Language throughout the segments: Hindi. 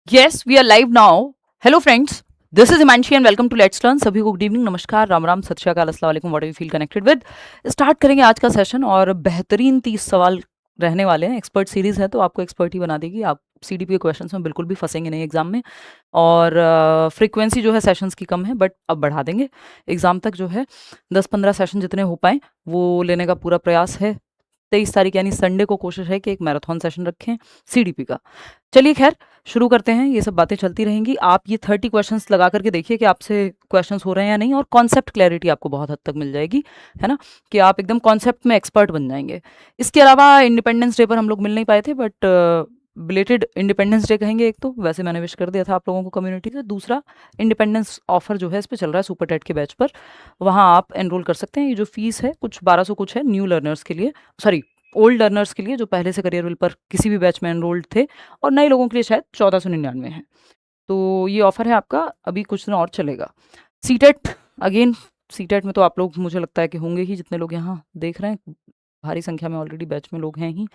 Yes, we are live now. Hello friends, this is Himanshi and welcome to Let's Learn. सभी को गुड इवनिंग, नमस्कार, राम राम, सत श्री अकाल, अस्सलाम वालेकुम, what you feel connected with. Start करेंगे आज का सेशन और बेहतरीन 30 सवाल रहने वाले हैं। एक्सपर्ट सीरीज है तो आपको एक्सपर्ट ही बना देगी। आप सीडीपी के क्वेश्चंस में बिल्कुल भी फंसेंगे नहीं एग्जाम में। और फ्रीक्वेंसी जो है सेशंस की कम है, बट अब बढ़ा देंगे एग्जाम तक। जो है 10-15 सेशन जितने हो पाए वो लेने का पूरा प्रयास है। 23 तारीख यानी संडे को कोशिश है कि एक मैराथन सेशन रखें सीडीपी का। चलिए खैर शुरू करते हैं, ये सब बातें चलती रहेंगी। आप ये 30 क्वेश्चंस लगा करके देखिए कि आपसे क्वेश्चंस हो रहे हैं या नहीं, और कॉन्सेप्ट क्लैरिटी आपको बहुत हद तक मिल जाएगी, है ना, कि आप एकदम कॉन्सेप्ट में एक्सपर्ट बन जाएंगे। इसके अलावा इंडिपेंडेंस डे पर हम लोग मिल नहीं पाए थे, बट बिलेटेड इंडिपेंडेंस डे कहेंगे। एक तो वैसे मैंने विश कर दिया था आप लोगों को कम्युनिटी से, दूसरा इंडिपेंडेंस ऑफर जो है इस पर चल रहा है सुपर टेट के बैच पर, वहाँ आप एनरोल कर सकते हैं। ये जो फीस है कुछ 1200 कुछ है न्यू लर्नर्स के लिए, सॉरी ओल्ड लर्नर्स के लिए जो पहले से करियर विल पर किसी भी बैच में एनरोल्ड थे, और नए लोगों के लिए शायद 1499 है। तो ये ऑफर है आपका, अभी कुछ दिन और चलेगा। सीटेट अगेन, सीटेट में तो आप लोग मुझे लगता है कि होंगे ही, जितने लोग यहाँ देख रहे हैं भारी संख्या में ऑलरेडी बैच में लोग हैं ही।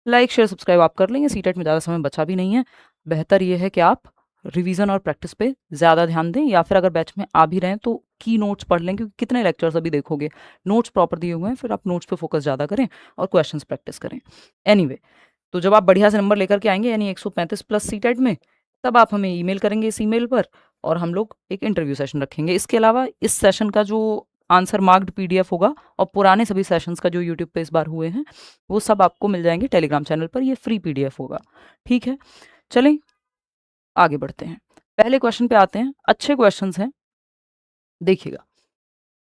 लाइक शेयर सब्सक्राइब आप कर लेंगे। सीटेट में ज़्यादा समय बचा भी नहीं है। बेहतर ये है कि आप रिवीजन और प्रैक्टिस पे ज़्यादा ध्यान दें, या फिर अगर बैच में आ भी रहे हैं तो की नोट्स पढ़ लें, क्योंकि कितने लेक्चर्स अभी देखोगे, नोट्स प्रॉपर दिए हुए हैं, फिर आप नोट्स पे फोकस ज़्यादा करें और क्वेश्चंस प्रैक्टिस करें। एनीवे, तो जब आप बढ़िया से नंबर लेकर के आएंगे यानी 135 प्लस सीटेट में, तब आप हमें ईमेल करेंगे इस ईमेल पर और हम लोग एक इंटरव्यू सेशन रखेंगे। इसके अलावा इस सेशन का जो आंसर मार्क्ड पीडीएफ होगा और पुराने सभी सेशंस का जो यूट्यूब पे इस बार हुए हैं वो सब आपको मिल जाएंगे टेलीग्राम चैनल पर। ये फ्री पीडीएफ होगा, ठीक है। चलें आगे बढ़ते हैं, पहले क्वेश्चन पे आते हैं। अच्छे क्वेश्चंस हैं, देखिएगा।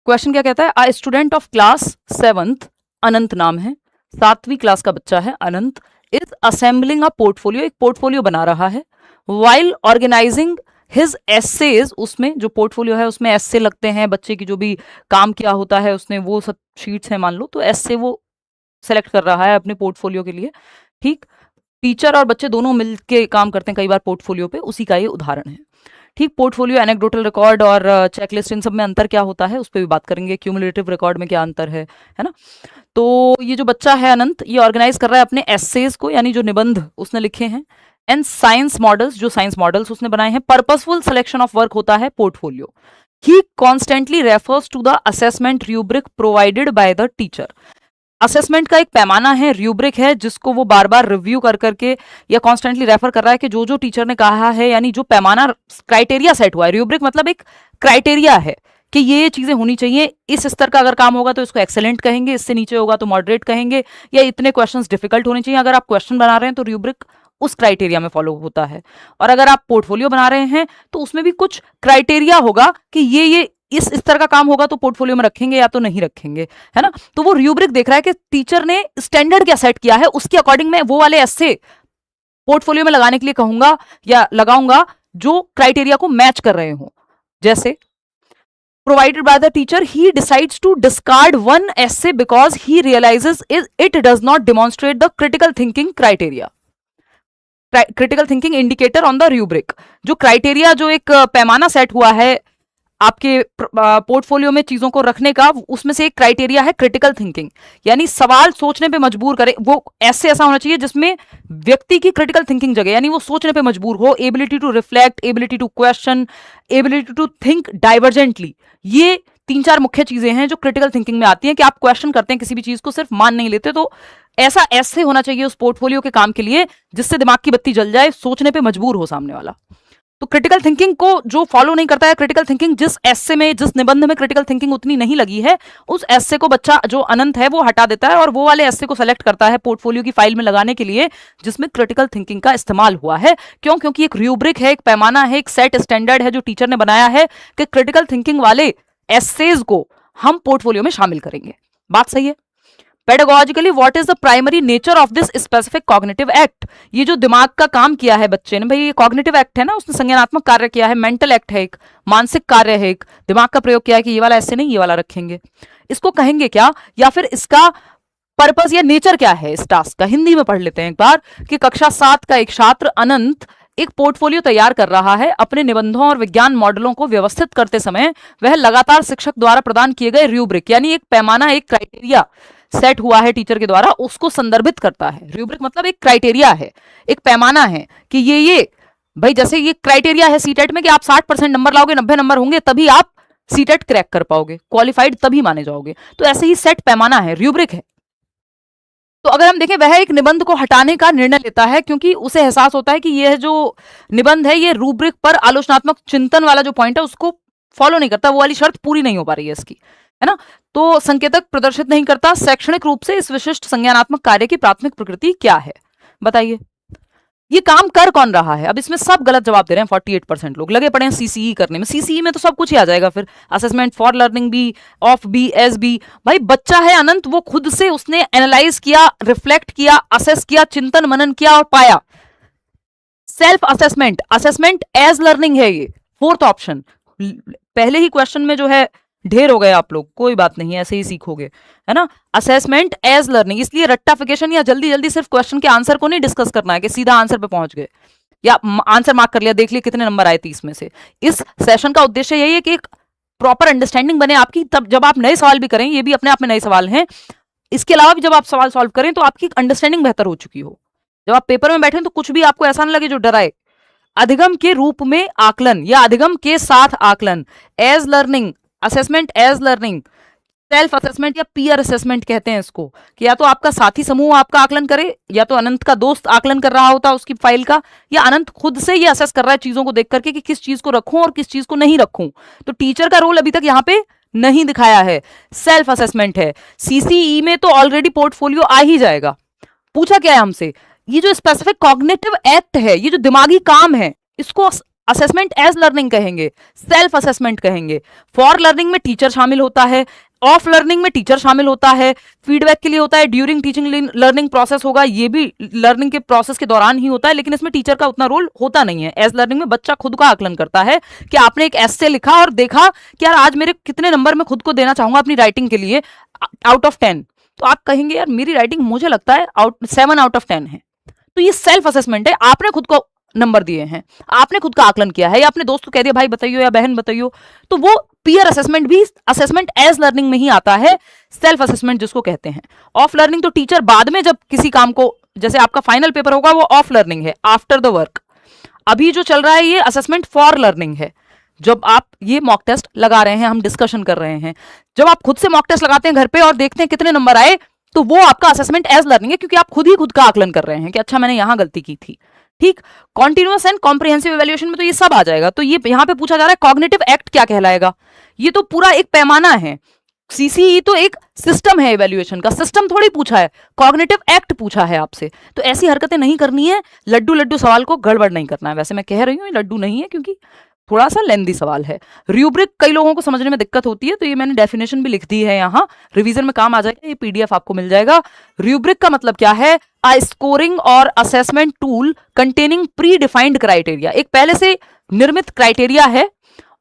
क्वेश्चन क्या कहता है? आ स्टूडेंट ऑफ क्लास 7th, अनंत नाम है, 7वीं क्लास का बच्चा है अनंत, इज असेंबलिंग अ पोर्टफोलियो, एक पोर्टफोलियो बना रहा है। वाइल ऑर्गेनाइजिंग हिज एसेज, उसमें जो पोर्टफोलियो है उसमें एस्से लगते हैं, बच्चे की जो भी काम किया होता है उसने, वो सब शीट्स हैं मान लो, तो एस्से वो सेलेक्ट कर रहा है अपने पोर्टफोलियो के लिए, ठीक। टीचर और बच्चे दोनों मिलके काम करते हैं कई बार पोर्टफोलियो पे, उसी का ये उदाहरण है, ठीक। पोर्टफोलियो, एनेक्डोटल रिकॉर्ड और चेकलिस्ट, इन सब में अंतर क्या होता है उस पर भी बात करेंगे। क्यूमुलेटिव रिकॉर्ड में क्या अंतर है ना। तो ये जो बच्चा है अनंत, ये ऑर्गेनाइज कर रहा है अपने एसेज को, यानी जो निबंध उसने लिखे हैं, एंड साइंस मॉडल्स, जो साइंस मॉडल्स उसने बनाए हैं। पर्पसफुल सिलेक्शन ऑफ वर्क होता है portfolio. He constantly refers to the assessment rubric provided by the teacher. Assessment का एक पैमाना है, रूब्रिक है, जिसको वो बार बार रिव्यू कर करके या कॉन्स्टेंटली रेफर कर रहा है कि जो जो टीचर ने कहा है, यानी जो पैमाना क्राइटेरिया सेट हुआ है। रूब्रिक मतलब एक क्राइटेरिया है कि ये चीजें होनी चाहिए, इस स्तर का अगर काम होगा तो इसको एक्सेलेंट कहेंगे, इससे नीचे होगा तो मॉडरेट कहेंगे, या इतने क्वेश्चंस डिफिकल्ट होने चाहिए। अगर आप क्वेश्चन बना रहे हैं तो रूब्रिक उस क्राइटेरिया में फॉलो होता है, और अगर आप पोर्टफोलियो बना रहे हैं तो उसमें भी कुछ क्राइटेरिया होगा कि ये इस स्तर का काम होगा तो पोर्टफोलियो में रखेंगे या तो नहीं रखेंगे, है ना। तो वो रूब्रिक देख रहा है कि टीचर ने स्टैंडर्ड क्या सेट किया है, उसके अकॉर्डिंग मैं वो वाले ऐसे पोर्टफोलियो में लगाने के लिए कहूंगा या लगाऊंगा जो क्राइटेरिया को मैच कर रहे हो। जैसे provided by the teacher, he decides to discard one essay because he realizes it does not demonstrate the critical thinking criteria. Critical thinking indicator on the rubric, जो क्राइटेरिया, जो एक पैमाना सेट हुआ है आपके पोर्टफोलियो में चीजों को रखने का, उसमें से एक क्राइटेरिया है क्रिटिकल थिंकिंग, यानी सवाल सोचने पे मजबूर करे। वो ऐसा होना चाहिए जिसमें व्यक्ति की क्रिटिकल थिंकिंग जगे, यानी वो सोचने पे मजबूर हो। Ability to reflect, ability to question, ability to think divergently, ये 3-4 मुख्य चीजें हैं जो क्रिटिकल थिंकिंग में आती हैं, कि आप क्वेश्चन करते हैं किसी भी चीज को, सिर्फ मान नहीं लेते। तो ऐसा ऐसे होना चाहिए उस पोर्टफोलियो के काम के लिए जिससे दिमाग की बत्ती जल जाए, सोचने पे मजबूर हो सामने वाला। तो क्रिटिकल थिंकिंग को जो फॉलो नहीं करता है, क्रिटिकल थिंकिंग जिस एस्से में, जिस निबंध में क्रिटिकल थिंकिंग उतनी नहीं लगी है, उस एस्से को बच्चा जो अनंत है वो हटा देता है और वो वाले एस्से को सेलेक्ट करता है पोर्टफोलियो की फाइल में लगाने के लिए जिसमें क्रिटिकल थिंकिंग का इस्तेमाल हुआ है। क्यों? क्योंकि एक रूब्रिक है, एक पैमाना है, एक सेट स्टैंडर्ड है जो टीचर ने बनाया है कि क्रिटिकल थिंकिंग वाले एस्सेज को हम पोर्टफोलियो में शामिल करेंगे। बात सही है? Pedagogically what is the primary nature of this specific cognitive act, ये जो दिमाग का काम किया है बच्चे ने, भाई ये कॉग्निटिव एक्ट है ना, उसने संज्ञानात्मक कार्य किया है, मेंटल एक्ट है, एक मानसिक कार्य है, एक दिमाग का प्रयोग किया है कि ये वाला ऐसे नहीं ये वाला रखेंगे, इसको कहेंगे क्या, या फिर इसका पर्पस या नेचर क्या है इस टास्क का। हिंदी में पढ़ लेते हैं एक बार कि कक्षा 7 का एक छात्र अनंत एक पोर्टफोलियो तैयार कर रहा है। अपने निबंधों और विज्ञान मॉडलों को व्यवस्थित करते समय वह लगातार शिक्षक द्वारा प्रदान किए गए रूब्रिक, यानी एक पैमाना, एक क्राइटेरिया सेट हुआ है टीचर के द्वारा, उसको संदर्भित करता है। रूब्रिक मतलब एक क्राइटेरिया है, एक पैमाना है कि ये भाई जैसे ये क्राइटेरिया है सीटेट में कि आप 60% नंबर लाओगे, 90 नंबर होंगे तभी आप सीटेट क्रैक कर पाओगे, क्वालिफाइड तभी माने जाओगे। तो ऐसे ही सेट पैमाना है, रूब्रिक है। तो अगर हम देखें, वह एक निबंध को हटाने का निर्णय लेता है क्योंकि उसे एहसास होता है कि यह जो निबंध है ये रूब्रिक पर आलोचनात्मक चिंतन वाला जो पॉइंट है उसको फॉलो नहीं करता, वो वाली शर्त पूरी नहीं हो पा रही है इसकी, है ना। तो संकेतक प्रदर्शित नहीं करता। शैक्षणिक रूप से इस विशिष्ट संज्ञानात्मक कार्य की प्राथमिक प्रकृति क्या है, बताइए। ये काम कर कौन रहा है? अब इसमें सब गलत जवाब दे रहे हैं। 48% लोग लगे पड़े हैं सीसीई करने में। सीसीई में तो सब कुछ ही आ जाएगा फिर, असेसमेंट फॉर लर्निंग भी, ऑफ भी, एस भी। भाई बच्चा है अनंत, वो खुद से उसने एनालाइज किया, रिफ्लेक्ट किया, असेस किया, चिंतन मनन किया और पाया। Self assessment, assessment as learning है ये, फोर्थ ऑप्शन। पहले ही क्वेश्चन में जो है ढेर हो गए आप लोग, कोई बात नहीं, ऐसे ही सीखोगे, है ना। असेसमेंट एज लर्निंग, इसलिए रट्टाफिकेशन या जल्दी जल्दी सिर्फ क्वेश्चन के आंसर को नहीं डिस्कस करना है कि सीधा आंसर पे पहुंच गए या आंसर मार्क कर लिया, देख लिया कितने नंबर आए 30 में से। इस सेशन का उद्देश्य यही है कि एक प्रॉपर अंडरस्टैंडिंग बने आपकी, तब जब आप नए सवाल भी करें, ये भी अपने आप में नए सवाल हैं, इसके अलावा भी जब आप सवाल सॉल्व करें तो आपकी अंडरस्टैंडिंग बेहतर हो चुकी हो। जब आप पेपर में बैठे तो कुछ भी आपको ऐसा ना लगे जो डराए। अधिगम के रूप में आकलन या अधिगम के साथ आकलन, as learning, assessment as learning, self assessment या पीयर असेसमेंट कहते हैं इसको, कि या तो आपका साथी समूह आपका आकलन करे, या तो अनंत का दोस्त आकलन कर रहा होता उसकी फाइल का, या अनंत खुद से ये असेस कर रहा है चीजों को देख करके कि किस चीज को रखूं और किस चीज को नहीं रखूं। तो टीचर का रोल अभी तक यहां पे नहीं दिखाया है, सेल्फ असेसमेंट है। सीसीई में तो ऑलरेडी पोर्टफोलियो आ ही जाएगा। पूछा क्या है हमसे, ये जो स्पेसिफिक कॉग्निटिव एक्ट है, ये जो दिमागी काम है, इसको असेसमेंट एज लर्निंग कहेंगे, सेल्फ असेसमेंट कहेंगे। फॉर लर्निंग में टीचर शामिल होता है, ऑफ लर्निंग में टीचर शामिल होता है, फीडबैक के लिए होता है, ड्यूरिंग टीचिंग लर्निंग प्रोसेस होगा, ये भी लर्निंग के प्रोसेस के दौरान ही होता है, लेकिन इसमें टीचर का उतना रोल होता नहीं है। एज लर्निंग में बच्चा खुद का आकलन करता है कि आपने एक एस्से लिखा और देखा कि यार आज मेरे कितने नंबर में खुद को देना चाहूंगा अपनी राइटिंग के लिए आउट ऑफ 10, तो आप कहेंगे यार मेरी राइटिंग मुझे लगता है 7 आउट ऑफ 10 है। तो ये सेल्फ असेसमेंट है, आपने खुद को नंबर दिए हैं, आपने खुद का आकलन किया है, या अपने दोस्त को कह दिया भाई बताइयो या बहन बताइयो, तो वो पीयर असेसमेंट भी असेसमेंट एज लर्निंग में ही आता है, सेल्फ असेसमेंट जिसको कहते हैं। ऑफ लर्निंग तो टीचर बाद में जब किसी काम को, जैसे आपका फाइनल पेपर होगा वो ऑफ लर्निंग है, आफ्टर द वर्क। अभी जो चल रहा है ये असेसमेंट फॉर लर्निंग है, जब आप ये मॉक टेस्ट लगा रहे हैं, हम डिस्कशन कर रहे हैं, जब आप खुद से मॉक टेस्ट लगाते हैं घर पे और देखते हैं कितने नंबर आए, तो वो आपका असेसमेंट एज लर्निंग है, क्योंकि आप खुद ही खुद का आकलन कर रहे हैं कि अच्छा मैंने यहां गलती की थी। ठीक, कॉन्टिन्यूअस एंड कॉम्प्रिहेंसिव इवैल्यूएशन में तो ये सब आ जाएगा। तो ये यहां पे पूछा जा रहा है कॉग्निटिव एक्ट क्या कहलाएगा, ये तो पूरा एक पैमाना है। सीसीई तो एक सिस्टम है, इवैल्यूएशन का सिस्टम थोड़ी पूछा है, कॉग्निटिव एक्ट पूछा है आपसे। तो ऐसी हरकतें नहीं करनी है, लड्डू लड्डू सवाल को गड़बड़ नहीं करना है। वैसे मैं कह रही हूँ लड्डू नहीं है क्योंकि थोड़ा सा लेंदी सवाल है। रूब्रिक कई लोगों को समझने में दिक्कत होती है, तो ये मैंने डेफिनेशन भी लिख दी है यहाँ, रिवीजन में काम आ जाएगा, ये पीडीएफ आपको मिल जाएगा। रूब्रिक का मतलब क्या है, अ स्कोरिंग और assessment tool containing pre defined criteria, एक पहले से निर्मित क्राइटेरिया है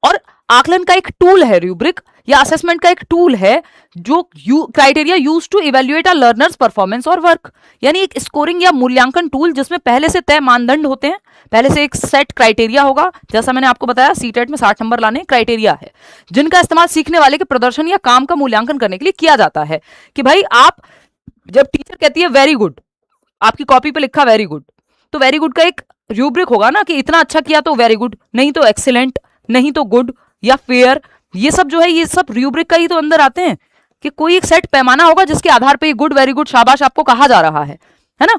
और आकलन का एक टूल है रूब्रिक, या असेसमेंट का एक टूल है जो criteria use to evaluate a learner's performance और वर्क, यानी एक स्कोरिंग या मूल्यांकन टूल जिसमें पहले से तय मानदंड होते हैं, पहले से एक सेट क्राइटेरिया होगा। जैसा मैंने आपको बताया सीटेट में 60 नंबर लाने क्राइटेरिया है, जिनका इस्तेमाल सीखने वाले के प्रदर्शन या काम का मूल्यांकन करने के लिए किया जाता है। कि भाई आप जब टीचर कहती है वेरी गुड, आपकी कॉपी पे लिखा वेरी गुड, तो वेरी गुड का एक रूब्रिक होगा ना कि इतना अच्छा किया तो वेरी गुड, नहीं तो एक्सीलेंट, नहीं तो गुड या फेयर, ये सब जो है ये सब रूब्रिक का ही तो अंदर आते हैं, कि कोई एक सेट पैमाना होगा जिसके आधार पे गुड, वेरी गुड, शाबाश आपको कहा जा रहा है ना।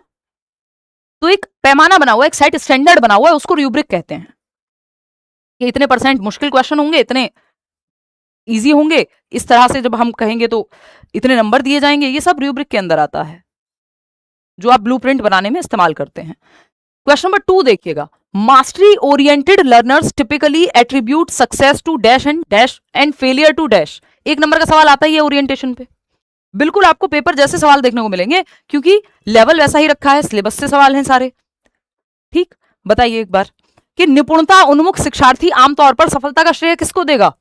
तो एक पैमाना बना हुआ, एक सेट स्टैंडर्ड बना हुआ है, उसको रूब्रिक कहते हैं। कि इतने % मुश्किल क्वेश्चन होंगे, इतने इजी होंगे, इस तरह से जब हम कहेंगे तो इतने नंबर दिए जाएंगे, ये सब रूब्रिक के अंदर आता है जो आप ब्लूप्रिंट बनाने में इस्तेमाल करते हैं। क्वेश्चन नंबर 2 देखिएगा, mastery oriented learners typically attribute success to dash and failure to dash. 1 नंबर का सवाल आता ही है ओरिएंटेशन पे, बिल्कुल आपको पेपर जैसे सवाल देखने को मिलेंगे क्योंकि लेवल वैसा ही रखा है, सिलेबस से सवाल हैं सारे। ठीक, बताइए एक बार कि निपुणता उन्मुख शिक्षार्थी आमतौर पर सफलता का श्रेय किसको देगा।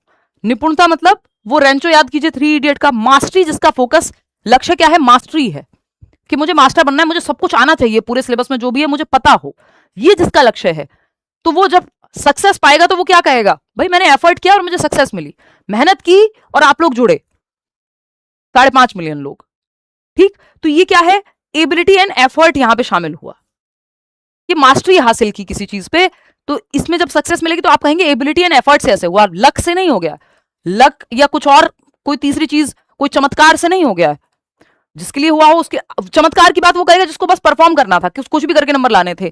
निपुणता मतलब वो रेंचो याद कीजिए 3 इडियट का, मास्टरी जिसका फोकस लक्ष्य क्या है, मास्टरी है कि मुझे मास्टर बनना है, मुझे सब कुछ आना चाहिए, पूरे सिलेबस में जो भी है मुझे पता हो, ये जिसका लक्ष्य है, तो वो जब सक्सेस पाएगा तो वो क्या कहेगा, भाई मैंने एफर्ट किया और मुझे सक्सेस मिली, मेहनत की और आप लोग जुड़े 5.5 मिलियन लोग। ठीक, तो ये क्या है, एबिलिटी एंड एफर्ट यहां पे शामिल हुआ कि मास्टरी हासिल की किसी चीज पे, तो इसमें जब सक्सेस मिलेगी तो आप कहेंगे एबिलिटी एंड एफर्ट से ऐसे हुआ, लक से नहीं हो गया, लक या कुछ और कोई तीसरी चीज, कोई चमत्कार से नहीं हो गया है। जिसके लिए हुआ हो उसके चमत्कार की बात वो करेगा जिसको बस परफॉर्म करना था, कि कुछ भी करके नंबर लाने थे,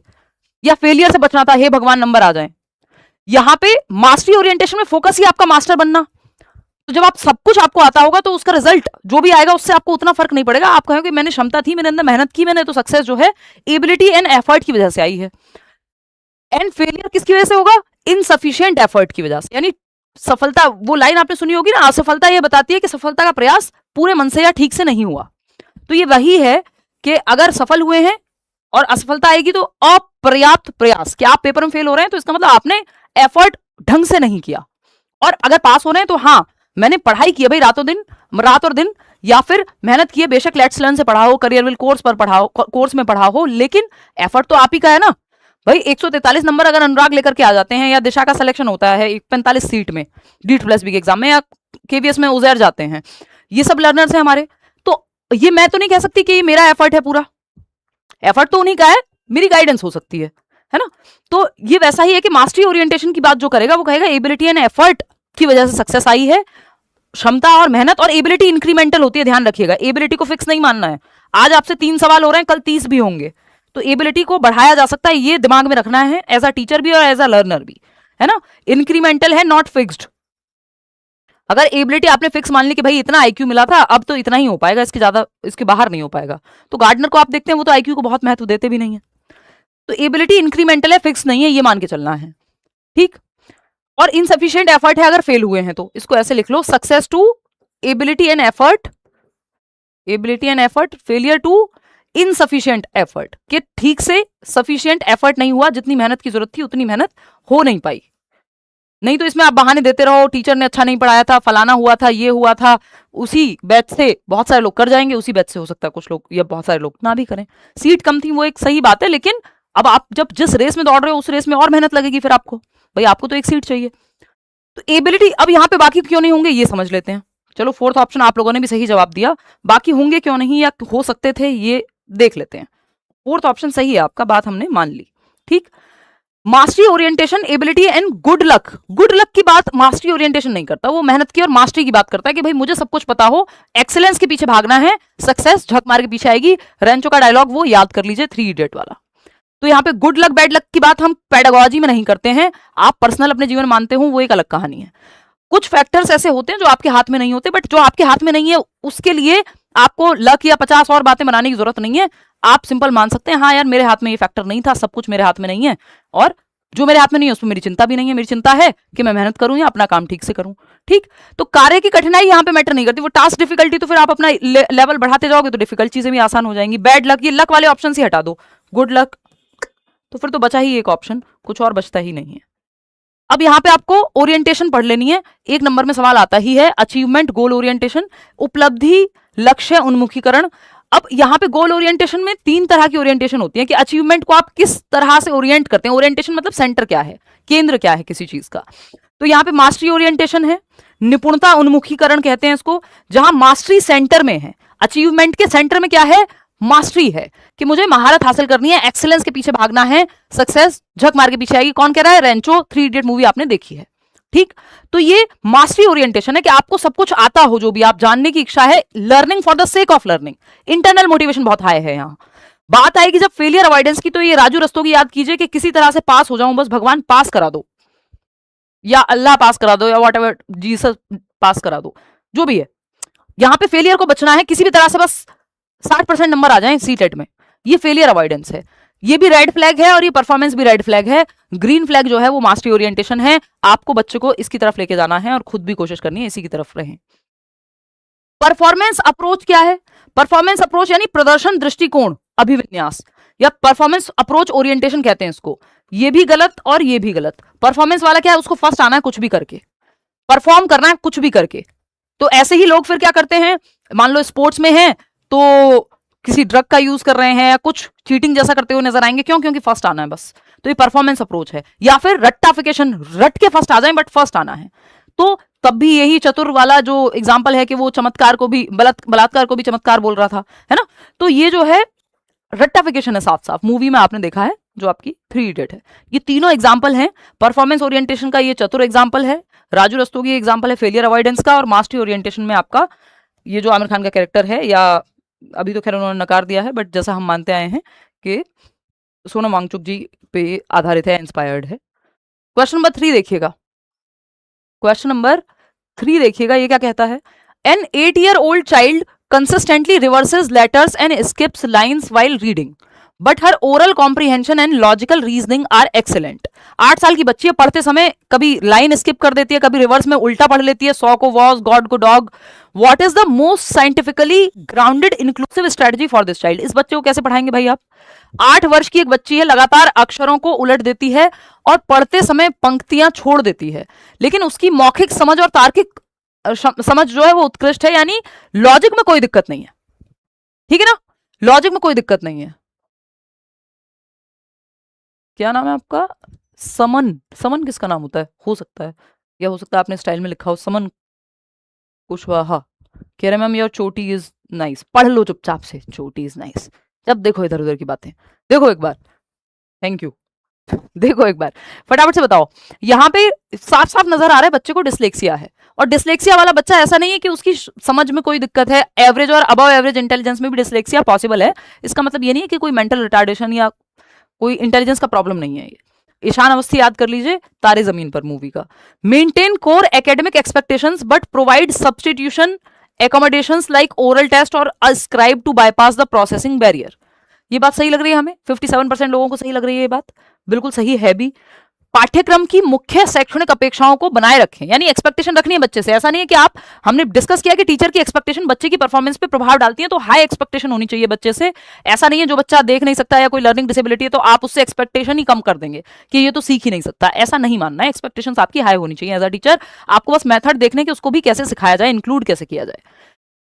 या फेलियर से बचना था, हे भगवान नंबर आ जाए। यहां पे मास्टरी ओरिएंटेशन में फोकस ही आपका मास्टर बनना। तो जब आप सब कुछ आपको आता होगा तो उसका रिजल्ट जो भी आएगा उससे आपको उतना फर्क नहीं पड़ेगा। आप कहोगे मैंने क्षमता थी, मेरे अंदर मेहनत की मैंने, तो सक्सेस जो है एबिलिटी एंड एफर्ट की वजह से आई है। एंड फेलियर किसकी वजह से होगा? इनसफिशिएंट एफर्ट की वजह से। यानी सफलता, वो लाइन आपने सुनी होगी ना, असफलता ये बताती है कि सफलता का प्रयास पूरे मन से या ठीक से नहीं हुआ। तो ये वही है कि अगर सफल हुए हैं और असफलता आएगी तो अपर्याप्त प्रयास, कि आप पेपर में फेल हो रहे हैं तो इसका मतलब आपने एफर्ट ढंग से नहीं किया। और अगर पास हो रहे हैं तो हाँ, मैंने पढ़ाई की है भाई, रात और दिन, या फिर मेहनत की है, बेशक लेट्स लर्न से पढ़ा हो, करियरविल कोर्स पर पढ़ा हो, कोर्स में पढ़ा हो, लेकिन एफर्ट तो आप ही का है ना भाई। 143 नंबर अगर अनुराग लेकर के आ जाते हैं, या दिशा का सिलेक्शन होता है 45 सीट में DEET+B के एग्जाम में, या KVS में उजैर जाते हैं, ये सब लर्नर्स हैं हमारे। तो ये मैं तो नहीं कह सकती कि ये मेरा एफर्ट है पूरा, एफर्ट तो उन्हीं का है, मेरी गाइडेंस हो सकती है ना। तो ये वैसा ही है कि मास्टरी ओरिएंटेशन की बात जो करेगा वो कहेगा एबिलिटी एंड एफर्ट की वजह से सक्सेस आई है, क्षमता और मेहनत। और एबिलिटी इंक्रीमेंटल होती है, ध्यान रखिएगा, एबिलिटी को फिक्स नहीं मानना है। आज आपसे 3 सवाल हो रहे हैं, कल 30 भी होंगे, तो एबिलिटी को बढ़ाया जा सकता है, ये दिमाग में रखना है, एज अ टीचर भी और एज अ लर्नर भी, है ना। इंक्रीमेंटल है, नॉट फिक्स्ड। अगर एबिलिटी आपने फिक्स मान ली कि भाई इतना आईक्यू मिला था, अब तो इतना ही हो पाएगा, इसके ज्यादा, इसके बाहर नहीं हो पाएगा, तो गार्डनर को आप देखते हैं वो तो आईक्यू को बहुत महत्व देते भी नहीं है। तो एबिलिटी इंक्रीमेंटल है, फिक्स नहीं है, ये मान के चलना है, ठीक। और इनसफिशिएंट एफर्ट है अगर फेल हुए हैं तो, इसको ऐसे लिख लो, success to ability and effort, ability and effort, failure to insufficient effort, कि ठीक से सफिशिएंट एफर्ट नहीं हुआ, जितनी मेहनत की जरूरत थी उतनी मेहनत हो नहीं पाई। नहीं तो इसमें आप बहाने देते रहो, टीचर ने अच्छा नहीं पढ़ाया था, फलाना हुआ था, ये हुआ था, उसी बैच से बहुत सारे लोग कर जाएंगे, उसी बैच से हो सकता है कुछ लोग या बहुत सारे लोग ना भी करें। सीट कम थी वो एक सही बात है, लेकिन अब आप जब जिस रेस में दौड़ रहे हो उस रेस में और मेहनत लगेगी फिर आपको, भाई आपको तो एक सीट चाहिए। तो एबिलिटी, अब यहाँ पे बाकी क्यों नहीं होंगे ये समझ लेते हैं। चलो, फोर्थ ऑप्शन आप लोगों ने भी सही जवाब दिया, बाकी होंगे क्यों नहीं या हो सकते थे ये देख लेते हैं। फोर्थ ऑप्शन सही है आपका, बात हमने मान ली, ठीक। Mastery orientation, ability and good luck. Good luck की बात मास्टरी ओरिएंटेशन नहीं करता, वो मेहनत की और मास्टरी की बात करता है कि भाई मुझे सब कुछ पता हो, एक्सेलेंस के पीछे भागना है, सक्सेस झक मार के पीछे आएगी। रेंचो का डायलॉग वो याद कर लीजिए, 3 इडियट वाला। तो यहाँ पे गुड लक बैड लक की बात हम पेडागोजी में नहीं करते हैं, आप पर्सनल अपने जीवन मानते हो वो एक अलग कहानी है। कुछ फैक्टर्स ऐसे होते हैं जो आपके हाथ में नहीं होते, बट जो आपके हाथ में नहीं है उसके लिए आपको लक या 50 और बातें बनाने की जरूरत नहीं है। आप सिंपल मान सकते हैं, हाँ यार मेरे हाथ में ये फैक्टर नहीं था, सब कुछ मेरे हाथ में नहीं है, और जो मेरे हाथ में नहीं है उसमें मेरी चिंता भी नहीं है। मेरी चिंता है कि मैं मेहनत करूं या अपना काम ठीक से करूं, ठीक। तो कार्य की कठिनाई यहाँ पे मैटर नहीं करती, वो टास्क डिफिकल्टी तो फिर आप अपना लेवल बढ़ाते जाओगे तो डिफिकल्ट चीजें भी आसान हो जाएंगी। बैड लक, ये लक वाले ऑप्शन से हटा दो, गुड लक, तो फिर तो बचा ही एक ऑप्शन, कुछ और बचता ही नहीं है। अब यहाँ पे आपको ओरिएंटेशन पढ़ लेनी है, 1 नंबर में सवाल आता ही है, अचीवमेंट, गोल ओरिएंटेशन, उपलब्धि, लक्ष्य उन्मुखीकरण। अब यहाँ पे गोल ओरिएंटेशन में 3 तरह की ओरिएंटेशन होती है कि अचीवमेंट को आप किस तरह से ओरिएंट करते हैं। ओरिएंटेशन मतलब सेंटर क्या है, केंद्र क्या है किसी चीज का। तो यहाँ पे मास्टरी ओरिएंटेशन है, निपुणता उन्मुखीकरण कहते हैं इसको, जहां मास्टरी सेंटर में है, अचीवमेंट के सेंटर में क्या है, मास्टरी है, कि मुझे महारत हासिल करनी है, एक्सीलेंस के पीछे भागना है, सक्सेस झक मार के पीछे आएगी। कौन कह रहा है? रेंचो, 3 इडियट मूवी आपने देखी है, ठीक। तो ये मास्टरी ओरिएंटेशन है कि आपको सब कुछ आता हो, जो भी आप जानने की इच्छा है, learning for the sake of learning, internal motivation बहुत हाई है। यहाँ बात आएगी जब फेलियर अवॉइडेंस की, तो ये राजू रस्तोगी याद कीजिए कि किसी तरह से पास हो जाऊं, बस भगवान पास करा दो, या अल्लाह पास करा दो, या वॉट एवर, जीसस पास करा दो, जो भी है। यहाँ पे फेलियर को बचना है किसी भी तरह से, बस 60% नंबर आ जाएं सीटेट में, ये फेलियर अवॉइडेंस है। ये भी रेड फ्लैग है और ये परफॉर्मेंस भी रेड फ्लैग है। ग्रीन फ्लैग जो है वो मास्टरी ओरिएंटेशन है, आपको बच्चे को इसकी तरफ लेके जाना है और खुद भी कोशिश करनी है इसी की तरफ रहें। परफॉर्मेंस अप्रोच क्या है? परफॉर्मेंस अप्रोच यानी प्रदर्शन दृष्टिकोण अभिविन्यास, या परफॉर्मेंस अप्रोच ओरिएंटेशन कहते हैं इसको। ये भी गलत और ये भी गलत। परफॉर्मेंस वाला क्या है, उसको फर्स्ट आना है कुछ भी करके, परफॉर्म करना है कुछ भी करके। तो ऐसे ही लोग फिर क्या करते हैं, मान लो स्पोर्ट्स में हैं तो किसी ड्रग का यूज कर रहे हैं या कुछ चीटिंग जैसा करते हुए नजर आएंगे, क्यों? क्योंकि फर्स्ट आना है बस। तो ये परफॉर्मेंस अप्रोच है। या फिर रट्टाफिकेशन, रट के फर्स्ट आ जाए बट फर्स्ट आना है। तो तब भी यही चतुर वाला जो एग्जाम्पल है कि वो चमत्कार को भी बलात्कार को भी चमत्कार बोल रहा था, है ना। तो ये जो है रट्टाफिकेशन है, साफ साफ मूवी में आपने देखा है, जो आपकी थ्री इडियट है। ये तीनों एग्जाम्पल हैं। परफॉर्मेंस ओरिएंटेशन का ये चतुर एग्जाम्पल है, राजू रस्तोगी एग्जाम्पल है फेलियर अवॉइडेंस का, और मास्टरी ओरिएंटेशन में आपका ये जो आमिर खान का कैरेक्टर है, या अभी तो खैर उन्होंने नकार दिया है, बट जैसा हम मानते आए हैं कि सोनम वांगचुक जी पे आधारित है, इंस्पायर्ड है। क्वेश्चन नंबर 3 देखिएगा, क्वेश्चन नंबर 3 देखिएगा, ये क्या कहता है? An 8-year-old child consistently reverses letters and skips lines while reading, but her oral comprehension and logical reasoning are excellent. 8 साल की बच्ची है, पढ़ते समय कभी लाइन स्किप कर देती है, कभी रिवर्स में उल्टा पढ़ लेती है, सॉ को वॉज, गॉड को dog. What is the most scientifically grounded inclusive strategy for this child? इस बच्चे को कैसे पढ़ाएंगे भाई आप? 8 वर्ष की एक बच्ची है, लगातार अक्षरों को उलट देती है और पढ़ते समय पंक्तियां छोड़ देती है, लेकिन उसकी मौखिक समझ और तार्किक समझ जो है वो उत्कृष्ट है, यानी लॉजिक में कोई दिक्कत नहीं है, ठीक है ना? लॉजिक में कोई दिक्कत नहीं है। क्या नाम है आपका? समन। समन किसका नाम होता है? हो सकता है, या हो सकता है आपने स्टाइल में लिखा हो समन कुशवाहा। कह रहे मैम योर चोटी इज नाइस। पढ़ लो चुपचाप से, चोटी इज नाइस। जब देखो इधर उधर की बातें, देखो एक बार, थैंक यू। देखो एक बार फटाफट से बताओ, यहाँ पे साफ साफ नजर आ रहा है बच्चे को डिसलेक्सिया है, और डिसलेक्सिया वाला बच्चा ऐसा नहीं है कि उसकी समझ में कोई दिक्कत है, एवरेज और अबव एवरेज इंटेलिजेंस में भी डिसलेक्सिया पॉसिबल है। इसका मतलब ये नहीं है कि कोई मेंटल रिटार्डेशन या कोई इंटेलिजेंस का प्रॉब्लम नहीं है। ईशान अवस्थी याद कर लीजिए, तारे जमीन पर मूवी का। Maintain core academic expectations but provide substitution accommodations like oral test और ascribe to bypass the processing barrier। ये बात सही लग रही है हमें? 57% लोगों को सही लग रही है ये बात, बिल्कुल सही है भी। पाठ्यक्रम की मुख्य शैक्षणिक अपेक्षाओं को बनाए रखें, यानी एक्सपेक्टेशन रखनी है बच्चे से। ऐसा नहीं है कि आप, हमने डिस्कस किया कि टीचर की एक्सपेक्टेशन बच्चे की परफॉर्मेंस पे प्रभाव डालती है, तो हाई एक्सपेक्टेशन होनी चाहिए बच्चे से। ऐसा नहीं है जो बच्चा देख नहीं सकता या कोई लर्निंग डिसेबिलिटी है तो आप उससे एक्सपेक्टेशन ही कम कर देंगे कि ये तो सीख ही नहीं सकता, ऐसा नहीं मानना है। एक्सपेक्टेशन आपकी हाई होनी चाहिए एज अ टीचर। आपको बस मेथड देखने के उसको भी कैसे सिखाया जाए, इंक्लूड कैसे किया जाए।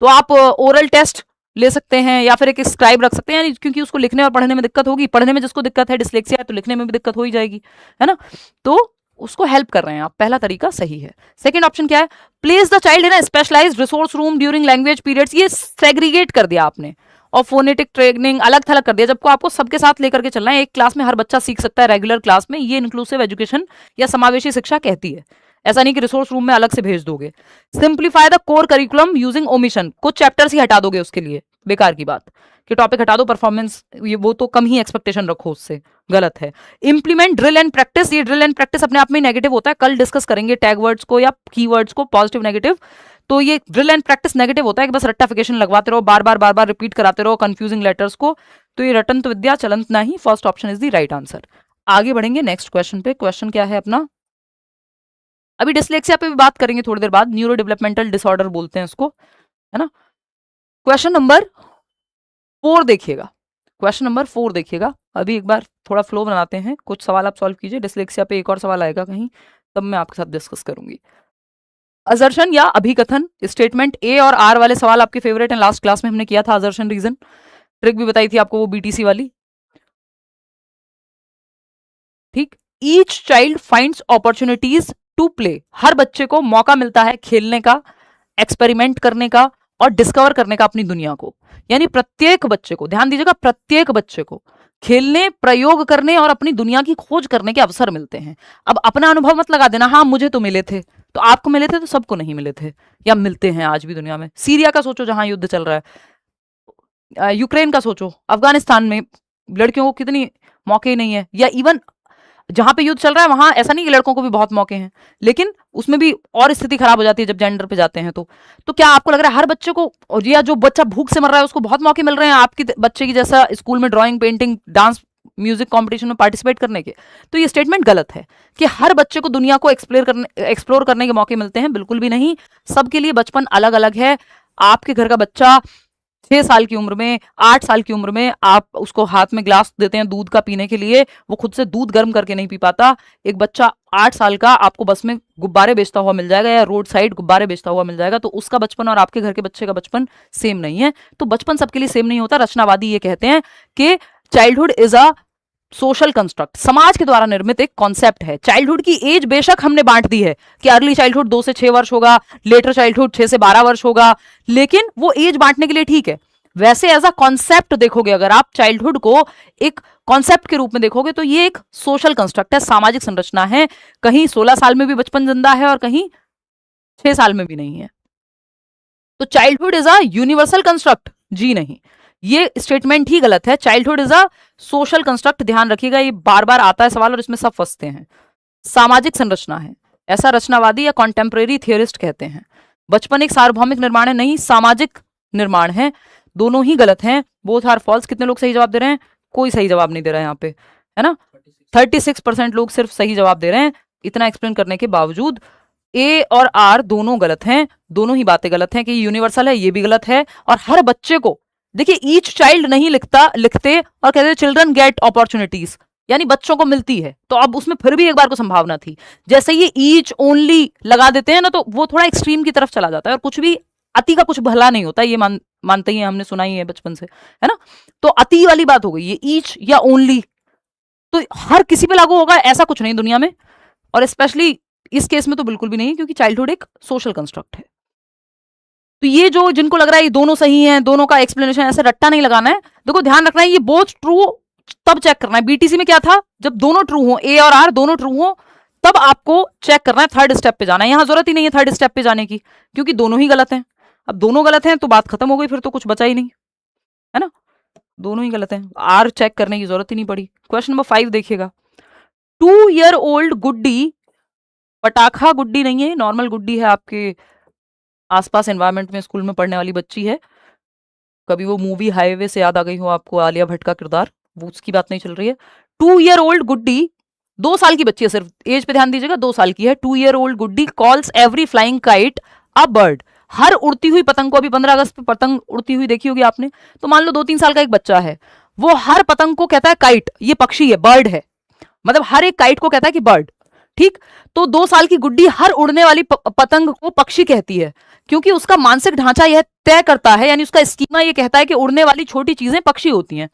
तो आप ओरल टेस्ट ले सकते हैं या फिर एक स्क्राइब रख सकते हैं, यानी क्योंकि उसको लिखने और पढ़ने में दिक्कत होगी, पढ़ने में जिसको दिक्कत है, डिसलेक्सिया है, तो लिखने में भी दिक्कत हो ही जाएगी, है ना? तो उसको हेल्प कर रहे हैं आप, पहला तरीका सही है। सेकंड ऑप्शन क्या है? Place the child in a specialized resource room during language periods. ये सेग्रीगेट कर दिया आपने, और फोनेटिक ट्रेनिंग अलग थलग कर दिया, जबको आपको सबके साथ लेकर के चलना है। एक क्लास में हर बच्चा सीख सकता है रेगुलर क्लास में, ये इंक्लूसिव एजुकेशन या समावेशी शिक्षा कहती है। ऐसा नहीं कि रिसोर्स रूम में अलग से भेज दोगे। Simplify the core curriculum using omission, कुछ चैप्टर्स ही हटा दोगे उसके लिए, बेकार की बात कि टॉपिक हटा दो, परफॉर्मेंस ये वो तो कम ही एक्सपेक्टेशन रखो उससे, गलत है। इंप्लीमेंट ड्रिल एंड प्रैक्टिस, ये ड्रिल एंड प्रैक्टिस अपने आप में नेगेटिव होता है, कल डिस्कस करेंगे टैग वर्ड्स को या कीवर्ड्स को, पॉजिटिव नेगेटिव। तो ये ड्रिल एंड प्रैक्टिस नेगेटिव होता है कि बस रट्टाफिकेशन लगवाते रहो, बार बार रिपीट कराते रहो कंफ्यूजिंग लेटर्स को। तो ये रटंत विद्या चलंत नहीं, first option is the right answer. आगे बढ़ेंगे नेक्स्ट क्वेश्चन पे। क्वेश्चन क्या है अपना? अभी डिसलेक्सिया पे भी बात करेंगे थोड़ी देर बाद, न्यूरो डेवलपमेंटल डिसऑर्डर बोलते हैं उसको, है ना? क्वेश्चन नंबर 4 देखिएगा, क्वेश्चन नंबर 4 देखिएगा। अभी एक बार थोड़ा फ्लो बनाते हैं, कुछ सवाल आप सॉल्व कीजिए। डिसलेक्सिया पे एक और सवाल आएगा कहीं, तब मैं आपके साथ डिस्कस करूंगी। असर्शन या अभिकथन, स्टेटमेंट ए और आर वाले सवाल आपके फेवरेट हैं, लास्ट क्लास में हमने किया था। असर्शन रीजन ट्रिक भी बताई थी आपको, वो बीटीसी वाली, ठीक। Each child finds opportunities to play, हर बच्चे को मौका मिलता है खेलने का, एक्सपेरिमेंट करने का और डिस्कवर करने का अपनी दुनिया को। यानी प्रत्येक बच्चे को, ध्यान दीजिएगा, प्रत्येक बच्चे को खेलने, प्रयोग करने और अपनी दुनिया की खोज करने के अवसर मिलते हैं। अब अपना अनुभव मत लगा देना, हाँ मुझे तो मिले थे, तो आपको मिले थे तो सबको नहीं मिले थे, या मिलते हैं आज भी दुनिया में। सीरिया का सोचो जहां युद्ध चल रहा है, यूक्रेन का सोचो, अफगानिस्तान में लड़कियों को कितनी मौके ही नहीं है, या इवन जहां पे युद्ध चल रहा है वहां ऐसा नहीं कि लड़कों को भी बहुत मौके हैं, लेकिन उसमें भी और स्थिति खराब हो जाती है जब जेंडर पे जाते हैं। तो क्या आपको लग रहा है हर बच्चे को, और या जो बच्चा भूख से मर रहा है उसको बहुत मौके मिल रहे हैं आपके बच्चे की जैसा स्कूल में drawing, painting, dance, music competition में पार्टिसिपेट करने के? तो ये स्टेटमेंट गलत है कि हर बच्चे को दुनिया को एक्सप्लोर करने के मौके मिलते हैं, बिल्कुल भी नहीं। सबके लिए बचपन अलग अलग है। आपके घर का बच्चा 6 साल की उम्र में, 8 साल की उम्र में आप उसको हाथ में ग्लास देते हैं दूध का पीने के लिए, वो खुद से दूध गर्म करके नहीं पी पाता। एक बच्चा 8 साल का आपको बस में गुब्बारे बेचता हुआ मिल जाएगा या रोड साइड गुब्बारे बेचता हुआ मिल जाएगा, तो उसका बचपन और आपके घर के बच्चे का बचपन सेम नहीं है। तो बचपन सबके लिए सेम नहीं होता। रचनावादी ये कहते हैं कि childhood is a social construct, समाज के द्वारा निर्मित एक कॉन्सेप्ट है। चाइल्डहुड की एज बेशक हमने बांट दी है कि अर्ली चाइल्डहुड 2 से 6 वर्ष होगा, लेटर चाइल्डहुड 6 से 12 वर्ष होगा, लेकिन वो एज बांटने के लिए ठीक है। वैसे एज अ कॉन्सेप्ट देखोगे अगर आप चाइल्डहुड को, एक कॉन्सेप्ट के रूप में देखोगे तो ये एक सोशल कंस्ट्रक्ट है, सामाजिक संरचना है। कहीं 16 साल में भी बचपन जिंदा है और कहीं 6 साल में भी नहीं है। तो childhood is a universal construct, जी नहीं, ये स्टेटमेंट ही गलत है। Childhood is a social construct, ध्यान रखिएगा, ये बार बार आता है सवाल और इसमें सब फंसते हैं। सामाजिक संरचना है, ऐसा रचनावादी या कॉन्टेम्परेरी थियरिस्ट कहते हैं। बचपन एक सार्वभौमिक निर्माण है, नहीं, सामाजिक निर्माण है। दोनों ही गलत हैं, बोथ आर फॉल्स। कितने लोग सही जवाब दे रहे हैं? कोई सही जवाब नहीं दे रहा है यहाँ पे, है ना। 36% लोग सिर्फ सही जवाब दे रहे हैं। इतना एक्सप्लेन करने के बावजूद ए और आर दोनों गलत हैं, दोनों ही बातें गलत हैं। कि यूनिवर्सल है, ये भी गलत है। और हर बच्चे को, देखिए, ईच चाइल्ड नहीं लिखते और कहते चिल्ड्रन गेट अपॉर्चुनिटीज, यानी बच्चों को मिलती है। तो अब उसमें फिर भी एक बार को संभावना थी। जैसे ये ईच ओनली लगा देते हैं ना, तो वो थोड़ा एक्सट्रीम की तरफ चला जाता है और कुछ भी अति का कुछ भला नहीं होता, ये मानते ही हैं, हमने सुना ही है बचपन से, है ना। तो अति वाली बात हो गई, ये ईच या ओनली तो हर किसी पे लागू होगा ऐसा कुछ नहीं दुनिया में, और स्पेशली इस केस में तो बिल्कुल भी नहीं, क्योंकि चाइल्डहुड एक सोशल कंस्ट्रक्ट है। तो ये जो जिनको लग रहा है ये दोनों सही हैं, दोनों का एक्सप्लेनेशन ऐसे रट्टा नहीं लगाना है। देखो ध्यान रखना है, ये बोथ ट्रू तब चेक करना है। बीटीसी में क्या था, जब दोनों ट्रू हो, ए और आर दोनों ट्रू हो, तब आपको चेक करना है, थर्ड स्टेप पे जाना है। यहां जरूरत ही नहीं है थर्ड स्टेप पे जाने की, क्योंकि दोनों ही गलत हैं। अब दोनों गलत हैं तो बात खत्म हो गई, फिर तो कुछ बचा ही नहीं, है ना। दोनों ही गलत हैं, आर चेक करने की जरूरत ही नहीं पड़ी। क्वेश्चन नंबर 5 देखिएगा। 2 ईयर ओल्ड गुड्डी, पटाखा गुड्डी नहीं है, नॉर्मल गुड्डी है, आपके आसपास एनवायरमेंट में स्कूल में पढ़ने वाली बच्ची है। कभी वो मूवी हाईवे से याद आ गई हो आपको, आलिया भट्ट का किरदार, वो उसकी बात नहीं चल रही है। 2 ईयर ओल्ड गुड्डी, 2 साल की बच्ची है, सिर्फ एज पे ध्यान दीजिएगा, 2 साल की है। 2 year old Guddi calls every flying kite a bird. हर उड़ती हुई पतंग को, अभी 15 अगस्त पे पतंग उड़ती हुई देखी होगी आपने, तो मान लो 2-3 साल का एक बच्चा है, वो हर पतंग को कहता है काइट, ये पक्षी है, बर्ड है, मतलब हर एक काइट को कहता है कि बर्ड, ठीक। तो 2 साल की गुड्डी हर उड़ने वाली पतंग को पक्षी कहती है, क्योंकि उसका मानसिक ढांचा यह तय करता है, यानी उसका स्कीमा यह कहता है कि उड़ने वाली छोटी चीजें पक्षी होती हैं।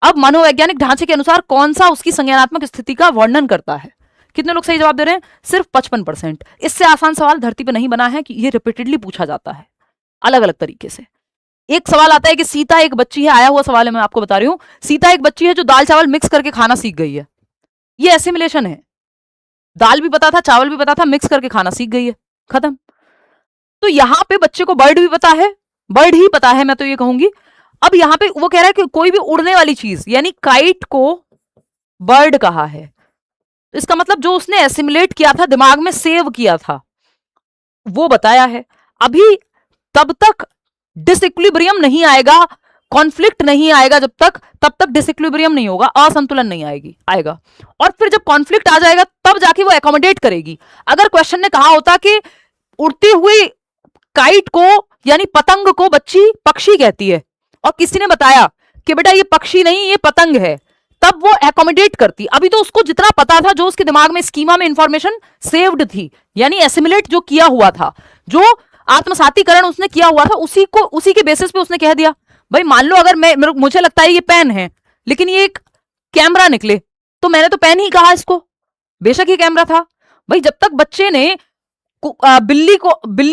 अब मनोवैज्ञानिक ढांचे के अनुसार कौन सा उसकी संज्ञानात्मक स्थिति का वर्णन करता है? कितने लोग सही जवाब दे रहे हैं? सिर्फ 55%। इससे आसान सवाल धरती पर नहीं बना है, कि ये रिपीटेडली पूछा जाता है अलग अलग तरीके से। एक सवाल आता है कि सीता एक बच्ची है, आया हुआ सवाल है, मैं आपको बता रही हूं। सीता एक बच्ची है जो दाल चावल मिक्स करके खाना सीख गई है, ये एसिमिलेशन है। दाल भी पता था, चावल भी पता था, मिक्स करके खाना सीख गई है, खत्म। तो यहां पे बच्चे को बर्ड भी पता है, बर्ड ही पता है, मैं तो ये कहूंगी। अब यहां पे वो कह रहा है कि कोई भी उड़ने वाली चीज, यानी काइट को बर्ड कहा है, तो इसका मतलब जो उसने एसिमुलेट किया था, दिमाग में सेव किया था, वो बताया है। अभी तब तक डिसइक्विलिब्रियम नहीं आएगा, कॉन्फ्लिक्ट नहीं आएगा, तब तक डिसइक्विलिब्रियम नहीं होगा, असंतुलन नहीं आएगा। और फिर जब कॉन्फ्लिक्ट आ जाएगा तब जाके वो एकोमोडेट करेगी। अगर क्वेश्चन ने कहा होता कि उड़ती हुई काइट को, यानी पतंग को, बच्ची पक्षी कहती है, और किसी ने बताया कि बेटा ये पक्षी नहीं ये पतंग है, तब वो एकोमोडेट करती। अभी तो उसको जितना पता था, जो उसके दिमाग में स्कीमा में इंफॉर्मेशन सेव्ड थी, यानी एसिमुलेट जो किया हुआ था, जो आत्मसातीकरण उसने किया हुआ था, उसी के बेसिस पे उसने कह दिया। भाई मान लो अगर मुझे लगता है ये पेन है, लेकिन ये एक कैमरा निकले, तो मैंने तो पेन ही कहा इसको, बेशक ये कैमरा था। भाई जब तक बच्चे ने बिल्ली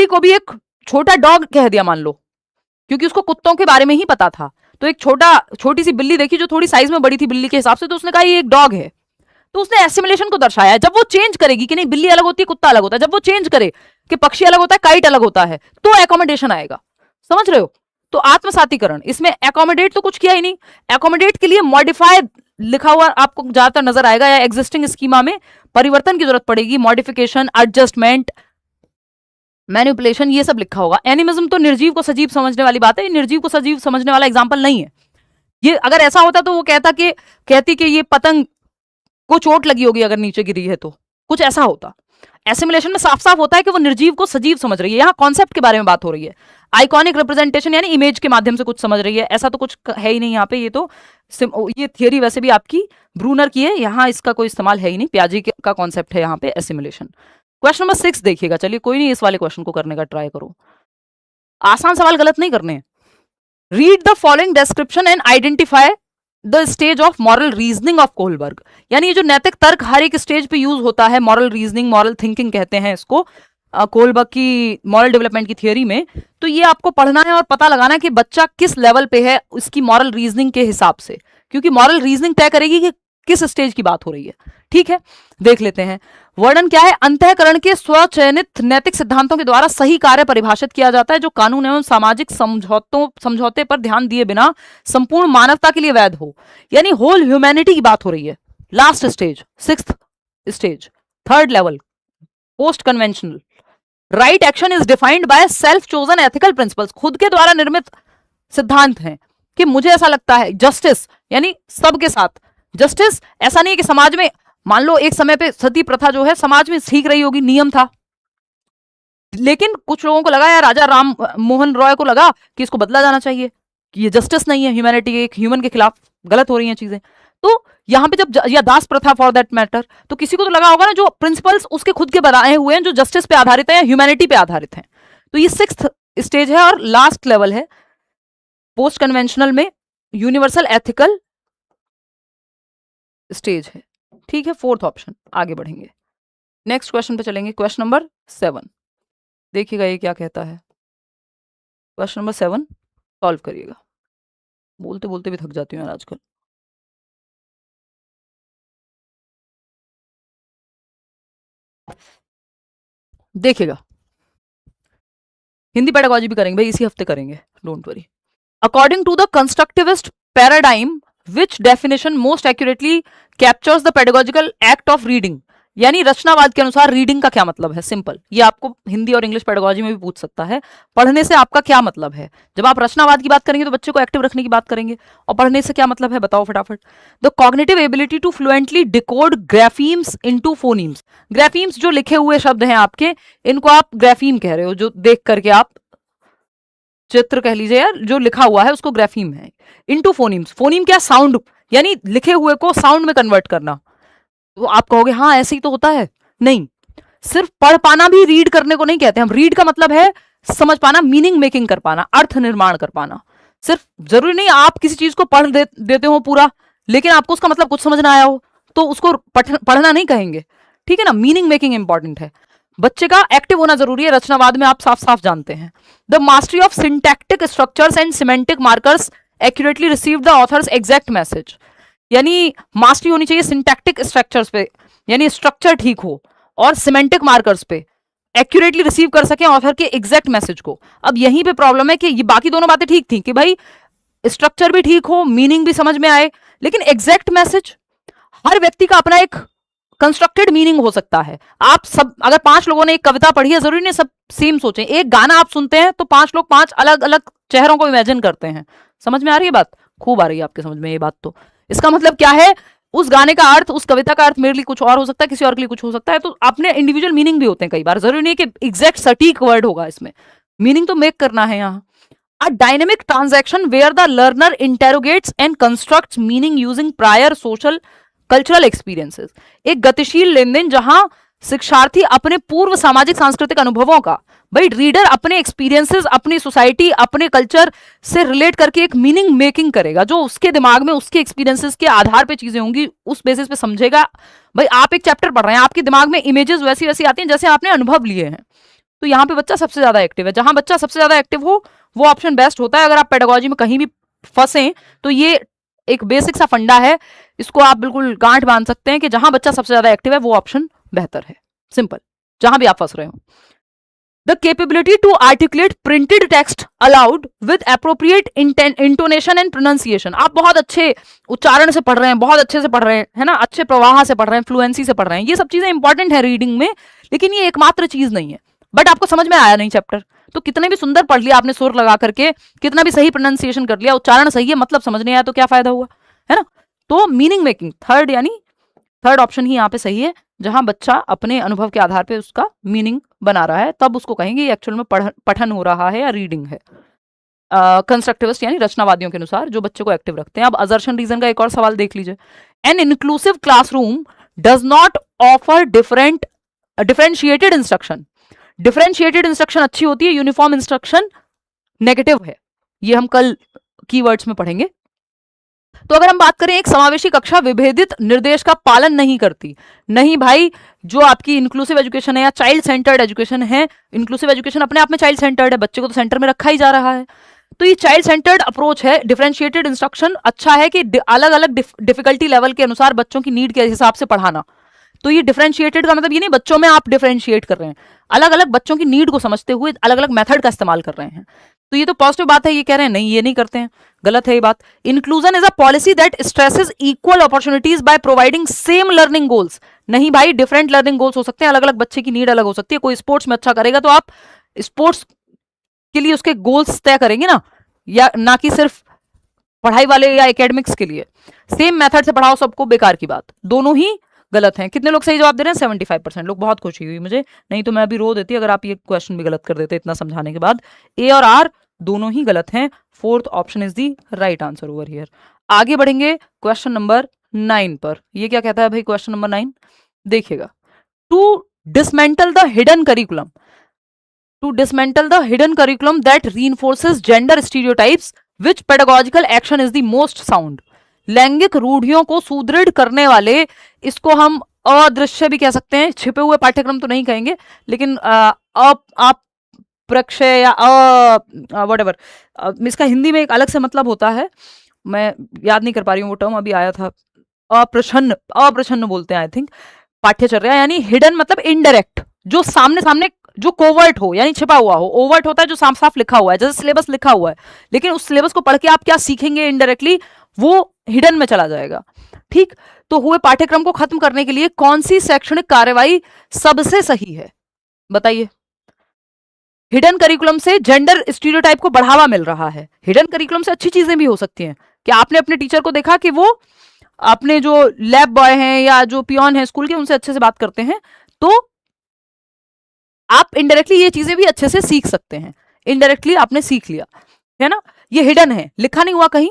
को भी एक छोटा डॉग कह दिया, मान लो, क्योंकि उसको कुत्तों के बारे में ही पता था, तो एक छोटी सी बिल्ली देखी जो थोड़ी साइज में बड़ी थी बिल्ली के हिसाब से, तो उसने कहा ये एक डॉग है। तो उसने एसिमुलेशन को दर्शाया। जब वो चेंज करेगी कि नहीं बिल्ली अलग होती है कुत्ता अलग होता है, जब वो चेंज करे कि पक्षी अलग होता है काइट अलग होता है, तो एकोमोडेशन आएगा। समझ रहे हो? तो आत्मसातीकरण, इसमें एकोमोडेट तो कुछ किया ही नहीं। एकोमोडेट के लिए मॉडिफाई लिखा हुआ आपको ज्यादातर नजर आएगा, या एग्जिस्टिंग स्कीमा में परिवर्तन की जरूरत पड़ेगी, मॉडिफिकेशन, एडजस्टमेंट, मैनिपुलेशन, ये सब लिखा होगा। एनिमिज्म तो निर्जीव को सजीव समझने वाली बात है, निर्जीव को सजीव समझने वाला एग्जाम्पल नहीं है ये। अगर ऐसा होता तो वो कहती कि ये पतंग को चोट लगी होगी अगर नीचे गिरी है, तो कुछ ऐसा होता। एसिमुलेशन में साफ साफ होता है कि वो निर्जीव को सजीव समझ रही है। यहाँ कॉन्सेप्ट के बारे में बात हो रही है, आइकॉनिक रिप्रेजेंटेशन यानी इमेज के माध्यम से कुछ समझ रही है, ऐसा तो कुछ है ही नहीं यहाँ पे। ये थियरी वैसे भी आपकी ब्रूनर की है, यहाँ इसका कोई इस्तेमाल है ही नहीं, पियाजे का कॉन्सेप्ट है यहाँ पे एसिमुलेशन। क्वेश्चन नंबर 6 देखिएगा, चलिए कोई नहीं, इस वाले क्वेश्चन को करने का ट्राई करो, आसान सवाल गलत नहीं करने। Read the following description and identify the stage of moral reasoning of Kohlberg. यानी ये जो नैतिक तर्क हर एक स्टेज पे यूज होता है, मॉरल रीजनिंग, मॉरल थिंकिंग कहते हैं इसको, कोहलबर्ग की मॉरल डेवलपमेंट की थियरी में। तो ये आपको पढ़ना है और पता लगाना है कि बच्चा किस लेवल पे है इसकी मॉरल रीजनिंग के हिसाब से, क्योंकि मॉरल रीजनिंग तय करेगी कि किस स्टेज की बात हो रही है। ठीक है, देख लेते हैं। वर्णन क्या है? अंतःकरण के स्वचयनित नैतिक सिद्धांतों के द्वारा सही कार्य परिभाषित किया जाता है जो कानून एवं सामाजिक समझौते पर ध्यान दिए बिना संपूर्ण मानवता के लिए वैध हो। यानी होल ह्यूमैनिटी की बात हो रही है। Last stage, sixth stage, third level, post conventional. Right action is defined by self chosen ethical principles. खुद के द्वारा निर्मित सिद्धांत हैं कि मुझे ऐसा लगता है। जस्टिस यानी सबके साथ जस्टिस। ऐसा नहीं है कि समाज में, मान लो एक समय पे सती प्रथा जो है समाज में ठीक रही होगी, नियम था, लेकिन कुछ लोगों को लगा, या राजा राम मोहन रॉय को लगा कि इसको बदला जाना चाहिए, कि ये जस्टिस नहीं है, ह्यूमैनिटी, एक ह्यूमन के खिलाफ गलत हो रही हैं चीजें। तो यहां पे जब, या दास प्रथा फॉर दैट मैटर, तो किसी को तो लगा होगा ना जो प्रिंसिपल्स उसके खुद के बनाए हुए हैं जो जस्टिस पे आधारित है या ह्यूमैनिटी पे आधारित हैं। तो ये सिक्स्थ स्टेज है और लास्ट लेवल है पोस्ट कन्वेंशनल में, यूनिवर्सल एथिकल स्टेज है। ठीक है, फोर्थ ऑप्शन। आगे बढ़ेंगे, नेक्स्ट क्वेश्चन पे चलेंगे। क्वेश्चन नंबर 7 देखिएगा ये क्या कहता है। क्वेश्चन नंबर 7 सॉल्व करिएगा। बोलते बोलते भी थक जाती हूँ यार आजकल। देखिएगा, हिंदी पेडागॉजी भी करेंगे भाई, इसी हफ्ते करेंगे, don't worry. According to the constructivist paradigm which definition most accurately captures the pedagogical act of reading. यानी रचनावाद के अनुसार रीडिंग का क्या मतलब है? सिंपल, ये आपको हिंदी और इंग्लिश पेडागॉजी में भी पूछ सकता है। पढ़ने से आपका क्या मतलब है? जब आप रचनावाद की बात करेंगे तो बच्चे को एक्टिव रखने की बात करेंगे, और पढ़ने से क्या मतलब है बताओ फटाफट। The cognitive ability to fluently decode graphemes into phonemes. Graphemes जो लिखे हुए शब्द हैं आपके, इनको आप ग्राफीम कह रहे हो, जो देख करके आप चित्र कह लीजिए, यार जो लिखा हुआ है उसको ग्राफीम है। इनटू फोनीम्स, फोनीम क्या? साउंड, यानी लिखे हुए को साउंड में कन्वर्ट करना। तो आप कहोगे हाँ ऐसे ही तो होता है। नहीं, सिर्फ पढ़ पाना भी रीड करने को नहीं कहते हम। रीड का मतलब है समझ पाना, मीनिंग मेकिंग कर पाना, अर्थ निर्माण कर पाना। सिर्फ जरूरी नहीं आप किसी चीज को पढ़ देते हो पूरा, लेकिन आपको उसका मतलब कुछ समझ ना आया हो, तो उसको पढ़ना नहीं कहेंगे। ठीक है ना, मीनिंग मेकिंग इंपॉर्टेंट है। बच्चे का एक्टिव होना जरूरी है, रचनावाद में आप साफ साफ जानते हैं। The mastery of syntactic structures and semantic markers accurately receive the author's exact message. यानी मास्टरी होनी चाहिए सिंटैक्टिक स्ट्रक्चर्स पे, यानी स्ट्रक्चर ठीक हो, और सिमेंटिक मार्कर्स पे एक्यूरेटली रिसीव कर सके ऑथर के एग्जैक्ट मैसेज को। अब यहीं पे प्रॉब्लम है कि ये बाकी दोनों बातें ठीक थी कि भाई स्ट्रक्चर भी ठीक हो, मीनिंग भी समझ में आए, लेकिन एग्जैक्ट मैसेज, हर व्यक्ति का अपना एक कंस्ट्रक्टेड मीनिंग हो सकता है। आप सब, अगर 5 लोगों ने एक कविता पढ़ी है, जरूरी नहीं सब सेम सोचें। एक गाना आप सुनते हैं तो 5 लोग 5 अलग अलग चेहरों को इमेजिन करते हैं। समझ में आ रही है बात? खूब आ रही है आपके समझ में ये बात। तो इसका मतलब क्या है, उस गाने का अर्थ, उस कविता का अर्थ मेरे लिए कुछ और हो सकता है, किसी और के लिए कुछ हो सकता है। तो अपने इंडिविजुअल मीनिंग भी होते हैं कई बार, जरूरी नहीं है कि एग्जैक्ट सटीक वर्ड होगा इसमें, मीनिंग तो मेक करना है यहाँ। A dynamic transaction where the learner interrogates and constructs meaning using prior social cultural experiences। एक गतिशील लेनदेन जहां शिक्षार्थी अपने पूर्व सामाजिक सांस्कृतिक अनुभवों का, भाई रीडर अपने एक्सपीरियंसेस, अपनी सोसाइटी, अपने कल्चर से रिलेट करके एक मीनिंग मेकिंग करेगा, जो उसके दिमाग में उसके एक्सपीरियंसेस के आधार पे चीजें होंगी, उस बेसिस पे समझेगा। भाई आप एक चैप्टर पढ़ रहे हैं, आपके दिमाग में इमेजेस वैसी वैसी आती हैं जैसे आपने अनुभव लिए हैं। तो यहाँ पे बच्चा सबसे ज्यादा एक्टिव है। जहां बच्चा सबसे ज्यादा एक्टिव हो वो ऑप्शन बेस्ट होता है। अगर आप पेडागॉजी में कहीं भी फंसे तो ये एक बेसिक सा फंडा है, इसको आप बिल्कुल गांठ बांध सकते हैं कि जहां बच्चा सबसे ज्यादा एक्टिव है वो ऑप्शन बेहतर है। सिंपल, जहां भी आप फंस रहे हो। The capability to articulate printed text aloud with appropriate intonation and pronunciation. आप बहुत अच्छे उच्चारण से पढ़ रहे हैं, बहुत अच्छे से पढ़ रहे हैं, है ना, अच्छे प्रवाह से पढ़ रहे हैं, फ्लुएंसी से पढ़ रहे हैं, ये सब चीजें इंपॉर्टेंट है रीडिंग में, लेकिन ये एकमात्र चीज नहीं है। बट आपको समझ में आया नहीं चैप्टर, तो कितने भी सुंदर पढ़ लिया आपने सुर लगा करके, कितना भी सही प्रोनाउंसिएशन कर लिया, उच्चारण सही है, मतलब समझ नहीं आया तो क्या फायदा हुआ, है ना। तो मीनिंग मेकिंग, थर्ड, यानी थर्ड ऑप्शन ही यहाँ पे सही है, जहां बच्चा अपने अनुभव के आधार पे उसका मीनिंग बना रहा है, तब उसको कहेंगे एक्चुअल में पठन हो रहा है या रीडिंग है। कंस्ट्रक्टिविस्ट यानी रचनावादियों के अनुसार जो बच्चे को एक्टिव रखते हैं। अब असर्शन रीजन का एक और सवाल देख लीजिए। An inclusive classroom does not offer differentiated instruction. Differentiated instruction अच्छी होती है, यूनिफॉर्म इंस्ट्रक्शन नेगेटिव है। ये हम कल कीवर्ड्स में पढ़ेंगे। तो अगर हम बात करें, एक समावेशी कक्षा विभेदित निर्देश का पालन नहीं करती। नहीं भाई, जो आपकी इंक्लूसिव एजुकेशन है या चाइल्ड सेंटर्ड एजुकेशन है, इंक्लूसिव एजुकेशन अपने आप में चाइल्ड सेंटर्ड है, बच्चे को तो सेंटर में रखा ही जा रहा है। तो ये चाइल्ड सेंटर्ड अप्रोच है, डिफरेंशिएटेड इंस्ट्रक्शन अच्छा है कि अलग अलग डिफिकल्टी लेवल के अनुसार बच्चों की नीड के हिसाब से पढ़ाना। तो ये डिफरेंशिएटेड का मतलब ये नहीं बच्चों में आप डिफरेंशिएट कर रहे हैं, अलग अलग बच्चों की नीड को समझते हुए अलग अलग मेथड का इस्तेमाल कर रहे हैं। तो ये तो पॉजिटिव बात है, ये कह रहे हैं नहीं ये नहीं करते हैं, गलत है ये बात। Inclusion is a policy that stresses equal opportunities by providing same learning goals. नहीं भाई, डिफरेंट लर्निंग गोल्स हो सकते हैं, अलग अलग बच्चे की नीड अलग हो सकती है। कोई स्पोर्ट्स में अच्छा करेगा तो आप स्पोर्ट्स के लिए उसके गोल्स तय करेंगे ना, या ना कि सिर्फ पढ़ाई वाले या एकेडमिक्स के लिए। सेम मेथड से पढ़ाओ सबको, बेकार की बात, दोनों ही गलत हैं। कितने लोग सही जवाब दे रहे हैं? 75% लोग। बहुत खुशी हुई मुझे, नहीं तो मैं अभी रो देती अगर आप ये क्वेश्चन भी गलत कर देते इतना समझाने के बाद। ए और आर दोनों ही गलत हैं, fourth option is the right answer over here. आगे बढ़ेंगे क्वेश्चन नंबर 9 पर। ये क्या कहता है भाई क्वेश्चन नंबर 9? देखिएगा, to dismantle the hidden curriculum, to dismantle the hidden curriculum that reinforces gender stereotypes, which pedagogical action is the most sound? लैंगिक रूढ़ियों को सुदृढ़ करने वाले, इसको हम अदृश्य भी कह सकते हैं, छिपे हुए पाठ्यक्रम तो नहीं कहेंगे, लेकिन अप्रक्षय या व्हाटएवर, इसका हिंदी में एक अलग से मतलब होता है, मैं याद नहीं कर पा रही हूँ वो टर्म, अभी आया था, अप्रछन्न, अप्रछन्न बोलते हैं आई थिंक, पाठ्यचर्या। यानी हिडन मतलब इनडायरेक्ट, जो सामने सामने, जो कोवर्ट हो यानी छिपा हुआ हो। ओवर्ट होता है जो साफ साफ लिखा हुआ है, जैसे सिलेबस लिखा हुआ है, लेकिन उस सिलेबस को पढ़ के आप क्या सीखेंगे इनडायरेक्टली, वो हिडन में चला जाएगा। ठीक, तो हुए पाठ्यक्रम को खत्म करने के लिए कौन सी शैक्षणिक कार्यवाही सबसे सही है? बताइए। हिडन करिकुलम से जेंडर स्टीरियोटाइप को बढ़ावा मिल रहा है। हिडन करिकुलम से अच्छी चीजें भी हो सकती हैं कि आपने अपने टीचर को देखा कि वो अपने जो लैब बॉय हैं या जो पियोन हैं स्कूल के, उनसे अच्छे से बात करते हैं, तो आप इनडायरेक्टली ये चीजें भी अच्छे से सीख सकते हैं। इनडायरेक्टली आपने सीख लिया, है ना, ये हिडन है, लिखा नहीं हुआ कहीं।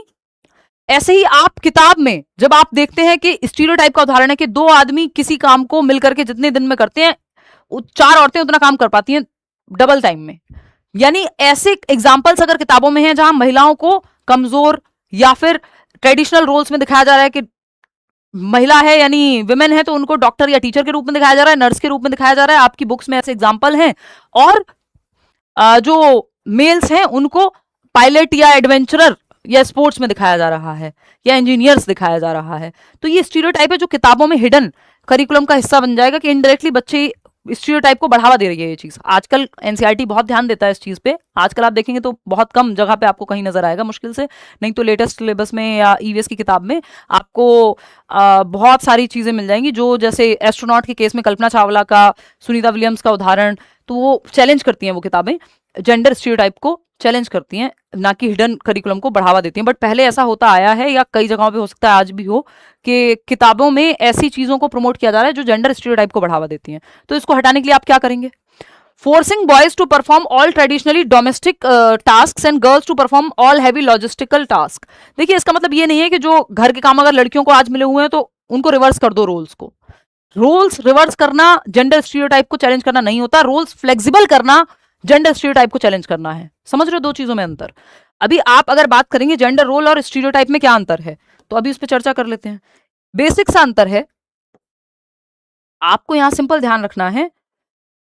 ऐसे ही आप किताब में जब आप देखते हैं कि स्टीरियोटाइप का उदाहरण है कि 2 आदमी किसी काम को मिलकर के जितने दिन में करते हैं, 4 औरतें उतना काम कर पाती हैं डबल टाइम में। यानी ऐसे एग्जाम्पल्स अगर किताबों में हैं जहां महिलाओं को कमजोर या फिर ट्रेडिशनल रोल्स में दिखाया जा रहा है कि महिला है यानी विमेन है तो उनको डॉक्टर या टीचर के रूप में दिखाया जा रहा है, नर्स के रूप में दिखाया जा रहा है, आपकी बुक्स में ऐसे एग्जाम्पल हैं। और जो मेल्स हैं उनको पायलट या एडवेंचरर या स्पोर्ट्स में दिखाया जा रहा है, या इंजीनियर्स दिखाया जा रहा है। तो ये स्टीरियोटाइप है जो किताबों में हिडन करिकुलम का हिस्सा बन जाएगा, कि इनडायरेक्टली बच्चे स्टीरियोटाइप को बढ़ावा दे रही है ये चीज। आजकल एनसीईआरटी बहुत ध्यान देता है इस चीज पे। आजकल आप देखेंगे तो बहुत कम जगह पे आपको कहीं नजर आएगा, मुश्किल से, नहीं तो लेटेस्ट सिलेबस में या ईवीएस की किताब में आपको बहुत सारी चीजें मिल जाएंगी, जो जैसे एस्ट्रोनॉट के केस में कल्पना चावला का, सुनीता विलियम्स का उदाहरण, तो वो चैलेंज करती हैं वो किताबें, जेंडर स्टीरियोटाइप को चैलेंज करती हैं, ना कि हिडन करिकुलम को बढ़ावा देती हैं। बट पहले ऐसा होता आया है, या कई जगहों पे हो सकता है आज भी हो, कि किताबों में ऐसी चीजों को प्रमोट किया जा रहा है जो जेंडर स्टीरियोटाइप को बढ़ावा देती हैं। तो इसको हटाने के लिए आप क्या करेंगे? Forcing boys to perform all traditionally domestic task and girls to perform all heavy logistical task. देखिए, इसका मतलब ये नहीं है कि जो घर के काम अगर लड़कियों को आज मिले हुए हैं तो उनको रिवर्स कर दो रोल्स को। रोल्स रिवर्स करना जेंडर स्टीरियोटाइप को चैलेंज करना नहीं होता, रोल्स फ्लेक्सिबल करना जेंडर स्टीरियोटाइप को चैलेंज करना है। समझ रहे हो दो चीजों में अंतर? अभी आप अगर बात करेंगे जेंडर रोल और स्टीरियोटाइप में क्या अंतर है, तो अभी उस पर चर्चा कर लेते हैं। बेसिक सा अंतर है, आपको यहां सिंपल ध्यान रखना है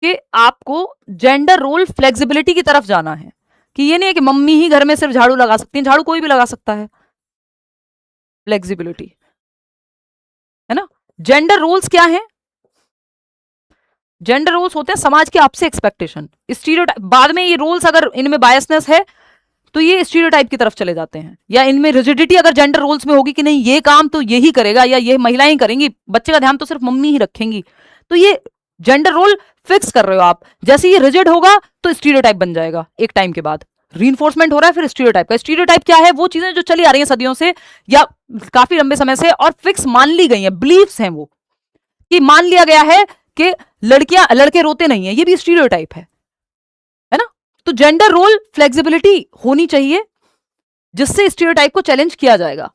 कि आपको जेंडर रोल फ्लेक्सिबिलिटी की तरफ जाना है, कि ये नहीं है कि मम्मी ही घर में सिर्फ झाड़ू लगा सकती है, झाड़ू कोई भी लगा सकता है। फ्लेक्सिबिलिटी, है ना। जेंडर रोल्स क्या है? जेंडर रोल्स होते हैं समाज के आपसे एक्सपेक्टेशन। स्टीरियोटाइप बाद में, ये रोल्स अगर इनमें बायसनेस है तो ये स्टीरियोटाइप की तरफ चले जाते हैं, या इनमें रिजिडिटी अगर जेंडर रोल्स में होगी कि नहीं ये काम तो यही करेगा या ये महिलाएं करेंगी, बच्चे का ध्यान तो सिर्फ मम्मी ही रखेंगी, तो ये जेंडर रोल फिक्स कर रहे हो आप। जैसे ये रिजिड होगा तो स्टीरियोटाइप बन जाएगा, एक टाइम के बाद रीइंफोर्समेंट हो रहा है फिर स्टीरियोटाइप का। स्टीरियोटाइप क्या है? वो चीजें जो चली आ रही हैं सदियों से या काफी लंबे समय से और फिक्स मान ली गई हैं, बिलीव्स हैं वो, कि मान लिया गया है कि लड़के रोते नहीं है, ये भी स्टीरियोटाइप है ना। तो जेंडर रोल फ्लेक्सिबिलिटी होनी चाहिए जिससे स्टीरियोटाइप को चैलेंज किया जाएगा।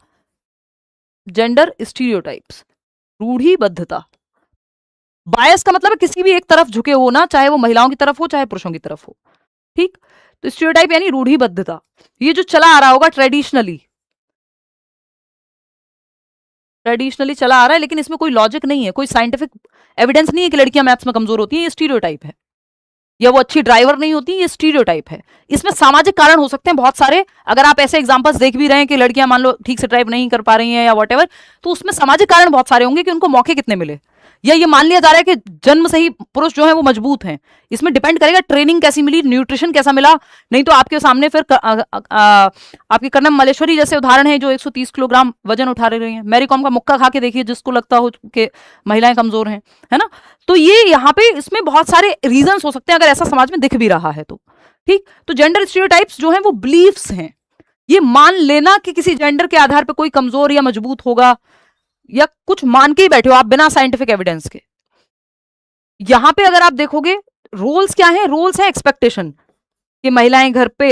जेंडर स्टीरियोटाइप्स, रूढ़िबद्धता, बायस का मतलब है किसी भी एक तरफ झुके हो ना, चाहे वो महिलाओं की तरफ हो चाहे पुरुषों की तरफ हो। ठीक, तो स्टीरियोटाइप यानी रूढ़िबद्धता, ये जो चला आ रहा होगा ट्रेडिशनली चला आ रहा है, लेकिन इसमें कोई लॉजिक नहीं है, कोई साइंटिफिक एविडेंस नहीं है कि लड़कियां मैथ्स में कमजोर होती हैं, ये स्टीरियोटाइप है। या वो अच्छी ड्राइवर नहीं होती, ये स्टीरियोटाइप है। इसमें सामाजिक कारण हो सकते हैं बहुत सारे। अगर आप ऐसे एग्जांपल्स देख भी रहे हैं कि लड़कियां मान लो ठीक से ड्राइव नहीं कर पा रही हैं या वॉटेवर, तो उसमें सामाजिक कारण बहुत सारे होंगे कि उनको मौके कितने मिले, या ये मान लिया जा रहा है कि जन्म से ही पुरुष जो है वो मजबूत हैं। इसमें डिपेंड करेगा ट्रेनिंग कैसी मिली, न्यूट्रिशन कैसा मिला। नहीं तो आपके सामने फिर आपके कर्नम मल्लेश्वरी जैसे उदाहरण है जो 130 किलोग्राम वजन उठा रही हैं। मैरी कॉम का मुक्का खा के देखिए, जिसको लगता हो कि महिलाएं कमजोर हैं, है ना। तो ये यहाँ पे इसमें बहुत सारे रीजंस हो सकते हैं अगर ऐसा समाज में दिख भी रहा है तो। ठीक, तो जेंडर स्टीरियोटाइप्स जो है वो बिलीफ्स हैं। ये मान लेना कि किसी जेंडर के आधार पर कोई कमजोर या मजबूत होगा, या कुछ मान के ही बैठे हो आप बिना साइंटिफिक एविडेंस के। यहां पे अगर आप देखोगे रोल्स क्या है, रोल्स है एक्सपेक्टेशन कि महिलाएं घर पे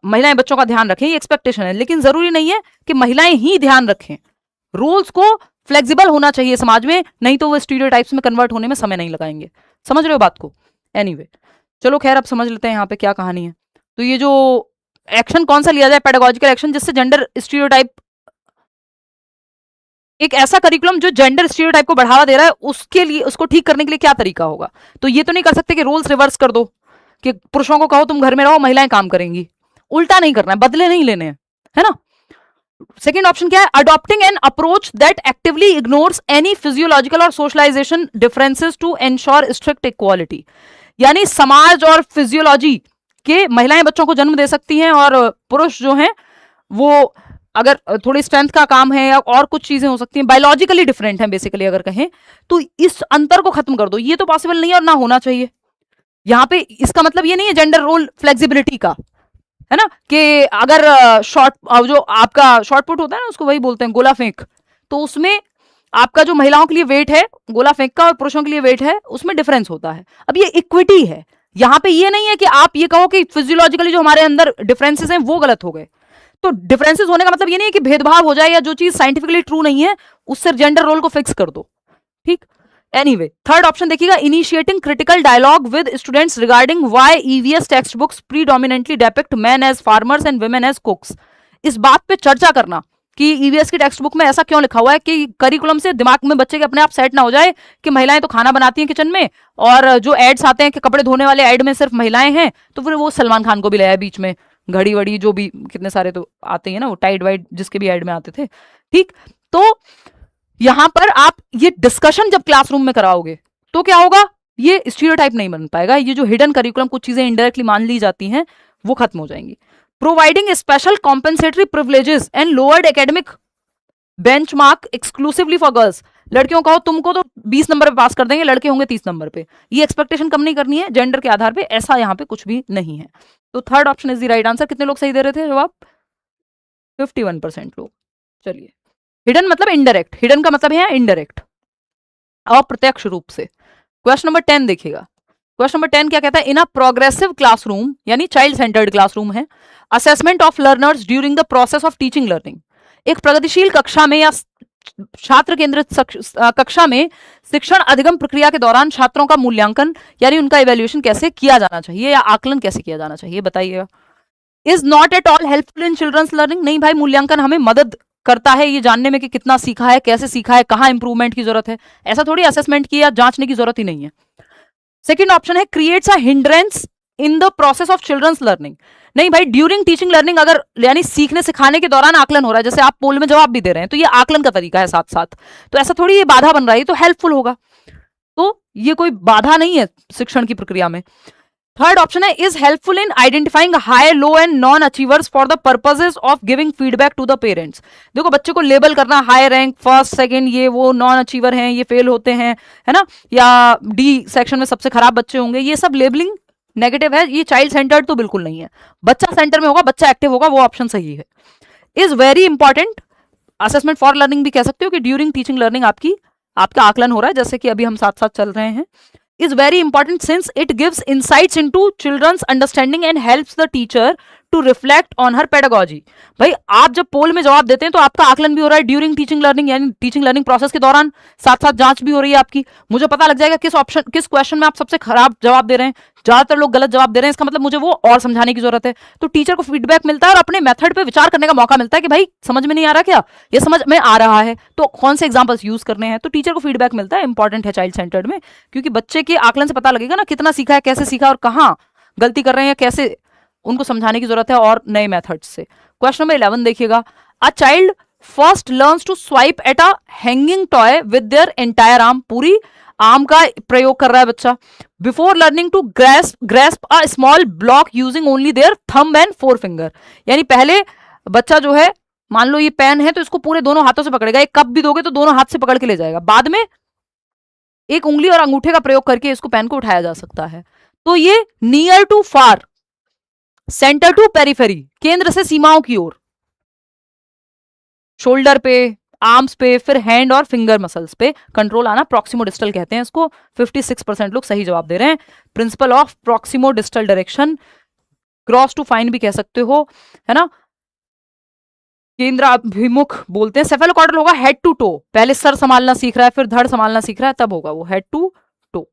महिलाएं बच्चों का ध्यान रखें, ये एक्सपेक्टेशन है। लेकिन जरूरी नहीं है कि महिलाएं ही ध्यान रखें। रोल्स को फ्लेक्सिबल होना चाहिए समाज में, नहीं तो वो स्टीरियोटाइप्स में कन्वर्ट होने में समय नहीं लगाएंगे। समझ रहे हो बात को? एनीवे, चलो खैर अब समझ लेते हैं यहाँ पे क्या कहानी है। तो ये जो एक्शन कौन सा लिया जाए, पेडागोजिकल एक्शन, जिससे जेंडर स्टीरियोटाइप, एक ऐसा करिकुलम जो जेंडर स्टीरियोटाइप को बढ़ावा दे रहा है, उसके लिए, उसको ठीक करने के लिए क्या तरीका होगा। तो ये तो नहीं कर सकते कि रोल्स रिवर्स कर दो कि पुरुषों को कहो तुम घर में रहो, महिलाएं काम करेंगी। उल्टा नहीं करना है, बदले नहीं लेने हैं, है ना। सेकेंड ऑप्शन क्या है, adopting an approach that actively ignores any physiological और socialisation differences to ensure strict equality. यानी समाज और फिजियोलॉजी के महिलाएं बच्चों को जन्म दे सकती हैं और पुरुष जो हैं वो अगर थोड़ी स्ट्रेंथ का काम है या और कुछ चीजें हो सकती हैं, बायोलॉजिकली डिफरेंट हैं बेसिकली अगर कहें, तो इस अंतर को खत्म कर दो। ये तो पॉसिबल नहीं है और ना होना चाहिए। यहाँ पे इसका मतलब ये नहीं है जेंडर रोल फ्लेक्सिबिलिटी का, है ना, कि अगर शॉर्ट जो आपका शॉर्ट पुट होता है ना, उसको वही बोलते हैं गोला फेंक, तो उसमें आपका जो महिलाओं के लिए वेट है गोला फेंक का और पुरुषों के लिए वेट है, उसमें डिफरेंस होता है। अब ये इक्विटी है, यहाँ पे ये नहीं है कि आप ये कहो कि फिजियोलॉजिकली जो हमारे अंदर डिफरेंसेस हैं वो गलत हो गए। तो डिफरेंसेस होने का मतलब ये नहीं है कि भेदभाव हो जाए या जो चीज साइंटिफिकली ट्रू नहीं है उससे जेंडर रोल को फिक्स कर दो। ठीक, एनीवे, थर्ड ऑप्शन देखिएगा, initiating critical dialogue with students regarding why EVS textbooks predominantly depict men as farmers and women as cooks. इस बात पे चर्चा करना कि ईवीएस की टेक्स्ट बुक में ऐसा क्यों लिखा हुआ है कि करिकुलम से दिमाग में बच्चे के अपने आप सेट ना हो जाए कि महिलाएं तो खाना बनाती हैं किचन में, और जो एड्स आते हैं कि कपड़े धोने वाले एड में सिर्फ महिलाएं हैं, तो फिर वो सलमान खान को भी लाया बीच में, घड़ी वड़ी जो भी कितने सारे तो आते हैं ना, वो टाइड वाइड जिसके भी एड में आते थे। ठीक, तो यहां पर आप ये डिस्कशन जब क्लासरूम में कराओगे तो क्या होगा, ये स्टीरियोटाइप नहीं बन पाएगा। ये जो हिडन करिकुलम कुछ चीजें इनडायरेक्टली मान ली जाती हैं वो खत्म हो जाएंगी। Providing special compensatory privileges and lowered academic benchmark exclusively for girls. लड़कियों का हो तुमको तो 20 नंबर पे पास कर देंगे, लड़के होंगे 30 नंबर पे। ये एक्सपेक्टेशन कम नहीं करनी है जेंडर के आधार पे, ऐसा यहाँ पे कुछ भी नहीं है। तो third option is the right answer. कितने लोग सही दे रहे थे जवाब? 51% लोग। चलिए, हिडन मतलब इनडायरेक्ट, हिडन का मतलब है इनडायरेक्ट, अप्रत्यक्ष रूप से। क्वेश्चन नंबर 10 देखिएगा। क्वेश्चन नंबर 10 क्या कहता है, इन अ प्रोग्रेसिव क्लासरूम, यानी चाइल्ड सेंटर्ड क्लासरूम है, assessment of learners during the process of teaching learning. एक प्रगतिशील कक्षा में या छात्र केंद्रित कक्षा में शिक्षण अधिगम प्रक्रिया के दौरान छात्रों का मूल्यांकन यानी उनका इवैल्यूएशन कैसे किया जाना चाहिए या आकलन कैसे किया जाना चाहिए, बताइएगा। Is not at all helpful in children's learning. नहीं भाई, मूल्यांकन हमें मदद करता है ये जानने में कि कितना सीखा है, कैसे सीखा है, कहां इंप्रूवमेंट की जरूरत है। ऐसा थोड़ी असेसमेंट की या जांचने की जरूरत ही नहीं है। सेकेंड ऑप्शन है, creates a hindrance in the process of children's learning. नहीं भाई, ड्यूरिंग टीचिंग लर्निंग अगर यानी सीखने सिखाने के दौरान आकलन हो रहा है, जैसे आप पोल में जवाब भी दे रहे हैं, तो ये आकलन का तरीका है साथ साथ, तो ऐसा थोड़ी ये बाधा बन रहा है, तो हेल्पफुल होगा। तो ये कोई बाधा नहीं है शिक्षण की प्रक्रिया में। थर्ड ऑप्शन है, is helpful in identifying high, low and non achievers for the purposes of giving feedback to the parents. देखो, बच्चे को लेबल करना, हाई रैंक, फर्स्ट सेकंड, ये वो नॉन अचीवर हैं, ये फेल होते हैं, है ना, या डी सेक्शन में सबसे खराब बच्चे होंगे, ये सब लेबलिंग नेगेटिव है। ये चाइल्ड सेंटर्ड तो बिल्कुल नहीं है। बच्चा सेंटर में होगा, बच्चा एक्टिव होगा, वो ऑप्शन सही है। Is very important, assessment for learning भी कह सकते हो कि ड्यूरिंग टीचिंग लर्निंग आपका आकलन हो रहा है, जैसे कि अभी हम साथ साथ चल रहे हैं। is very important since it gives insights into children's understanding and helps the teacher to reflect on her pedagogy. भाई आप जब पोल में जवाब देते हैं तो आपका आकलन भी हो रहा है ड्यूरिंग टीचिंग लर्निंग, यानी टीचिंग लर्निंग प्रोसेस के दौरान, साथ साथ जांच भी हो रही है आपकी। मुझे पता लग जाएगा किस क्वेश्चन में आप सबसे खराब जवाब दे रहे हैं, ज्यादातर लोग गलत जवाब दे रहे हैं, इसका मतलब मुझे वो और समझाने की जरूरत है। तो टीचर को फीडबैक मिलता है और अपने मेथड पे विचार करने का मौका मिलता है कि भाई समझ में नहीं आ रहा क्या, ये समझ में आ रहा है, तो कौन से एग्जांपल्स यूज करने हैं। तो टीचर को फीडबैक मिलता है, इंपॉर्टेंट है चाइल्ड सेंटर्ड में, क्योंकि बच्चे के आकलन से पता लगेगा ना कितना सीखा है, कैसे सीखा और कहाँ गलती कर रहे हैं, कैसे उनको समझाने की जरूरत है और नए मेथड से। क्वेश्चन नंबर 11 देखिएगा, a child first learns to swipe at a hanging toy with their entire arm, पूरी आर्म का प्रयोग कर रहा है बच्चा। Before learning to grasp a small block using only their thumb and four finger, यानी पहले बच्चा जो है, मान लो ये पेन है तो इसको पूरे दोनों हाथों से पकड़ेगा, एक कप भी दोगे तो दोनों हाथ से पकड़ के ले जाएगा, बाद में एक उंगली और अंगूठे का प्रयोग करके इसको पेन को उठाया जा सकता है। तो ये near to far, centre to periphery, केंद्र से सीमाओं की ओर, शोल्डर पे, आर्म्स पे, फिर हैंड और फिंगर मसल्स पे कंट्रोल आना, प्रॉक्सिमो डिस्टल कहते हैं इसको। 56% लोग सही जवाब दे रहे हैं। Principle of proximodistal direction, gross to fine भी कह सकते हो, है ना, केंद्र अभिमुख बोलते हैं। सेफेलोकॉर्डल होगा हेड टू टो, पहले सर संभालना सीख रहा है, फिर धड़ संभालना सीख रहा है, तब होगा वो head to toe.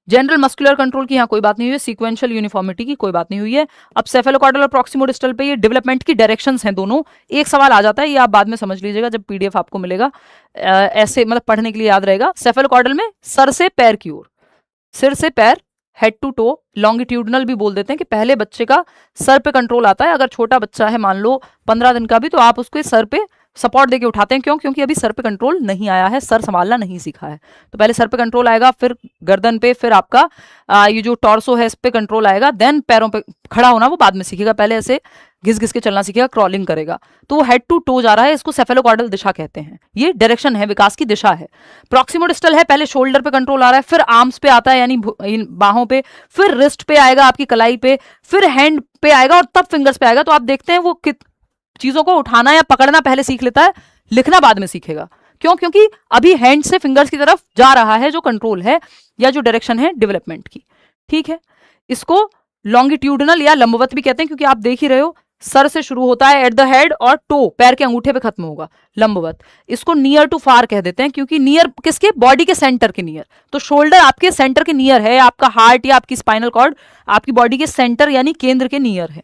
General muscular control की यहाँ कोई बात नहीं हुई है, सीक्वेंशियल यूनिफॉर्मिटी की कोई बात नहीं हुई है। अब सेफेलोकॉर्डल और प्रॉक्सिमो डिस्टल पे ये डेवलपमेंट की डायरेक्शंस हैं दोनों। एक सवाल आ जाता है, ये आप बाद में समझ लीजिएगा जब पीडीएफ आपको मिलेगा, ऐसे मतलब पढ़ने के लिए याद रहेगा। सेफेलोकॉर्डल में सर से पैर की ओर, सिर से पैर, हेड टू टो। लॉन्गिट्यूडनल भी बोल देते हैं कि पहले बच्चे का सर पे कंट्रोल आता है। अगर छोटा बच्चा है मान लो 15 दिन का भी, तो आप उसके सर पे सपोर्ट देके उठाते हैं, क्यों? क्योंकि अभी सर पे कंट्रोल नहीं आया है, सर संभालना नहीं सीखा है। तो पहले सर पे कंट्रोल आएगा, फिर गर्दन पे, फिर आपका ये जो टॉर्सो है इस पे कंट्रोल आएगा, देन पैरों पे खड़ा होना वो बाद में सीखेगा, पहले ऐसे घिस घिस के चलना सीखेगा, क्रॉलिंग करेगा। तो वो हेड टू टो जा रहा है, इसको सेफेलोकॉर्डल दिशा कहते हैं। ये डायरेक्शन है, विकास की दिशा है। प्रॉक्सिमो डिस्टल है, पहले शोल्डर पे कंट्रोल आ रहा है, फिर आर्म्स पे आता है यानी बाहों पे, फिर रिस्ट पे आएगा आपकी कलाई पे, फिर हैंड पे आएगा और तब फिंगर्स पे आएगा। तो आप देखते हैं वो चीजों को उठाना या पकड़ना पहले सीख लेता है, लिखना बाद में सीखेगा। क्यों? क्योंकि अभी हैंड से फिंगर्स की तरफ जा रहा है जो कंट्रोल है या जो डायरेक्शन है डेवलपमेंट की। ठीक है, इसको लॉन्गिट्यूडनल या लंबवत भी कहते हैं, क्योंकि आप देख ही रहे हो सर से शुरू होता है एट द हेड और टो पैर के अंगूठे पे खत्म होगा, लंबवत। इसको नियर टू फार कह देते हैं, क्योंकि नियर किसके? बॉडी के सेंटर के नियर। तो शोल्डर आपके सेंटर के नियर है, आपका हार्ट या आपकी स्पाइनल कॉर्ड आपकी बॉडी के सेंटर यानी केंद्र के नियर है।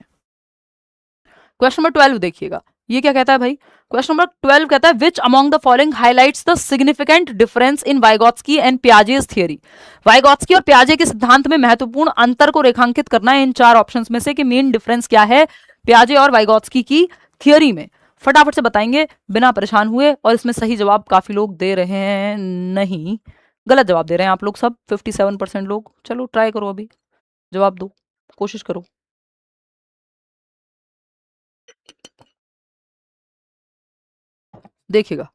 क्वेश्चन नंबर 12 देखिएगा, ये क्या कहता है भाई? क्वेश्चन नंबर 12 कहता है which among the following highlights the significant difference in Vygotsky and Piaget's theory. Vygotsky और पियाजे के सिद्धांत में महत्वपूर्ण अंतर को रेखांकित करना है इन चार ऑप्शंस में से कि मेन डिफरेंस क्या है पियाजे और वाइगोत्स्की की थियरी में। फटाफट से बताएंगे बिना परेशान हुए। और इसमें सही जवाब काफी लोग दे रहे हैं, नहीं गलत जवाब दे रहे हैं आप लोग सब, 57% लोग। चलो ट्राई करो, अभी जवाब दो, कोशिश करो। देखिएगा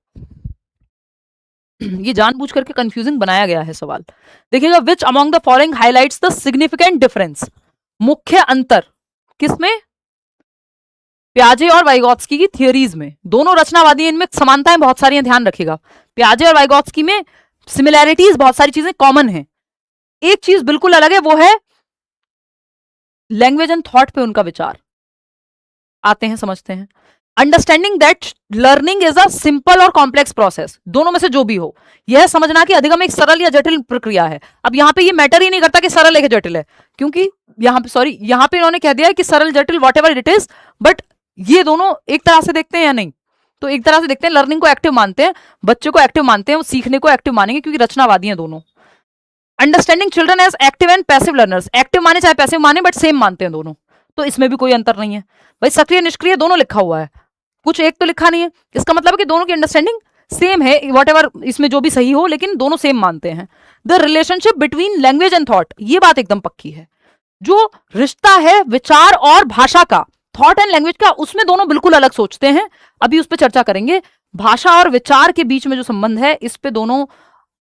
ये जानबूझ करके कंफ्यूजिंग बनाया गया है सवाल। देखिएगा which among the following highlights the significant difference, मुख्य अंतर किसमें? पियाजे और वाइगोत्स्की की थियरीज में। दोनों रचनावादी, इनमें समानताएं बहुत सारी हैं, ध्यान रखिएगा। पियाजे और वाइगोत्स्की में सिमिलैरिटीज, बहुत सारी चीजें कॉमन हैं। एक चीज बिल्कुल अलग है, वो है लैंग्वेज एंड थॉट पे उनका विचार। आते हैं, समझते हैं। Understanding that learning is a simple और कॉम्प्लेक्स प्रोसेस, दोनों में से जो भी हो, यह समझना कि अधिगम एक सरल या जटिल प्रक्रिया है। अब यहां पे ये मैटर ही नहीं करता कि सरल है कि जटिल है, क्योंकि यहां पे इन्होंने कह दिया है कि सरल जटिल what ever it is, but ये दोनों एक तरह से देखते हैं या नहीं? तो एक तरह से देखते हैं, लर्निंग को एक्टिव मानते हैं, बच्चे को एक्टिव मानते हैं, वो सीखने को एक्टिव मानेंगे क्योंकि रचनावादी हैं दोनों। Understanding children as active and passive learners, active माने चाहे पैसिव माने, बट सेम मानते हैं दोनों। तो इसमें भी कोई अंतर नहीं है भाई, सक्रिय निष्क्रिय दोनों लिखा हुआ है, कुछ एक तो लिखा नहीं है। इसका मतलब है कि दोनों की अंडरस्टैंडिंग सेम है, वॉट एवर इसमें जो भी सही हो, लेकिन दोनों सेम मानते हैं। The relationship between language and thought, ये बात एकदम पक्की है। जो रिश्ता है विचार और भाषा का, थॉट एंड लैंग्वेज का, उसमें दोनों बिल्कुल अलग सोचते हैं, अभी उस पर चर्चा करेंगे। भाषा और विचार के बीच में जो संबंध है, इस पे दोनों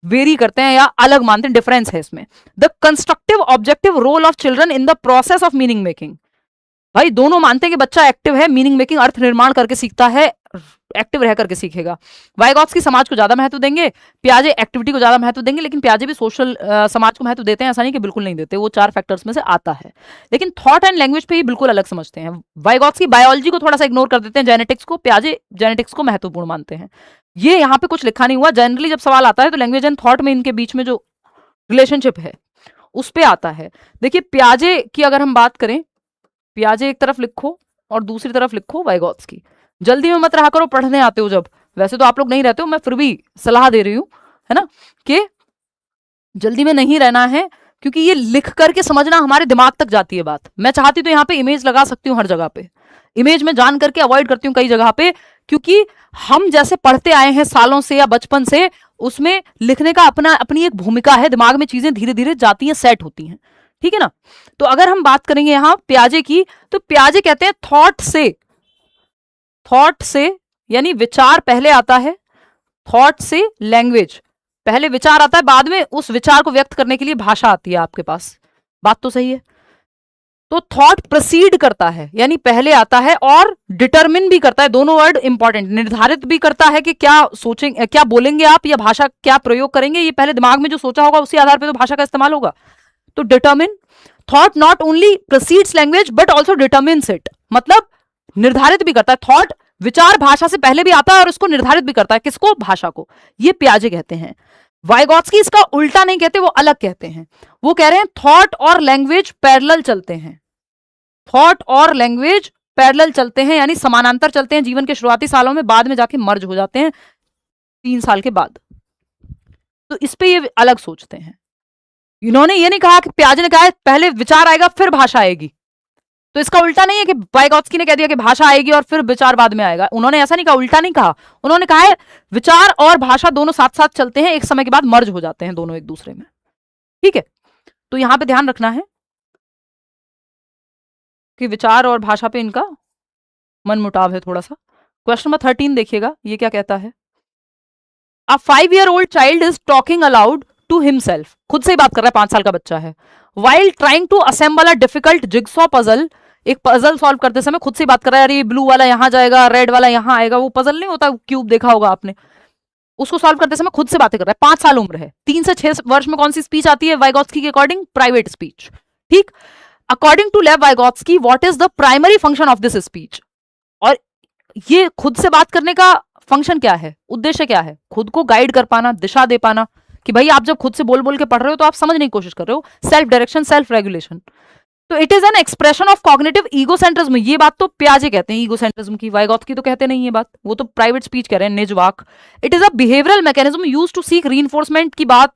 वेरी करते हैं या अलग मानते हैं, डिफरेंस है इसमें। The constructive objective role of children in the process of meaning making, भाई दोनों मानते हैं कि बच्चा एक्टिव है, मीनिंग मेकिंग अर्थ निर्माण करके सीखता है, एक्टिव रह करके सीखेगा। वाइगॉत्स्की समाज को ज्यादा महत्व देंगे, पियाजे एक्टिविटी को ज्यादा महत्व देंगे, लेकिन पियाजे भी सोशल समाज को महत्व देते हैं, ऐसा नहीं कि बिल्कुल नहीं देते, वो 4 फैक्टर्स में से आता है। लेकिन थॉट एंड लैंग्वेज पे ही बिल्कुल अलग समझते हैं। वाइगॉत्स्की बायोलॉजी को थोड़ा सा इग्नोर कर देते हैं, जेनेटिक्स को, पियाजे जेनेटिक्स को महत्वपूर्ण मानते हैं। ये यहाँ पे कुछ लिखा नहीं हुआ, जनरली जब सवाल आता है तो लैंग्वेज एंड थॉट में इनके बीच में जो रिलेशनशिप है उस पे आता है। देखिए पियाजे की अगर हम बात करें, पियाजे एक तरफ लिखो और दूसरी तरफ लिखो वाइगॉत्स्की। जल्दी में मत रहा करो, पढ़ने आते हो जब, वैसे तो आप लोग नहीं रहते हो, मैं फिर भी सलाह दे रही हूं, है ना, कि जल्दी में नहीं रहना है, क्योंकि ये लिख करके समझना हमारे दिमाग तक जाती है बात। मैं चाहती तो यहाँ पे इमेज लगा सकती हूँ हर जगह पे, इमेज में जान करके अवॉइड करती हूँ कई जगह पे, क्योंकि हम जैसे पढ़ते आए हैं सालों से या बचपन से, उसमें लिखने का अपनी एक भूमिका है, दिमाग में चीजें धीरे धीरे जाती हैं, सेट होती हैं, ठीक है ना। तो अगर हम बात करेंगे यहां पियाजे की, तो पियाजे कहते हैं थॉट से यानी विचार पहले आता है, थॉट से लैंग्वेज, पहले विचार आता है, बाद में उस विचार को व्यक्त करने के लिए भाषा आती है आपके पास। बात तो सही है। तो थॉट प्रोसीड करता है यानी पहले आता है, और डिटरमिन भी करता है, दोनों वर्ड इंपॉर्टेंट, निर्धारित भी करता है कि क्या सोचेंगे, क्या बोलेंगे आप या भाषा क्या प्रयोग करेंगे। ये पहले दिमाग में जो सोचा होगा उसी आधार पर तो भाषा का इस्तेमाल होगा। तो determine, thought not only proceeds language but also determines it, मतलब निर्धारित भी करता है। थॉट, विचार भाषा से पहले भी आता है और इसको निर्धारित भी करता है, किसको, भाषा को। ये पियाजे कहते हैं। वाइगॉत्स्की इसका उल्टा नहीं कहते, वो अलग कहते हैं। वो कह रहे हैं थॉट और लैंग्वेज पैरेलल चलते हैं, थॉट और लैंग्वेज पैरेलल चलते हैं यानी समानांतर चलते हैं जीवन के शुरुआती सालों में, बाद में जाके मर्ज हो जाते हैं 3 साल के बाद। तो इस पे ये अलग सोचते हैं। इन्होंने ये नहीं कहा कि पियाजे ने कहा है पहले विचार आएगा फिर भाषा आएगी, तो इसका उल्टा नहीं है कि वाइगॉत्स्की ने कह दिया कि भाषा आएगी और फिर विचार बाद में आएगा। उन्होंने ऐसा नहीं कहा, उल्टा नहीं कहा। उन्होंने कहा है विचार और भाषा दोनों साथ साथ चलते हैं, एक समय के बाद मर्ज हो जाते हैं दोनों एक दूसरे में, ठीक है। तो यहां पे ध्यान रखना है कि विचार और भाषा पे इनका मन मुटाव है थोड़ा सा। क्वेश्चन नंबर 13 देखिएगा, ये क्या कहता है। अ 5-year-old child is talking aloud to himself, खुद से ही बात कर रहा है, 5 साल का बच्चा है। While trying to assemble a difficult jigsaw puzzle, एक पजल सॉल्व करते समय खुद से बात कर रहा है, अरे ये ब्लू वाला यहां जाएगा, रेड वाला यहां आएगा, वो पजल नहीं होता क्यूब, देखा होगा आपने, उसको सॉल्व करते समय खुद से बातें कर रहा है, 5 साल उम्र है। 3 से 6 वर्ष में कौन सी स्पीच आती है वाइगॉत्स्की के अकॉर्डिंग, प्राइवेट स्पीच, ठीक। According to Lev Vygotsky, what is the primary function of this speech, और ये खुद से बात करने का फंक्शन क्या है, उद्देश्य क्या है, खुद को गाइड कर पाना, दिशा दे पाना, कि भाई आप जब खुद से बोल बोल के पढ़ रहे हो तो आप समझने की कोशिश कर रहे हो, सेल्फ डायरेक्शन, सेल्फ रेगुलेशन। तो it is an expression of cognitive egocentrism, ये बात तो पियाजे कहते हैं ईगोसेंट्रिज्म की, वाइगॉत्स्की तो कहते नहीं ये बात, वो तो प्राइवेट स्पीच कह रहे हैं, निजवाक। It is a behavioural mechanism used to seek reinforcement, की बात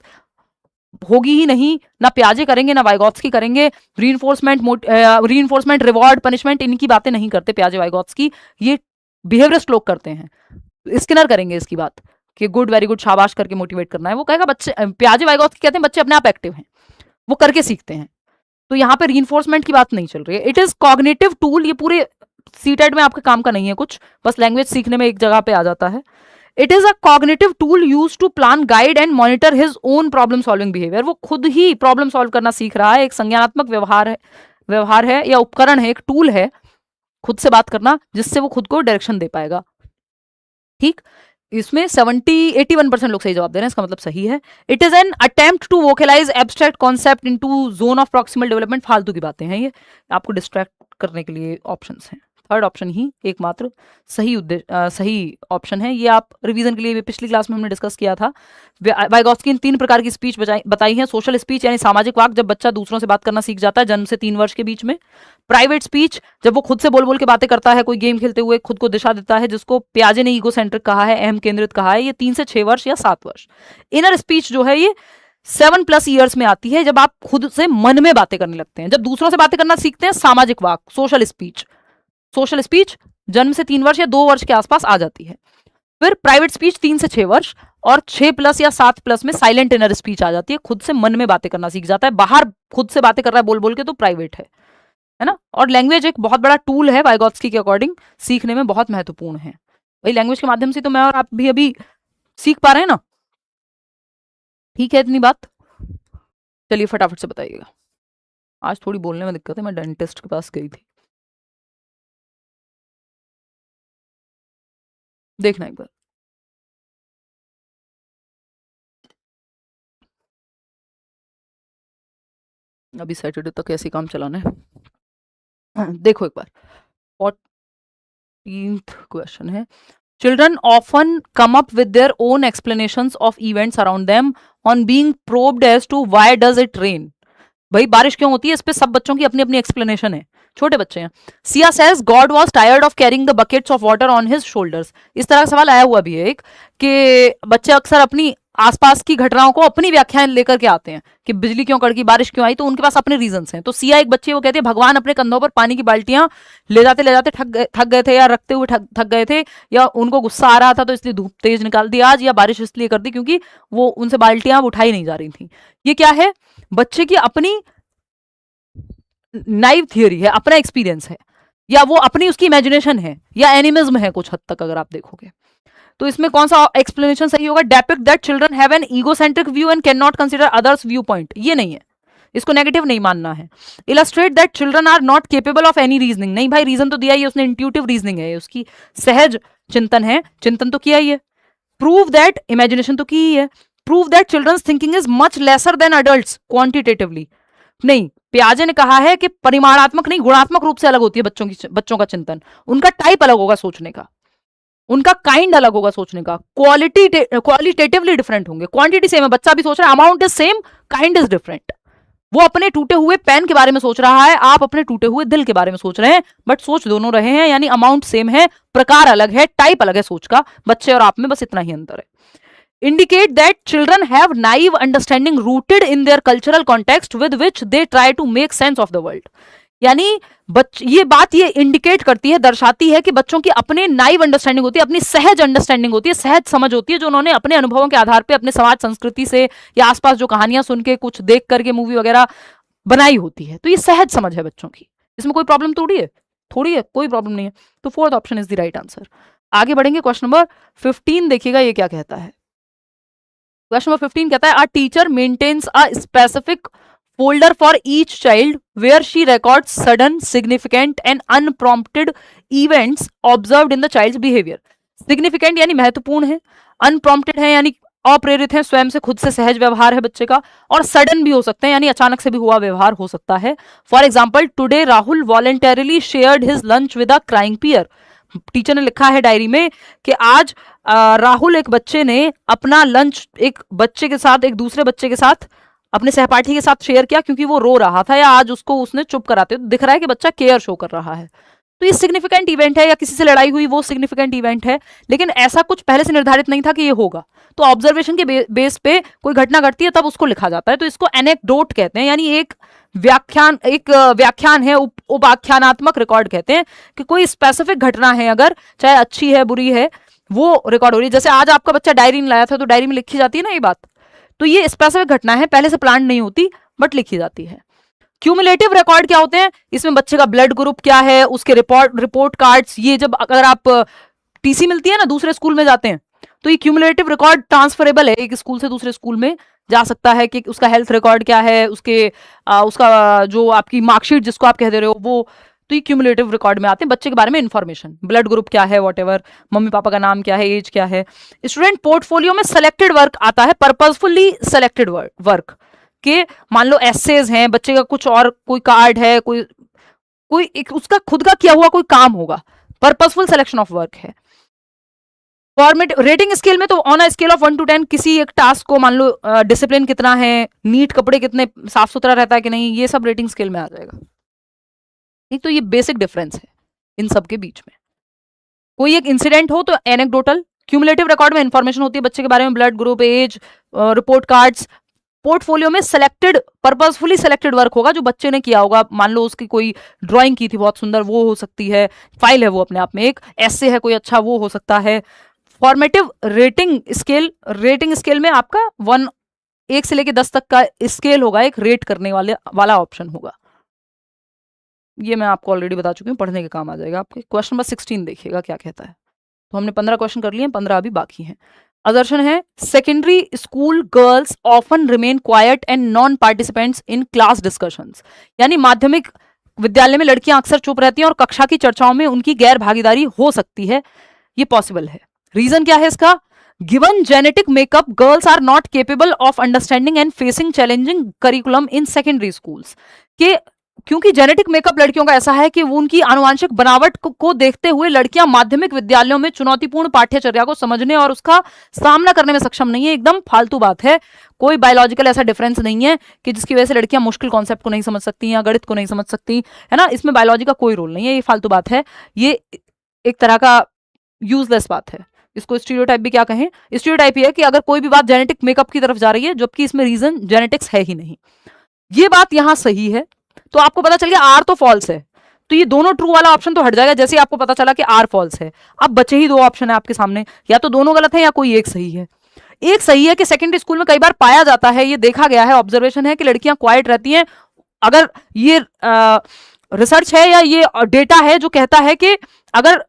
होगी ही नहीं, ना पियाजे करेंगे ना वाइगॉत्स्की करेंगे। रीइंफोर्समेंट, रिवॉर्ड, पनिशमेंट, इनकी बातें नहीं करते पियाजे वाइगॉत्स्की, ये बिहेवियरिस्ट लोग करते हैं। स्किनर करेंगे इसकी बात कि गुड, वेरी गुड, शाबाश करके मोटिवेट करना है, वो कहेगा बच्चे, पियाजे वाइगॉत्स्की कहते हैं बच्चे अपने आप एक्टिव हैं, वो करके सीखते हैं। तो यहाँ पे रीइंफोर्समेंट की बात नहीं चल रही है। इट इज कॉग्निटिव टूल, ये पूरे सीटेड में आपके काम का नहीं है कुछ, बस लैंग्वेज सीखने में एक जगह पे आ जाता है। It is a cognitive tool use to plan, guide and monitor his own problem solving behaviour, वो खुद ही प्रॉब्लम सॉल्व करना सीख रहा है, एक संज्ञानात्मक व्यवहार है या उपकरण है, एक टूल है खुद से बात करना, जिससे वो खुद को डायरेक्शन दे पाएगा, ठीक। इसमें 81% लोग सही जवाब दे रहे हैं, इसका मतलब सही है। It is an attempt to vocalize abstract concept into zone of proximal development, फालतू की बातें हैं ये, आपको डिस्ट्रैक्ट करने के लिए ऑप्शंस हैं। थर्ड ऑप्शन ही एकमात्र सही ऑप्शन है। ये आप रिवीजन के लिए पिछली क्लास में हमने डिस्कस किया था। वाइगॉत्स्की ने 3 प्रकार की स्पीच बताई है। सोशल स्पीच यानी सामाजिक वाक, जब बच्चा दूसरों से बात करना सीख जाता है जन्म से 3 वर्ष के बीच में। प्राइवेट स्पीच, जब वो खुद से बोल बोल के बातें करता है, कोई गेम खेलते हुए खुद को दिशा देता है, जिसको पियाजे ने ईगोसेंट्रिक कहा है, अहम केंद्रित कहा है, ये 3 से 6 वर्ष या 7 वर्ष। इनर स्पीच जो है ये 7+ ईयर्स में आती है, जब आप खुद से मन में बातें करने लगते हैं, जब दूसरों से बातें करना सीखते हैं, सामाजिक वाक, सोशल स्पीच जन्म से 3 वर्ष या 2 वर्ष के आसपास आ जाती है। फिर प्राइवेट स्पीच 3 से 6 वर्ष, और 6+ या 7+ में साइलेंट इनर स्पीच आ जाती है, खुद से मन में बातें करना सीख जाता है, बाहर खुद से बातें कर रहा है बोल बोल के, तो प्राइवेट है ना। और लैंग्वेज एक बहुत बड़ा टूल है वाइगॉत्स्की के अकॉर्डिंग, सीखने में बहुत महत्वपूर्ण है। भाई लैंग्वेज के माध्यम से तो मैं और आप भी अभी सीख पा रहे हैं ना, ठीक है इतनी बात। चलिए फटाफट से बताइएगा, आज थोड़ी बोलने में दिक्कत है, मैं डेंटिस्ट के पास गई थी। देखना एक बार। अभी सैटरडे तक ऐसे काम चलाना है। देखो एक बार, 14th क्वेश्चन है, children often come up with their own explanations of events around them on being probed as to why does it rain। भाई बारिश क्यों होती है, इस पे सब बच्चों की अपनी अपनी एक्सप्लेनेशन है, छोटे बच्चे हैं। Siya says God was tired of carrying the buckets of water on his shoulders. इस तरह का सवाल आया हुआ भी है एक, कि बच्चे अक्सर अपनी आसपास की घटनाओं को अपनी व्याख्याएं लेकर के आते हैं कि बिजली क्यों कड़की, बारिश क्यों आई, तो उनके पास अपने रीजंस हैं। तो सिया एक बच्ची, वो कहती है भगवान अपने कंधों पर पानी की बाल्टियां ले जाते थक गए थे, या रखते हुए थक गए थे, या उनको गुस्सा आ रहा था तो इसलिए धूप तेज निकाल दी आज, या बारिश इसलिए कर दी क्योंकि वो उनसे बाल्टियां अब उठाई नहीं जा रही थी। ये क्या है, बच्चे की अपनी नाइव थियोरी है, अपना एक्सपीरियंस है, या वो अपनी उसकी इमेजिनेशन है, या एनिमिज्म है कुछ हद तक अगर आप देखोगे। तो इसमें कौन सा एक्सप्लेनेशन सही होगा, depict that children have an egocentric view and can not consider others viewpoint, ये नहीं है, इसको नेगेटिव नहीं मानना है। Illustrate that children are not capable of any reasoning, नहीं भाई रीजन तो दिया ही, उसने इंट्यूटिव रीजनिंग है, उसकी सहज चिंतन है, चिंतन तो किया ही है। प्रूव दैट, इमेजिनेशन तो की ही है। Prove that children's thinking is much lesser than adults quantitatively, नहीं, पियाजे ने कहा है कि परिमाणात्मक नहीं गुणात्मक रूप से अलग होती है बच्चों का चिंतन, उनका टाइप अलग होगा सोचने का, उनका काइंड अलग होगा सोचने का, क्वालिटेटिवली डिफरेंट होंगे। क्वांटिटी सेम है, बच्चा भी सोच रहा है, amount is same, kind is different. वो अपने टूटे हुए पेन के बारे में सोच रहा है, आप अपने टूटे हुए दिल के बारे में सोच रहे हैं, बट सोच दोनों रहे हैं, यानी अमाउंट सेम है, प्रकार अलग है, टाइप अलग है सोच का, बच्चे और आप में बस इतना ही अंतर है। indicate that children have naive understanding rooted in their cultural context with which they try to make sense of the world। यानी ये बात ये इंडिकेट करती है, दर्शाती है कि बच्चों की अपने नाइव अंडरस्टैंडिंग होती है, अपनी सहज अंडरस्टैंडिंग होती है, सहज समझ होती है, जो उन्होंने अपने अनुभवों के आधार पे अपने समाज संस्कृति से या आसपास जो कहानियां सुन के कुछ देख करके मूवी वगैरह बनाई होती है। तो ये सहज समझ है बच्चों की, इसमें कोई प्रॉब्लम थोड़ी है, कोई प्रॉब्लम नहीं है। तो fourth option is the right answer. आगे बढ़ेंगे, क्वेश्चन नंबर 15 देखिएगा, ये क्या कहता है। क्वेश्चन नंबर 15 कहता है, a teacher maintains a specific folder for each child where she records sudden significant and unprompted events observed in the child's behaviour. Significant यानी महत्वपूर्ण है, अनप्रॉम्प्टेड है यानी अप्रेरित है, स्वयं से खुद से सहज व्यवहार है बच्चे का, और सडन भी हो सकते हैं यानी अचानक से भी हुआ व्यवहार हो सकता है। For example, today Rahul voluntarily shared his lunch with a crying peer. Teacher ने लिखा है डायरी में कि आज राहुल एक बच्चे ने अपना लंच एक बच्चे के साथ, एक दूसरे बच्चे के साथ, अपने सहपाठी के साथ शेयर किया क्योंकि वो रो रहा था, या आज उसको उसने चुप कराते हुए दिख रहा है कि बच्चा केयर शो कर रहा है। तो ये सिग्निफिकेंट इवेंट है, या किसी से लड़ाई हुई वो सिग्निफिकेंट इवेंट है, लेकिन ऐसा कुछ पहले से निर्धारित नहीं था कि ये होगा। तो ऑब्जर्वेशन के बेस पे कोई घटना घटती है तब उसको लिखा जाता है, तो इसको एनेक्डोट कहते हैं, यानी एक व्याख्यान है, उपाख्यानात्मक रिकॉर्ड कहते हैं, कि कोई स्पेसिफिक घटना है, अगर चाहे अच्छी है बुरी है, वो रिकॉर्ड हो रही है। जैसे आज आपका बच्चा डायरी में लाया था, तो डायरी में लिखी जाती है ना ये बात, तो ये स्पेसिफिक घटना है, पहले से प्लान नहीं होती बट लिखी जाती है। क्यूमुलेटिव रिकॉर्ड क्या होते हैं, इसमें बच्चे का ब्लड ग्रुप क्या है, उसके रिपोर्ट कार्ड्स, ये जब अगर आप टीसी मिलती है ना, दूसरे स्कूल में जाते हैं, तो ये क्यूमुलेटिव रिकॉर्ड ट्रांसफरेबल है, एक स्कूल से दूसरे स्कूल में जा सकता है, कि उसका हेल्थ रिकॉर्ड क्या है, उसका जो आपकी मार्कशीट जिसको आप कह दे रहे हो वो, तो ये क्यूमुलेटिव रिकॉर्ड में आते हैं बच्चे के बारे में इंफॉर्मेशन, ब्लड ग्रुप क्या है, वॉटेवर, मम्मी पापा का नाम क्या है, एज क्या है। स्टूडेंट पोर्टफोलियो में सेलेक्टेड वर्क आता है, पर्पजफुली सेलेक्टेड वर्क, के मान लो एसेज हैं, बच्चे का कुछ और कोई कार्ड है, कोई एक उसका खुद का किया हुआ कोई काम होगा, पर्पजफुल सिलेक्शन ऑफ वर्क है। फॉर्मेट रेटिंग स्केल में तो on a scale of 1 to 10 किसी एक टास्क को मान लो डिसिप्लिन कितना है, नीट कपड़े कितने साफ सुथरा रहता है कि नहीं, ये सब रेटिंग स्केल में आ जाएगा। तो ये बेसिक डिफरेंस है इन सब के बीच में। कोई एक इंसिडेंट हो तो एनेक्डोटल, क्यूमुलेटिव रिकॉर्ड में इंफॉर्मेशन होती है बच्चे के बारे में, blood group, age, report cards. Portfolio में सेलेक्टेड, पर्पसफुली सेलेक्टेड वर्क होगा जो बच्चे ने किया होगा, मान लो उसकी कोई ड्राइंग की थी बहुत सुंदर, वो हो सकती है, फाइल है वो अपने आप में, एक ऐसे है कोई अच्छा, वो हो सकता है। फॉर्मेटिव रेटिंग स्केल में आपका 1 से लेकर 10 तक का स्केल होगा, एक रेट करने वाला ऑप्शन होगा। ये मैं आपको ऑलरेडी बता चुकी हूँ, पढ़ने के काम आ जाएगा आपके। क्वेश्चन नंबर 16 देखिएगा क्या कहता है। तो हमने 15 क्वेश्चन कर लिए हैं, 15 अभी बाकी हैं। असर्शन है, secondary school girls often remain quiet and non participants in class discussions. यानी माध्यमिक विद्यालय में लड़कियां अक्सर चुप रहती हैं और कक्षा की चर्चाओं में उनकी गैर भागीदारी हो सकती है, ये पॉसिबल है। रीजन क्या है इसका? Given genetic makeup girls are not capable of understanding and facing challenging curriculum in secondary schools. के क्योंकि जेनेटिक मेकअप लड़कियों का ऐसा है कि वो उनकी आनुवांशिक बनावट को देखते हुए लड़कियां माध्यमिक विद्यालयों में चुनौतीपूर्ण पाठ्यचर्या को समझने और उसका सामना करने में सक्षम नहीं है। एकदम फालतू बात है। कोई बायोलॉजिकल ऐसा डिफरेंस नहीं है कि जिसकी वजह से लड़कियां मुश्किल कॉन्सेप्ट को नहीं समझ सकती या गणित को नहीं समझ सकती, है ना। इसमें बायोलॉजी का कोई रोल नहीं है, ये फालतू बात है। ये एक तरह का यूजलेस बात है। इसको स्टीरियोटाइप भी क्या कहें? स्टीरियोटाइप ये है कि अगर कोई भी बात जेनेटिक मेकअप की तरफ जा रही है जबकि इसमें रीजन जेनेटिक्स है ही नहीं। ये बात यहां सही है, तो आपको पता चल गया आर तो फॉल्स है, तो ये दोनों ट्रू वाला ऑप्शन तो हट जाएगा जैसे आपको पता चला कि आर फॉल्स है। अब बचे ही दो ऑप्शन है आपके सामने, या तो दोनों गलत है या कोई एक सही है। एक सही है कि सेकेंडरी स्कूल में कई बार पाया जाता है, ये देखा गया है, ऑब्जर्वेशन है कि लड़कियां क्वाइट रहती हैं। अगर ये रिसर्च है या ये डेटा है जो कहता है कि अगर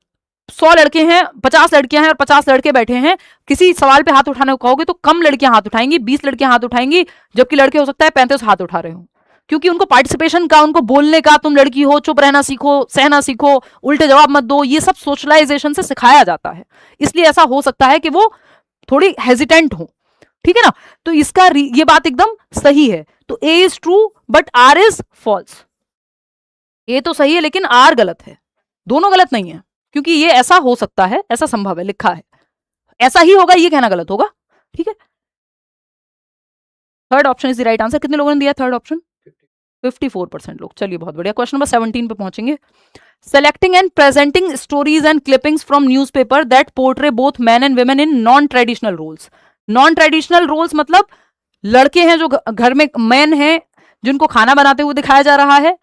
100 लड़के हैं, 50 लड़कियां हैं और 50 लड़के बैठे हैं, किसी सवाल पे हाथ उठाने को कहोगे तो कम लड़कियां हाथ उठाएंगी, 20 लड़कियां हाथ उठाएंगी, जबकि लड़के हो सकता है 35 हाथ उठा रहे हो। क्योंकि उनको पार्टिसिपेशन का, उनको बोलने का, तुम लड़की हो चुप रहना सीखो, सहना सीखो, उल्टे जवाब मत दो, ये सब सोशलाइजेशन से सिखाया जाता है। इसलिए ऐसा हो सकता है कि वो थोड़ी हेजिटेंट हो, ठीक है ना। तो इसका ये बात एकदम सही है। तो A is true but R is false. A तो सही है लेकिन आर गलत है। दोनों गलत नहीं है, क्योंकि ये ऐसा हो सकता है, ऐसा संभव है, लिखा है, ऐसा ही होगा, ये कहना गलत होगा, ठीक है। Third option is the right answer. कितने लोगों ने दिया थर्ड ऑप्शन? 54% लोग। चलिए बहुत बढ़िया। क्वेश्चन नंबर 17 पे पहुंचेंगे। Selecting and presenting stories and clippings from newspaper that portray both men and women in non traditional roles. Non traditional roles मतलब लड़के हैं जो घर में मैन हैं जिनको खाना बनाते हुए दिखाया जा रहा है,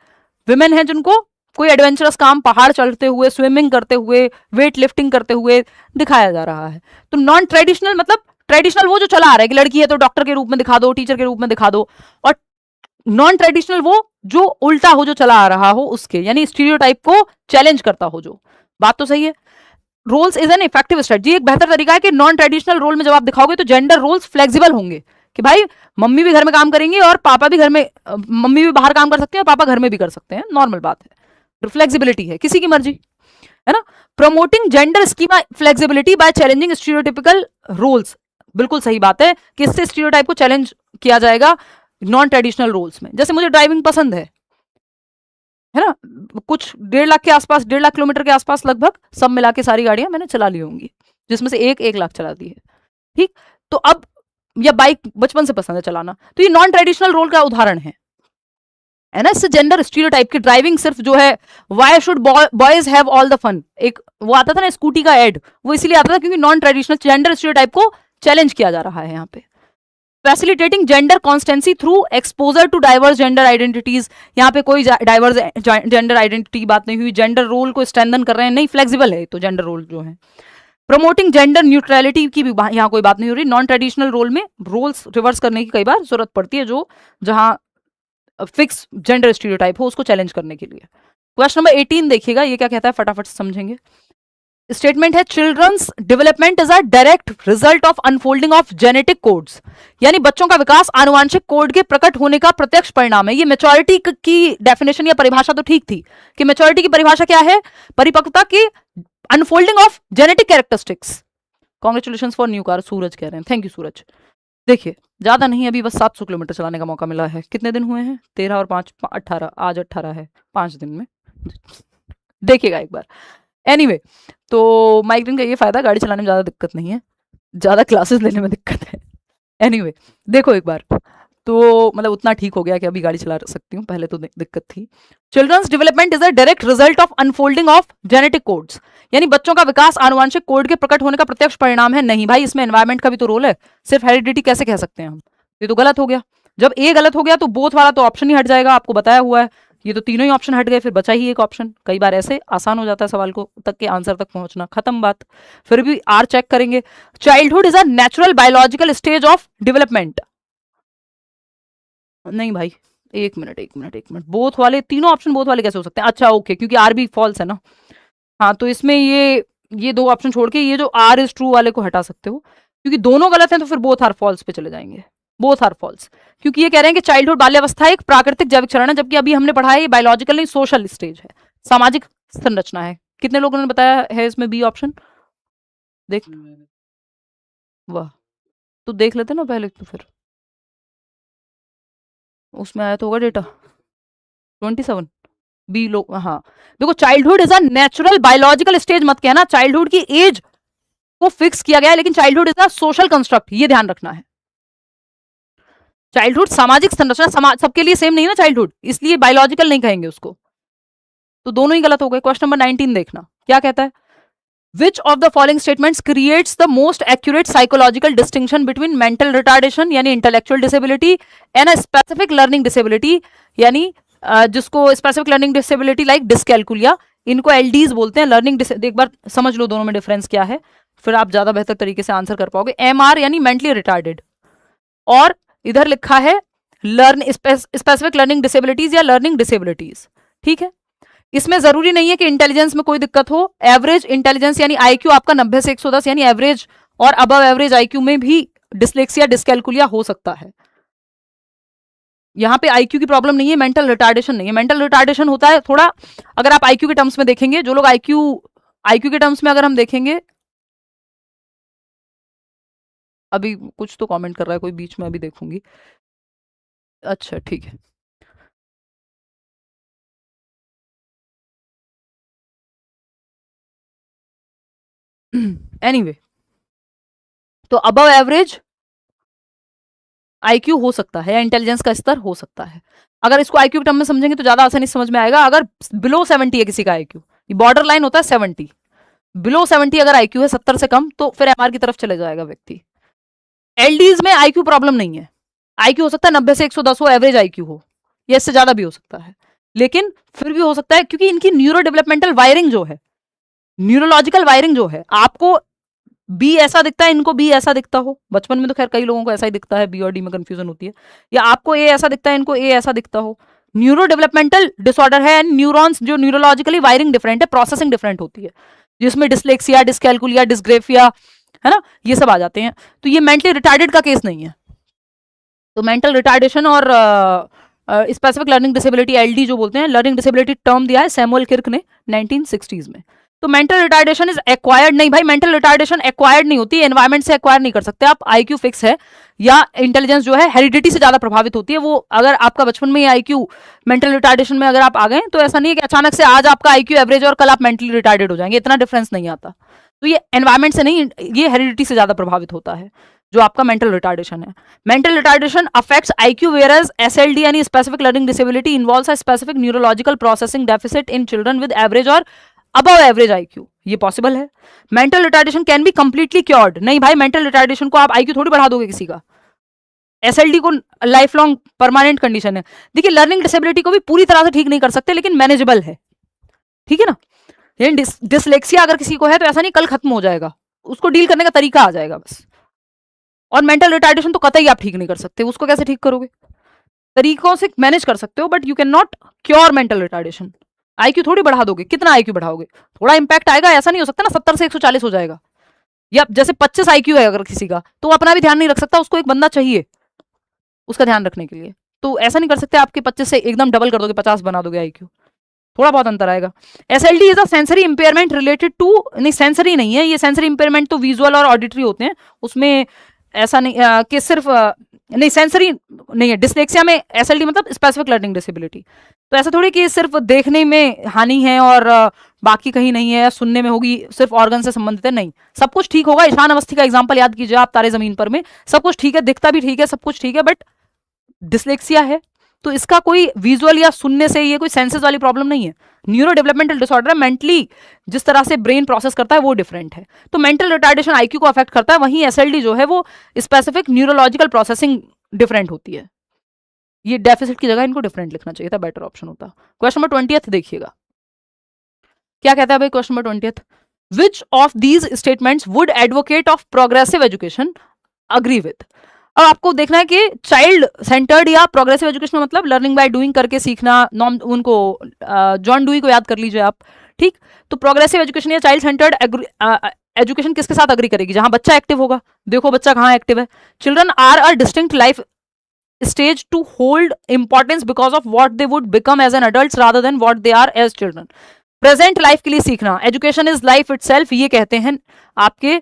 विमेन हैं जिनको कोई एडवेंचरस काम, पहाड़ चढ़ते हुए, स्विमिंग करते हुए, वेट लिफ्टिंग करते हुए दिखाया जा रहा है। तो नॉन ट्रेडिशनल मतलब ट्रेडिशनल वो जो चला आ रहा है कि लड़की है तो डॉक्टर के रूप में दिखा दो, टीचर के रूप में दिखा दो, और नॉन ट्रेडिशनल वो जो उल्टा हो, जो चला आ रहा हो उसके, यानी स्टीरियोटाइप को चैलेंज करता हो जो। बात तो सही है। Roles is an effective strategy. एक बेहतर तरीका है कि नॉन ट्रेडिशनल रोल में जब आप दिखाओगे तो जेंडर रोल्स फ्लेक्सिबल होंगे कि भाई मम्मी भी घर में काम करेंगी और पापा भी घर में, मम्मी भी बाहर काम कर सकते हैं और पापा घर में भी कर सकते हैं, नॉर्मल बात है। फ्लेक्सिबिलिटी है, किसी की मर्जी, है ना। Promoting gender schema flexibility by challenging stereotypical roles. बिल्कुल सही बात है कि इससे स्टीरियोटाइप को चैलेंज किया जाएगा नॉन ट्रेडिशनल रोल्स में। जैसे मुझे ड्राइविंग पसंद है ना, कुछ 1.5 लाख के आसपास, 1.5 लाख किलोमीटर के आसपास लगभग सब मिला के सारी गाड़ियां मैंने चला ली होंगी, जिसमें से 1 लाख चला दी है, ठीक। तो अब, या बाइक बचपन से पसंद है चलाना, तो ये नॉन ट्रेडिशनल रोल का उदाहरण है ना। इससे जेंडर स्टीरियोटाइप की ड्राइविंग सिर्फ जो है, why should boys have all the fun, एक वो आता था ना स्कूटी का एड, वो इसलिए आता था क्योंकि नॉन ट्रेडिशनल जेंडर स्टीरियोटाइप को चैलेंज किया जा रहा है यहाँ पे। Facilitating gender constancy through exposure to diverse gender identities. यहाँ पे कोई डाइवर्स जेंडर आइडेंटिटी बात नहीं हुई, जेंडर रोल को स्ट्रेंथन कर रहे हैं, नहीं, फ्लेक्सिबल है तो जेंडर रोल जो है। प्रमोटिंग जेंडर न्यूट्रलिटी की भी यहाँ कोई बात नहीं हो रही। नॉन ट्रेडिशनल रोल में रोल्स रिवर्स करने की कई बार जरूरत पड़ती है, जो जहां फिक्स जेंडर स्टीरियोटाइप हो उसको चैलेंज करने के लिए। क्वेश्चन नंबर 18 देखिएगा, ये क्या कहता है, फटाफट समझेंगे। स्टेटमेंट है children's development is a direct result of unfolding of genetic codes. यानी बच्चों का विकास आनुवांशिक कोड के प्रकट होने का प्रत्यक्ष परिणाम है। ये मैच्योरिटी की डेफिनेशन या परिभाषा तो ठीक थी कि मैच्योरिटी की परिभाषा क्या है, परिपक्वता की unfolding of genetic characteristics. Congratulation for new car, Suraj कह रहे हैं, थैंक यू सूरज। देखिए ज्यादा नहीं, अभी बस 700 किलोमीटर चलाने का मौका मिला है। कितने दिन हुए हैं? 13 और 5 18, आज 18 है, 5 दिन में देखिएगा एक बार। एनीवे, तो माइग्रेन का ये फायदा, गाड़ी चलाने में ज्यादा दिक्कत नहीं है, ज्यादा क्लासेस लेने में दिक्कत है। एनीवे, देखो एक बार, तो मतलब उतना ठीक हो गया कि अभी गाड़ी चला सकती हूँ, पहले तो दिक्कत थी। Children's development is a direct result of unfolding of genetic codes. यानी बच्चों का विकास आनुवांशिक कोड के प्रकट होने का प्रत्यक्ष परिणाम है। नहीं भाई, इसमें एनवायरमेंट का भी तो रोल है, सिर्फ हेरिडिटी कैसे कह सकते हैं हम? ये तो गलत हो गया। जब ए गलत हो गया तो बोथ वाला तो ऑप्शन ही हट जाएगा, आपको बताया हुआ है। ये तो तीनों ही ऑप्शन हट गए, फिर बचा ही एक ऑप्शन। कई बार ऐसे आसान हो जाता है सवाल को तक के आंसर तक पहुंचना, खत्म बात। फिर भी आर चेक करेंगे। Childhood is a natural biological stage of development. नहीं भाई, एक मिनट, बोथ वाले, तीनों ऑप्शन बोथ वाले कैसे हो सकते हैं? अच्छा ओके, क्योंकि आर भी फॉल्स है ना। हाँ, तो इसमें ये दो ऑप्शन छोड़ के ये जो आर इज ट्रू वाले को हटा सकते हो, क्योंकि दोनों गलत हैं, तो फिर बोथ आर फॉल्स पे चले जाएंगे। बोथ आर फॉल्स, क्योंकि ये कह रहे हैं कि चाइल्डहुड बाल्यावस्था एक प्राकृतिक जैविक चरण है, जबकि अभी हमने पढ़ा है ये बायोलॉजिकल नहीं, सोशल स्टेज है, सामाजिक संरचना है। कितने लोगों ने बताया है इसमें बी ऑप्शन? देख, वाह, तो देख लेते ना पहले, तो फिर उसमें आया तो होगा डेटा 27 बी लो। हाँ, देखो, childhood is a natural biological stage, मत कहना चाइल्डहुड की एज को फिक्स किया गया है, लेकिन childhood is a social construct, ये ध्यान रखना है। चाइल्डहुड सामाजिक संरचना, समाज सबके लिए सेम नहीं ना चाइल्डहुड, इसलिए बायोलॉजिकल नहीं कहेंगे उसको, तो दोनों ही गलत हो गए। क्वेश्चन नंबर 19 देखना क्या कहता है। Which of the following statements creates the most accurate psychological distinction between mental retardation यानी intellectual disability and a specific learning disability यानी जिसको specific learning disability like dyscalculia, इनको LDs बोलते हैं, learning एक बार समझ लो दोनों में डिफरेंस क्या है, फिर आप ज्यादा बेहतर तरीके से आंसर कर पाओगे। MR यानी mentally retarded, और इधर लिखा है स्पेसिफिक लर्निंग डिसेबिलिटीज या लर्निंग डिसेबिलिटीज, ठीक है। इसमें जरूरी नहीं है कि इंटेलिजेंस में कोई दिक्कत हो, एवरेज इंटेलिजेंस यानी आईक्यू आपका 90 से 110 यानी एवरेज और अबव एवरेज आईक्यू में भी डिस्लेक्सिया डिस्कैल्कुलिया हो सकता है। यहां पे आईक्यू की प्रॉब्लम नहीं है, मेंटल रिटार्डेशन नहीं है। मेंटल रिटार्डेशन होता है थोड़ा, अगर आप आईक्यू के टर्म्स में देखेंगे, जो लोग आईक्यू आईक्यू के टर्म्स में अगर हम देखेंगे, अभी कुछ तो कमेंट कर रहा है कोई बीच में, अभी देखूंगी। अच्छा ठीक है, एनीवे तो अबव एवरेज आईक्यू हो सकता है या इंटेलिजेंस का स्तर हो सकता है। अगर इसको आईक्यू के टर्म में समझेंगे तो ज्यादा आसानी से समझ में आएगा। अगर बिलो 70 है किसी का आईक्यू, बॉर्डर लाइन होता है 70, बिलो 70 अगर आईक्यू है 70 से कम, तो फिर एमआर की तरफ चले जाएगा व्यक्ति। एलडीज में आईक्यू प्रॉब्लम नहीं है, आईक्यू हो सकता है 90 से 110 हो, एवरेज आईक्यू हो, या इससे ज्यादा भी हो सकता है, लेकिन फिर भी हो सकता है क्योंकि इनकी न्यूरो डेवलपमेंटल वायरिंग जो है, न्यूरोलॉजिकल वायरिंग जो है, आपको बी ऐसा दिखता है, इनको बी ऐसा दिखता हो, बचपन में तो खैर कई लोगों को ऐसा ही दिखता है, बी और डी में कंफ्यूजन होती है, या आपको ए ऐसा दिखता है, इनको ए ऐसा दिखता हो, न्यूरो डेवलपमेंटल डिसऑर्डर है, न्यूरॉन्स जो न्यूरोलॉजिकली वायरिंग डिफरेंट है, प्रोसेसिंग डिफरेंट होती है, जिसमें डिसलेक्सिया, डिस्कैल्कुलिया, डिस्ग्रेफिया, है ना, ये सब आ जाते हैं। तो ये मेंटली रिटार्डेड का केस नहीं है। तो मेंटल रिटार्डेशन और स्पेसिफिक लर्निंग डिसेबिलिटी एलडी जो बोलते हैं, लर्निंग डिसेबिलिटी टर्म दिया है सैमुअल किर्क ने 1960s में। तो मेंटल रिटार्डेशन इज एक्वायर्ड नहीं भाई, मेंटल रिटार्डेशन एक्वायर्ड नहीं होती, एनवायरमेंट से एक्वायर नहीं कर सकते आप। आईक्यू फिक्स है, या इंटेलिजेंस जो है हेरिडिटी से ज्यादा प्रभावित होती है। वो अगर आपका बचपन में ही आईक्यू मेंटल रिटार्डेशन में अगर आप आ गए, तो ऐसा नहीं है कि अचानक से आज आपका आईक्यू एवरेज और कल आप मेंटली रिटार्डेड हो जाएंगे, इतना डिफरेंस नहीं आता। तो ये एनवायरमेंट से नहीं, ये हेरिडिटी से ज्यादा प्रभावित होता है जो आपका मेंटल रिटार्डेशन है। Mental retardation affects IQ, whereas SLD यानी specific learning disability involves a specific neurological processing deficit in children with average और अबव एवरेज आईक्यू, ये पॉसिबल है। Mental retardation can be completely cured, नहीं भाई, मेंटल रिटार्डेशन को आप आईक्यू थोड़ी बढ़ा दोगे किसी का, एसएलडी को लाइफ लॉन्ग परमानेंट कंडीशन है। देखिए, लर्निंग डिसेबिलिटी को भी पूरी तरह से ठीक नहीं कर सकते, लेकिन मैनेजेबल है, ठीक है ना। डिसलेक्सिया अगर किसी को है तो ऐसा नहीं कल खत्म हो जाएगा, उसको डील करने का तरीका आ जाएगा बस। और मेंटल रिटार्डेशन तो कतई आप ठीक नहीं कर सकते, उसको कैसे ठीक करोगे, तरीकों से मैनेज कर सकते हो, but you can not cure mental retardation. IQ थोड़ी बढ़ा दोगे, कितना आईक्यू बढ़ाओगे, थोड़ा इंपैक्ट आएगा, ऐसा नहीं हो सकता ना 70 से 140 हो जाएगा, या जैसे 25 आईक्यू है अगर किसी का, तो वो अपना भी ध्यान नहीं रख सकता, उसको एक बंदा चाहिए उसका ध्यान रखने के लिए। तो ऐसा नहीं कर सकते आपके 25 से एकदम डबल कर दोगे, 50 बना दोगे आईक्यू, थोड़ा बहुत अंतर आएगा। SLD is a sensory impairment related to, नहीं सेंसरी नहीं है ये, सेंसरी इंपेयरमेंट तो विजुअल और ऑडिटरी होते हैं, उसमें ऐसा नहीं कि सिर्फ नहीं सेंसरी नहीं है। डिसलेक्सिया में एसएलडी मतलब स्पेसिफिक लर्निंग डिसेबिलिटी, तो ऐसा थोड़ी कि सिर्फ देखने में हानि है और बाकी कहीं नहीं है, सुनने में होगी, सिर्फ ऑर्गन से संबंधित है, नहीं, सब कुछ ठीक होगा। ईशान अवस्थी का एग्जांपल याद कीजिए आप, तारे जमीन पर में सब कुछ ठीक है, दिखता भी ठीक है, सब कुछ ठीक है, बट डिसलेक्सिया है, तो इसका कोई विजुअल या सुनने से ये कोई सेंसेस वाली प्रॉब्लम नहीं है, न्यूरो डेवलपमेंटल डिसऑर्डर है, मेंटली जिस तरह से ब्रेन प्रोसेस करता है वो डिफरेंट है। तो मेंटल रिटार्डेशन आईक्यू को अफेक्ट करता है, वहीं एसएलडी जो है वो स्पेसिफिक न्यूरोलॉजिकल प्रोसेसिंग डिफरेंट होती है। ये डेफिसिट की जगह इनको डिफरेंट लिखना चाहिए था, बेटर ऑप्शन होता। क्वेश्चन नंबर 20 देखिएगा क्या कहता है भाई। Question number 20, which of these statements would advocate of progressive education agree with. अब आपको देखना है कि चाइल्ड सेंटर्ड या प्रोग्रेसिव एजुकेशन मतलब लर्निंग बाय डूइंग करके सीखना, नॉर्म उनको जॉन डुई को याद कर लीजिए आप, ठीक। तो प्रोग्रेसिव एजुकेशन या चाइल्ड सेंटर्ड एजुकेशन किसके साथ अग्री करेगी, जहां बच्चा एक्टिव होगा। देखो बच्चा कहाँ एक्टिव है। Children are a distinct life stage to hold importance because of what they would become as an adults rather than what they are as children. Present life के लिए सीखना, एजुकेशन इज लाइफ इटसेल्फ, ये कहते हैं आपके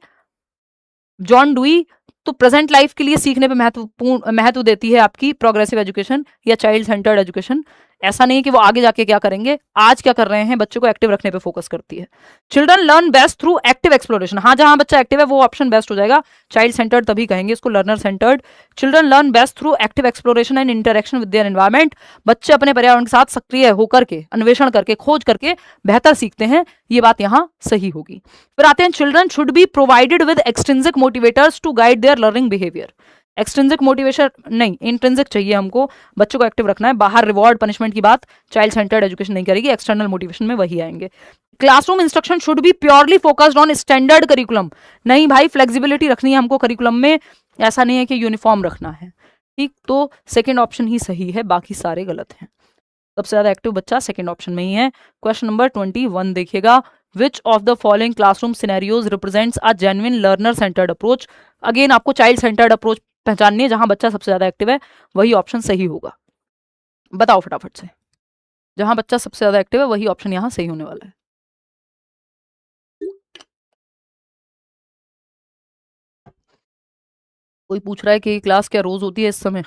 जॉन डुई तो प्रेजेंट लाइफ के लिए सीखने पे महत्व देती है आपकी प्रोग्रेसिव एजुकेशन या चाइल्ड सेंटर्ड एजुकेशन। ऐसा नहीं कि वो आगे जाके क्या करेंगे, आज क्या कर रहे हैं, बच्चों को एक्टिव रखने पे फोकस करती है। Children learn best through active exploration, हाँ जहां बच्चा एक्टिव है वो ऑप्शन बेस्ट हो जाएगा। चाइल्ड सेंटर्ड तभी कहेंगे इसको, learner centred. Children learn best through active exploration and interaction with their environment, बच्चे अपने पर्यावरण के साथ सक्रिय होकर के, अन्वेषण करके, खोज करके बेहतर सीखते हैं, ये बात यहां सही होगी। फिर आते हैं children should be provided with extrinsic motivators to guide their learning behaviour. Extrinsic motivation नहीं, इंट्रिंसिक चाहिए हमको, बच्चों को एक्टिव रखना है। बाहर रिवॉर्ड पनिशमेंट की बात चाइल्ड सेंटर्ड एजुकेशन नहीं करेगी, एक्सटर्नल मोटिवेशन में वही आएंगे। Classroom instruction should be purely focused on standard curriculum, नहीं भाई फ्लेक्सिबिलिटी रखनी है हमको करिकुलम में, ऐसा नहीं है कि यूनिफॉर्म रखना है, ठीक। तो सेकेंड ऑप्शन ही सही है, बाकी सारे गलत हैं। सबसे ज्यादा एक्टिव बच्चा सेकंड ऑप्शन में ही है। क्वेश्चन नंबर 21 देखिएगा, which of the following classroom scenarios represents a genuine learner centred approach. Again आपको चाइल्ड सेंटर्ड अप्रोच पहचाननी है, जहां बच्चा सबसे ज्यादा एक्टिव है वही ऑप्शन सही होगा। बताओ फटाफट से, जहां बच्चा सबसे ज्यादा एक्टिव है वही ऑप्शन यहां सही होने वाला है। कोई पूछ रहा है कि क्लास क्या रोज होती है इस समय?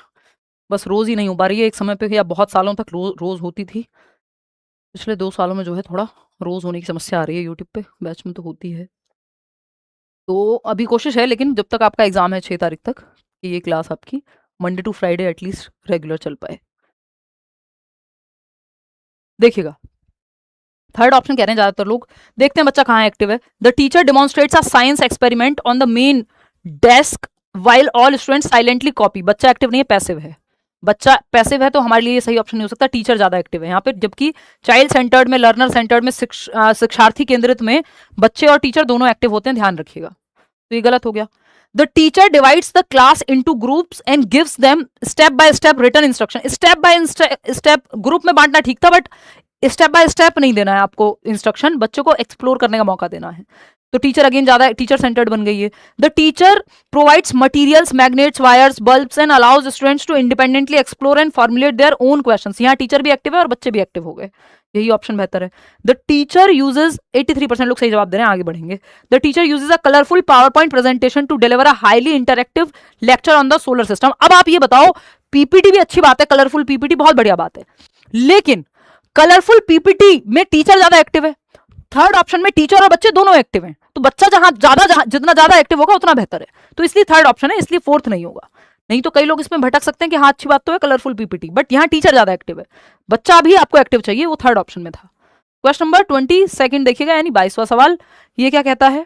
बस रोज ही नहीं हो पा रही है, एक समय पे या बहुत सालों तक रोज होती थी। पिछले 2 सालों में जो है थोड़ा रोज होने की समस्या आ रही है, यूट्यूब पे बैच में तो होती है। तो अभी कोशिश है, लेकिन जब तक आपका एग्जाम है 6 तारीख तक, कि ये क्लास आपकी Monday to Friday at least regular चल पाए। देखिएगा, थर्ड ऑप्शन कह रहे हैं ज्यादातर लोग। देखते हैं बच्चा कहाँ एक्टिव है। The teacher demonstrates a science experiment on the main desk while all students silently copy. बच्चा एक्टिव नहीं है, पैसिव है। बच्चा पैसिव है तो हमारे लिए सही ऑप्शन नहीं हो सकता, टीचर ज्यादा एक्टिव है यहाँ पे। जबकि चाइल्ड सेंटर्ड में, लर्नर सेंटर्ड में, शिक्षार्थी केंद्रित में बच्चे और टीचर दोनों एक्टिव होते हैं, ध्यान रखिएगा। तो ये गलत हो गया। The teacher divides the class into groups and gives them step by step written instruction. Step by step group में बांटना ठीक था, बट स्टेप बाय स्टेप नहीं देना है आपको इंस्ट्रक्शन, बच्चों को एक्सप्लोर करने का मौका देना है। तो टीचर अगेन ज्यादा टीचर सेंटर्ड बन गई है। The teacher provides materials, magnets, wires, bulbs and allows students to independently explore and formulate their own questions. यहाँ टीचर भी एक्टिव है और बच्चे भी एक्टिव हो गए, यही ऑप्शन बेहतर है। द टीचर यूजेज, 83% लोग सही जवाब दे रहे हैं, आगे बढ़ेंगे। The teacher uses a colourful power point presentation to deliver a highly interactive lecture on the solar system. अब आप ये बताओ, पीपीटी भी अच्छी बात है, कलरफुल पीपीटी बहुत बढ़िया बात है, लेकिन कलरफुल पीपीटी में टीचर ज्यादा एक्टिव है। थर्ड ऑप्शन में टीचर और बच्चे दोनों एक्टिव हैं, तो बच्चा जितना ज्यादा एक्टिव होगा उतना बेहतर है, तो इसलिए थर्ड ऑप्शन है, इसलिए फोर्थ नहीं होगा। नहीं तो कई लोग इसमें भटक सकते हैं कि हाँ अच्छी बात तो है कलरफुल पीपीटी, बट यहाँ टीचर ज्यादा एक्टिव है, बच्चा भी आपको एक्टिव चाहिए, वो थर्ड ऑप्शन में था। क्वेश्चन नंबर 22 देखिएगा, यानी 22वां सवाल। ये क्या कहता है?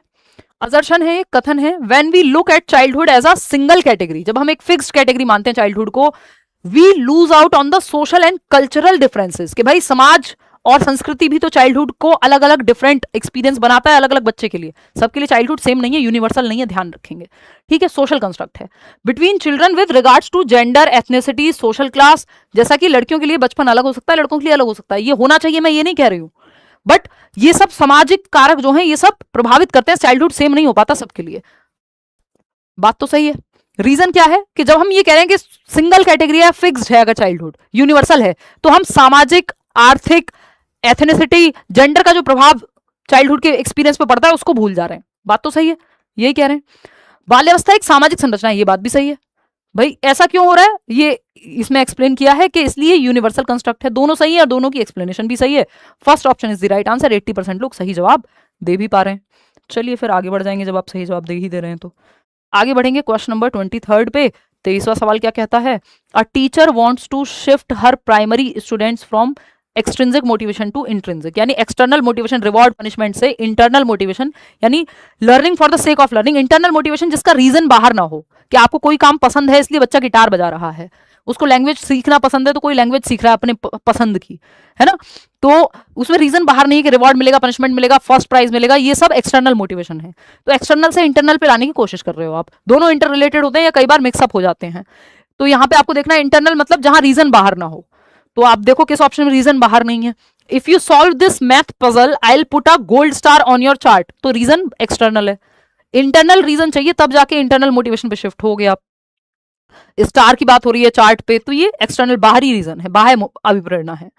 असर्शन है, कथन है, when we look at childhood as a single category, जब हम एक फिक्स्ड कैटेगरी मानते हैं चाइल्डहुड को, we lose out on the social and cultural differences, कि भाई समाज और संस्कृति भी तो चाइल्डहुड को अलग अलग डिफरेंट एक्सपीरियंस बनाता है, अलग अलग बच्चे के लिए, सबके लिए चाइल्डहुड सेम नहीं है, यूनिवर्सल नहीं है, ध्यान रखेंगे, ठीक है। सोशल कंस्ट्रक्ट है between children with regards to gender, ethnicity, social class, जैसा कि लड़कियों के लिए बचपन अलग हो सकता है, लड़कों के लिए अलग हो सकता है, ये होना चाहिए, मैं ये नहीं कह रही हूं, बट ये सब सामाजिक कारक जो हैं ये सब प्रभावित करते हैं, चाइल्डहुड सेम नहीं हो पाता सबके लिए। बात तो सही है। रीजन क्या है कि जब हम ये कह रहे हैं कि सिंगल कैटेगरी है, फिक्स्ड है, अगर चाइल्डहुड यूनिवर्सल है, तो हम सामाजिक, आर्थिक, एथनिसिटी, जेंडर का जो प्रभाव चाइल्डहुड के एक्सपीरियंस पे पड़ता है उसको भूल जा रहे हैं। बात तो सही है, यही कह रहे हैं। बाल्यावस्था एक सामाजिक संरचना है, ये बात भी सही है। भाई ऐसा क्यों हो रहा है, ये इसमें एक्सप्लेन किया है कि इसलिए यूनिवर्सल कंस्ट्रक्ट है, दोनों सही है और दोनों की एक्सप्लेनेशन भी सही है। First option is the right answer, 80% लोग सही जवाब दे भी पा रहे हैं। चलिए फिर आगे बढ़ जाएंगे, जब आप सही जवाब दे ही दे रहे हैं तो आगे बढ़ेंगे। क्वेश्चन नंबर 23 पे 23वां सवाल क्या कहता है? A teacher wants to shift her primary students from extrinsic motivation to intrinsic, यानी एक्सटर्नल मोटिवेशन, रिवॉर्ड, पनिशमेंट से इंटरनल मोटिवेशन, यानी learning for the sake of learning, internal motivation जिसका रीजन बाहर ना हो, कि आपको कोई काम पसंद है इसलिए बच्चा गिटार बजा रहा है, उसको लैंग्वेज सीखना पसंद है तो कोई लैंग्वेज सीख रहा है अपने पसंद की, है ना, तो उसमें रीजन बाहर नहीं है कि रिवॉर्ड मिलेगा, पनिशमेंट मिलेगा, फर्स्ट प्राइज मिलेगा, ये सब एक्सटर्नल मोटिवेशन है। तो एक्सटर्नल से इंटरनल पे लाने की कोशिश कर रहे हो आप, दोनों इंटर रिलेटेड होते हैं या कई बार मिक्सअप हो जाते हैं। तो यहाँ पे आपको देखना है इंटरनल मतलब जहां रीजन बाहर ना हो, तो आप देखो किस ऑप्शन में रीजन बाहर नहीं है। If you solve this math puzzle I will put a gold star on your chart, तो रीजन एक्सटर्नल है। इंटरनल रीजन चाहिए तब जाके इंटरनल मोटिवेशन पे शिफ्ट हो गया आप। स्टार की बात हो रही है चार्ट पे, तो ये एक्सटर्नल बाहरी रीजन है, बाह्य अभिप्रेरणा है।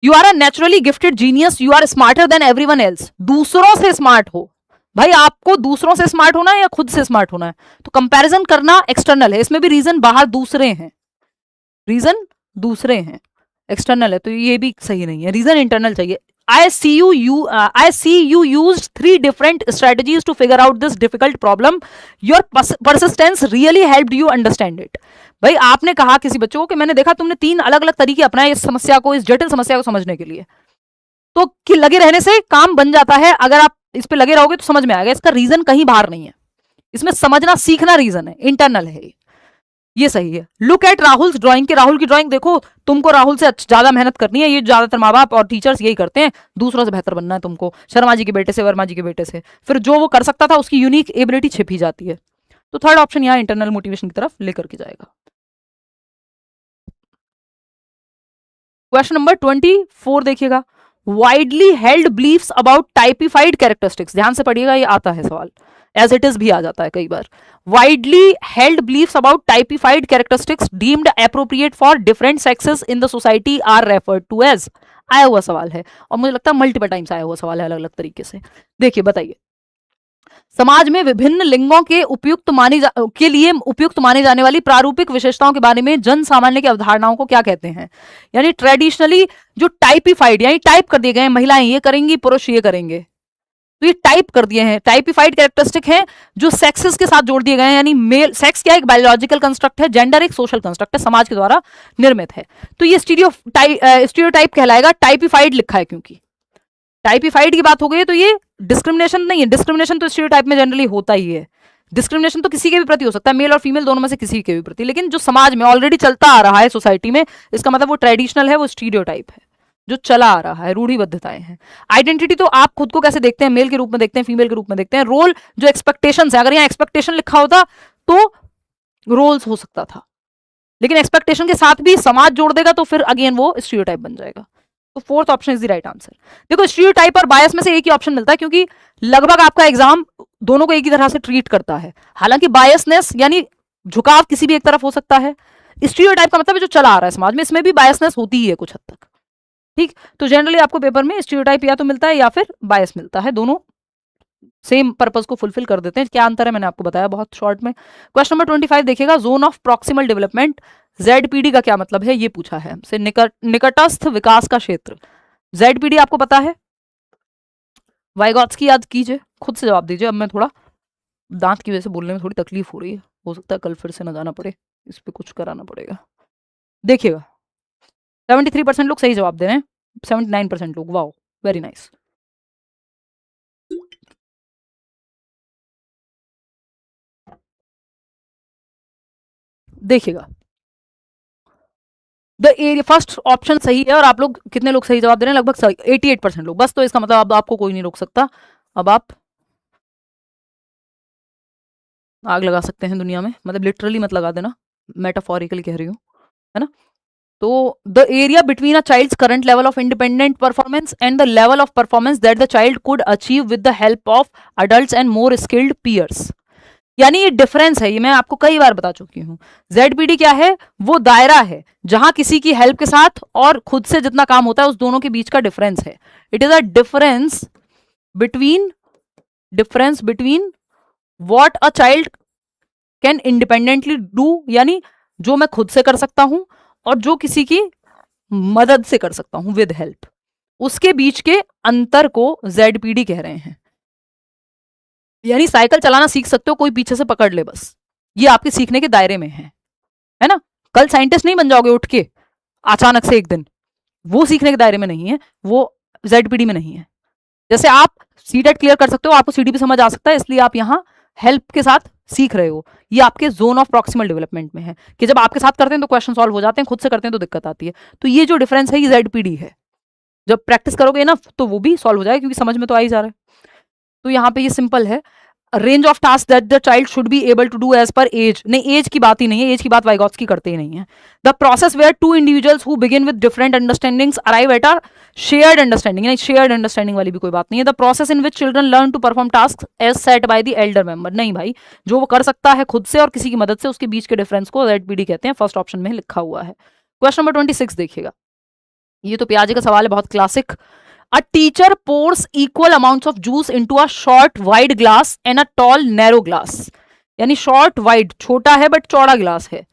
You are a naturally gifted genius, you are smarter than everyone else, दूसरों से स्मार्ट हो, भाई आपको दूसरों से स्मार्ट होना है या खुद से स्मार्ट होना है? तो कंपैरिजन करना एक्सटर्नल है, इसमें भी रीजन बाहर दूसरे हैं, रीजन दूसरे हैं, एक्सटर्नल है, तो ये भी सही नहीं है, रीजन इंटरनल चाहिए। I see you used 3 different strategies to figure out this difficult problem. Your persistence really helped you understand it. भाई आपने कहा किसी बच्चों को कि मैंने देखा तुमने 3 अलग अलग तरीके अपनाए इस समस्या को, इस जटिल समस्या को समझने के लिए, तो कि लगे रहने से काम बन जाता है, अगर आप इस पे लगे रहोगे तो समझ में आएगा। इसका रीजन कहीं बाहर नहीं है, इसमें समझना सीखना रीजन है, इंटरनल है, ये सही है। लुक एट राहुल ड्राइंग, के राहुल की ड्राइंग देखो, तुमको राहुल से ज्यादा मेहनत करनी है, ये ज्यादातर माँ बाप और टीचर्स यही करते हैं, दूसरों से बेहतर बनना है तुमको, शर्मा जी के बेटे से, वर्मा जी के बेटे से, फिर जो वो कर सकता था उसकी यूनिक एबिलिटी छिप ही जाती है। तो थर्ड ऑप्शन यहाँ इंटरनल मोटिवेशन की तरफ लेकर के जाएगा। क्वेश्चन नंबर 24 देखिएगा, widely held beliefs about typified characteristics, ध्यान से पढ़िएगा, ये आता है सवाल, एज इट इज भी आ जाता है कई बार। Widely held beliefs about typified characteristics deemed appropriate for different sexes in the society are referred to as, आया हुआ सवाल है, और मुझे लगता है मल्टीपल टाइम्स आया हुआ सवाल है अलग अलग तरीके से। देखिए बताइए, समाज में विभिन्न लिंगों के के लिए उपयुक्त मानी जाने वाली प्रारूपिक विशेषताओं के बारे में जन सामान्य की अवधारणाओं को क्या कहते हैं? यानी ट्रेडिशनली जो टाइपिफाइड, यानी टाइप कर दिए गए हैं, महिलाएं ये करेंगी, पुरुष ये करेंगे, तो ये टाइप कर दिए हैं, टाइपिफाइड कैरेक्टरिस्टिक हैं जो सेक्सेस के साथ जोड़ दिए गए हैं। यानी मेल सेक्स क्या है? एक बायोलॉजिकल कंस्ट्रक्ट है, जेंडर एक सोशल कंस्ट्रक्ट है, समाज के द्वारा निर्मित है, तो ये स्टीरियोटाइप कहलाएगा। टाइपिफाइड लिखा है क्योंकि टाइपिफाइड की बात हो गई है, तो ये डिस्क्रिमिनेशन नहीं है, डिस्क्रिमिनेशन तो स्टीरियोटाइप में जनरली होता ही है, डिस्क्रिमिनेशन तो किसी के भी प्रति हो सकता है, मेल और फीमेल दोनों में से किसी के भी प्रति, लेकिन जो समाज में ऑलरेडी चलता आ रहा है सोसाइटी में, इसका मतलब वो ट्रेडिशनल है, वो स्टीरियोटाइप है, जो चला आ रहा है, रूढ़िबद्धताएं हैं। आइडेंटिटी तो आप खुद को कैसे देखते हैं, मेल के रूप में देखते हैं, फीमेल के रूप में देखते हैं। रोल जो एक्सपेक्टेशंस है, अगर यहाँ एक्सपेक्टेशन लिखा होता तो रोल्स हो सकता था, लेकिन एक्सपेक्टेशन के साथ भी समाज जोड़ देगा तो फिर अगेन वो स्टीरियोटाइप बन जाएगा। तो fourth option is the right answer. देखो स्टीरियोटाइप और बायस में से एक ही ऑप्शन मिलता है, क्योंकि लगभग आपका एग्जाम दोनों को एक ही तरह से ट्रीट करता है। हालांकि बायसनेस यानी झुकाव किसी भी एक तरफ हो सकता है, स्टीरियोटाइप का मतलब है जो चला आ रहा है समाज में, इसमें भी बायसनेस होती ही है कुछ हद तक, ठीक। तो जनरली आपको पेपर में स्टीरियोटाइप या तो मिलता है या फिर बायस मिलता है, दोनों सेम पर्पस को फुलफिल कर देते हैं। क्या अंतर है मैंने आपको बताया बहुत शॉर्ट में। क्वेश्चन नंबर 25 देखिएगा, zone of proximal development, ZPD का क्या मतलब है, ये पूछा है हमसे। निकटस्थ विकास का क्षेत्र, ZPD आपको पता है, वाइगॉट्स्की याद कीजिए, खुद से जवाब दीजिए। अब मैं थोड़ा दांत की वजह से बोलने में थोड़ी तकलीफ हो रही है, हो सकता है कल फिर से न जाना पड़े, इस पे कुछ कराना पड़ेगा। देखिएगा 73% लोग सही जवाब दे रहे हैं, 79% लोग, वाओ वेरी नाइस। देखिएगा द एरिया, फर्स्ट ऑप्शन सही है, और आप लोग कितने लोग सही जवाब दे रहे हैं? लगभग 88% लोग, बस। तो इसका मतलब अब आपको कोई नहीं रोक सकता, अब आप आग लगा सकते हैं दुनिया में, मतलब लिटरली मत लगा देना, मेटाफोरिकली कह रही हूँ, है ना। तो the area between a child's current level of independent performance and the level of performance that the child could achieve with the help of adults and more skilled peers, यानी ये डिफरेंस है, ये मैं आपको कई बार बता चुकी हूँ। ZPD क्या है? वो दायरा है जहां किसी की हेल्प के साथ और खुद से जितना काम होता है उस दोनों के बीच का डिफरेंस है। It is a difference between what a child can independently do, यानी जो मैं खुद से कर सकता हूं और जो किसी की मदद से कर सकता हूं विद हेल्प, उसके बीच के अंतर को ZPD कह रहे हैं। यानी साइकिल चलाना सीख सकते हो, कोई पीछे से पकड़ ले बस, ये आपके सीखने के दायरे में है ना। कल साइंटिस्ट नहीं बन जाओगे उठ के अचानक से एक दिन, वो सीखने के दायरे में नहीं है, वो ZPD में नहीं है। जैसे आप सीटेट क्लियर कर सकते हो, आपको CDP समझ आ सकता है, इसलिए आप यहाँ हेल्प के साथ सीख रहे हो, ये आपके जोन ऑफ प्रॉक्सिमल डेवलपमेंट में है, कि जब आपके साथ करते हैं तो क्वेश्चन सॉल्व हो जाते हैं, खुद से करते हैं तो दिक्कत आती है। तो ये जो डिफरेंस है ये ZPD है, जब प्रैक्टिस करोगे ना तो वो भी सॉल्व हो जाएगा, क्योंकि समझ में तो आ ही जा रहा है। तो यहाँ पे ये सिंपल है, range of task that the child should be able to do age per age, नहीं एज की बात ही नहीं है, एज की बात वाइगॉट्स्की करते ही नहीं है। The process where two individuals who begin with different understandings arrive at a shared understanding, नहीं शेयर्ड अंडरस्टैंडिंग वाली भी कोई बात नहीं है। The process in which children learn to perform task as set by the elder member, नहीं भाई, जो वो कर सकता है खुद से और किसी की मदद से, उसके बीच के डिफरेंस को ZPD कहते हैं, फर्स्ट ऑप्शन में लिखा हुआ है। क्वेश्चन नंबर 26 देखिएगा, ये तो प्याजे का सवाल है, बहुत classic. A teacher pores equal amounts of juice into a short wide glass and a tall narrow glass, यानी शॉर्ट वाइड छोटा है बट चौड़ा ग्लास है,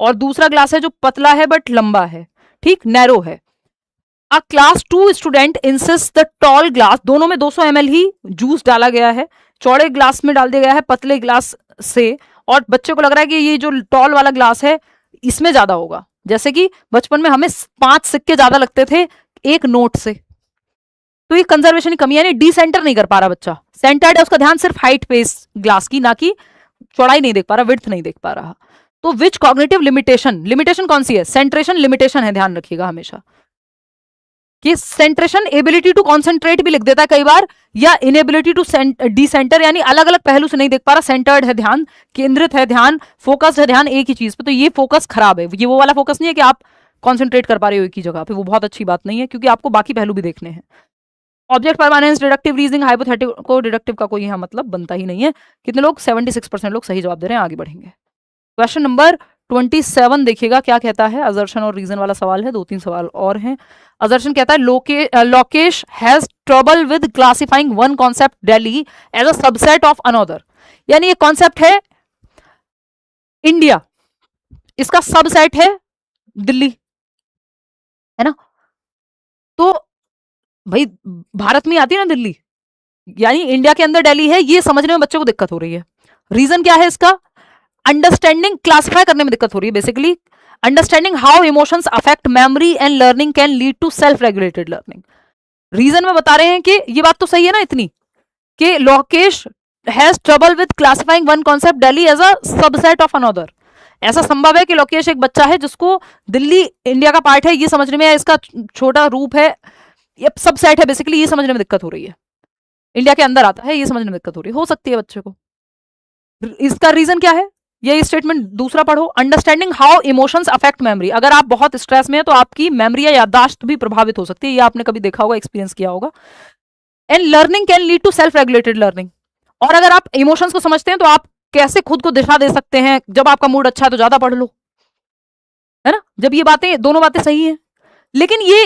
और दूसरा ग्लास है जो पतला है बट लंबा है, ठीक, नैरो है। अ class 2 student insist the tall glass, दोनों में 200 ml ही जूस डाला गया है, चौड़े ग्लास में डाल दिया गया है पतले ग्लास से, और बच्चे को लग रहा है कि ये जो टॉल वाला ग्लास है इसमें ज्यादा होगा। जैसे कि बचपन में हमें 5 सिक्के ज्यादा लगते थे एक नोट से, तो ये कंजर्वेशन की कमी है, यानी डी सेंटर नहीं कर पा रहा बच्चा, सेंटर्ड है, उसका ध्यान सिर्फ हाइट पे इस ग्लास की, ना कि चौड़ाई नहीं देख पा रहा, विड्थ नहीं देख पा रहा। तो विच कॉग्निटिव लिमिटेशन, लिमिटेशन कौन सी है, सेंट्रेशन लिमिटेशन है, ध्यान रखिएगा हमेशा कि सेंट्रेशन एबिलिटी टू कॉन्सेंट्रेट भी लिख देता है कई बार, या इनएबिलिटी टू डिसेंटर, यानी अलग अलग पहलू से नहीं देख पा रहा, सेंटर्ड है ध्यान, केंद्रित है ध्यान, फोकस्ड है ध्यान एक ही चीज पे, तो ये फोकस खराब है, ये वो वाला फोकस नहीं है कि आप कॉन्सेंट्रेट कर पा रहे हो एक ही जगह पे, वो बहुत अच्छी बात नहीं है क्योंकि आपको बाकी पहलू भी देखने हैं। Object permanence, deductive reasoning, hypothetical, deductive का कोई यहाँ मतलब बनता ही नहीं है। कितने लोग, 76% लोग सही जवाब दे रहे हैं, आगे बढ़ेंगे। क्वेश्चन नंबर 27 देखिएगा क्या कहता है, अजर्शन और रीजन वाला सवाल है, 2-3 सवाल और हैं। अजर्शन कहता है Lokesh has trouble with classifying one concept Delhi as a subset of another, यानी ये कॉन्सेप्ट है इंडिया, इसका सबसेट है दिल्ली, है ना, तो भाई भारत में आती है ना दिल्ली, यानी इंडिया के अंदर दिल्ली है, ये समझने में बच्चों को दिक्कत हो रही है। रीजन क्या है इसका, अंडरस्टैंडिंग, क्लासिफाई करने में दिक्कत हो रही है basically, understanding how emotions affect memory and learning can lead to self regulated learning. Reason में बता रहे हैं कि ये बात तो सही है ना इतनी, कि Lokesh has trouble with classifying one concept Delhi as a subset of another, ऐसा संभव है कि लोकेश एक बच्चा है जिसको दिल्ली इंडिया का पार्ट है ये समझने में, इसका छोटा रूप है, ये सबसेट है बेसिकली, ये समझने में दिक्कत हो रही है, इंडिया के अंदर आता है ये समझने में दिक्कत हो रही हो सकती है बच्चे को। इसका रीजन क्या है, ये स्टेटमेंट दूसरा पढ़ो, understanding how emotions affect memory, अगर आप बहुत स्ट्रेस में है तो आपकी मेमोरी या याददाश्त भी प्रभावित हो सकती है, ये आपने कभी देखा होगा, एक्सपीरियंस किया होगा। And learning can lead to self regulated learning, और अगर आप इमोशंस को समझते हैं तो आप कैसे खुद को दिशा दे सकते हैं, जब आपका मूड अच्छा है तो ज्यादा पढ़ लो, है ना, जब ये बातें, दोनों बातें सही है। लेकिन ये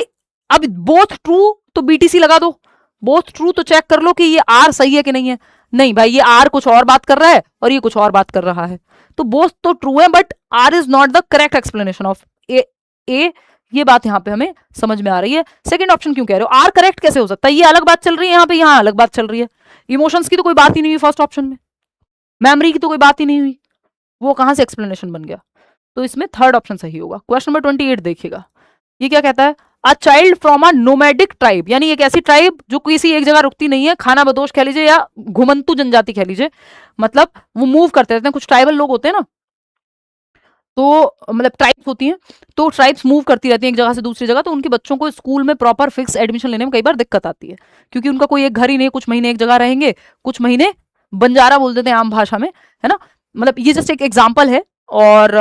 अब बोथ ट्रू तो बीटीसी लगा दो, बोथ ट्रू तो चेक कर लो कि ये आर सही है कि नहीं है, नहीं भाई ये आर कुछ और बात कर रहा है और ये कुछ और बात कर रहा है, तो बोथ तो ट्रू है but R is not the correct explanation of A, ये बात यहां पे हमें समझ में आ रही है। सेकंड ऑप्शन क्यों कह रहे हो, आर करेक्ट कैसे हो सकता है, ये अलग बात चल रही है यहाँ पे, यहाँ अलग बात चल रही है, इमोशंस की तो कोई बात ही नहीं हुई फर्स्ट ऑप्शन में, मेमोरी की तो कोई बात ही नहीं हुई, वो कहां से एक्सप्लेनेशन बन गया, तो इसमें थर्ड ऑप्शन सही होगा। क्वेश्चन नंबर 28 देखिएगा, ये क्या कहता है, a child from a nomadic tribe, यानी एक ऐसी ट्राइब जो किसी एक जगह रुकती नहीं है, खाना बदोश कह लीजिए या घुमंतु जनजाति कह लीजिए, मतलब वो मूव करते रहते हैं, कुछ ट्राइबल लोग होते हैं ना, तो मतलब ट्राइब्स होती हैं, तो ट्राइब्स मूव करती रहती हैं एक जगह से दूसरी जगह, तो उनके बच्चों को स्कूल में प्रॉपर फिक्स एडमिशन लेने में कई बार दिक्कत आती है, क्योंकि उनका कोई एक घर ही नहीं, कुछ महीने एक जगह रहेंगे, कुछ महीने बंजारा बोल देते हैं आम भाषा में, है ना, मतलब ये जस्ट एक एग्जाम्पल है, और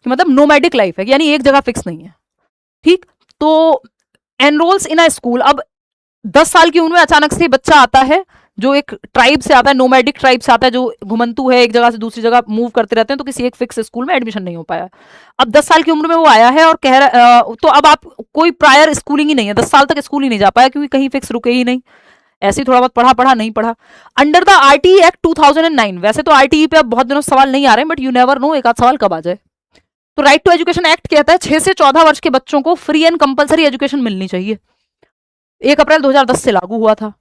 मतलब नोमैडिक लाइफ है, यानी एक जगह फिक्स नहीं है, ठीक, तो एनरोल्स इन अ स्कूल, अब 10 साल की उम्र में अचानक से बच्चा आता है जो एक ट्राइब से आता है, नोमैडिक ट्राइब से आता है, जो घुमंतु है, एक जगह से दूसरी जगह मूव करते रहते हैं, तो किसी एक फिक्स स्कूल में एडमिशन नहीं हो पाया। अब 10 साल की उम्र में वो आया है और कह रहा, तो अब आप कोई प्रायर स्कूलिंग ही नहीं है, 10 साल तक स्कूल ही नहीं जा पाया क्योंकि कहीं फिक्स रुके ही नहीं, ऐसे ही थोड़ा बहुत पढ़ा नहीं पढ़ा। अंडर द आरटीई एक्ट 2009, वैसे तो आरटीई पे अब बहुत दिनों सवाल नहीं आ रहे हैं, बट यू नेवर नो एक आध सवाल कब आ जाए। तो राइट टू एजुकेशन एक्ट कहता है 6 से 14 वर्ष के बच्चों को फ्री एंड कंपलसरी एजुकेशन मिलनी चाहिए, 1 अप्रैल 2010 से लागू हुआ था।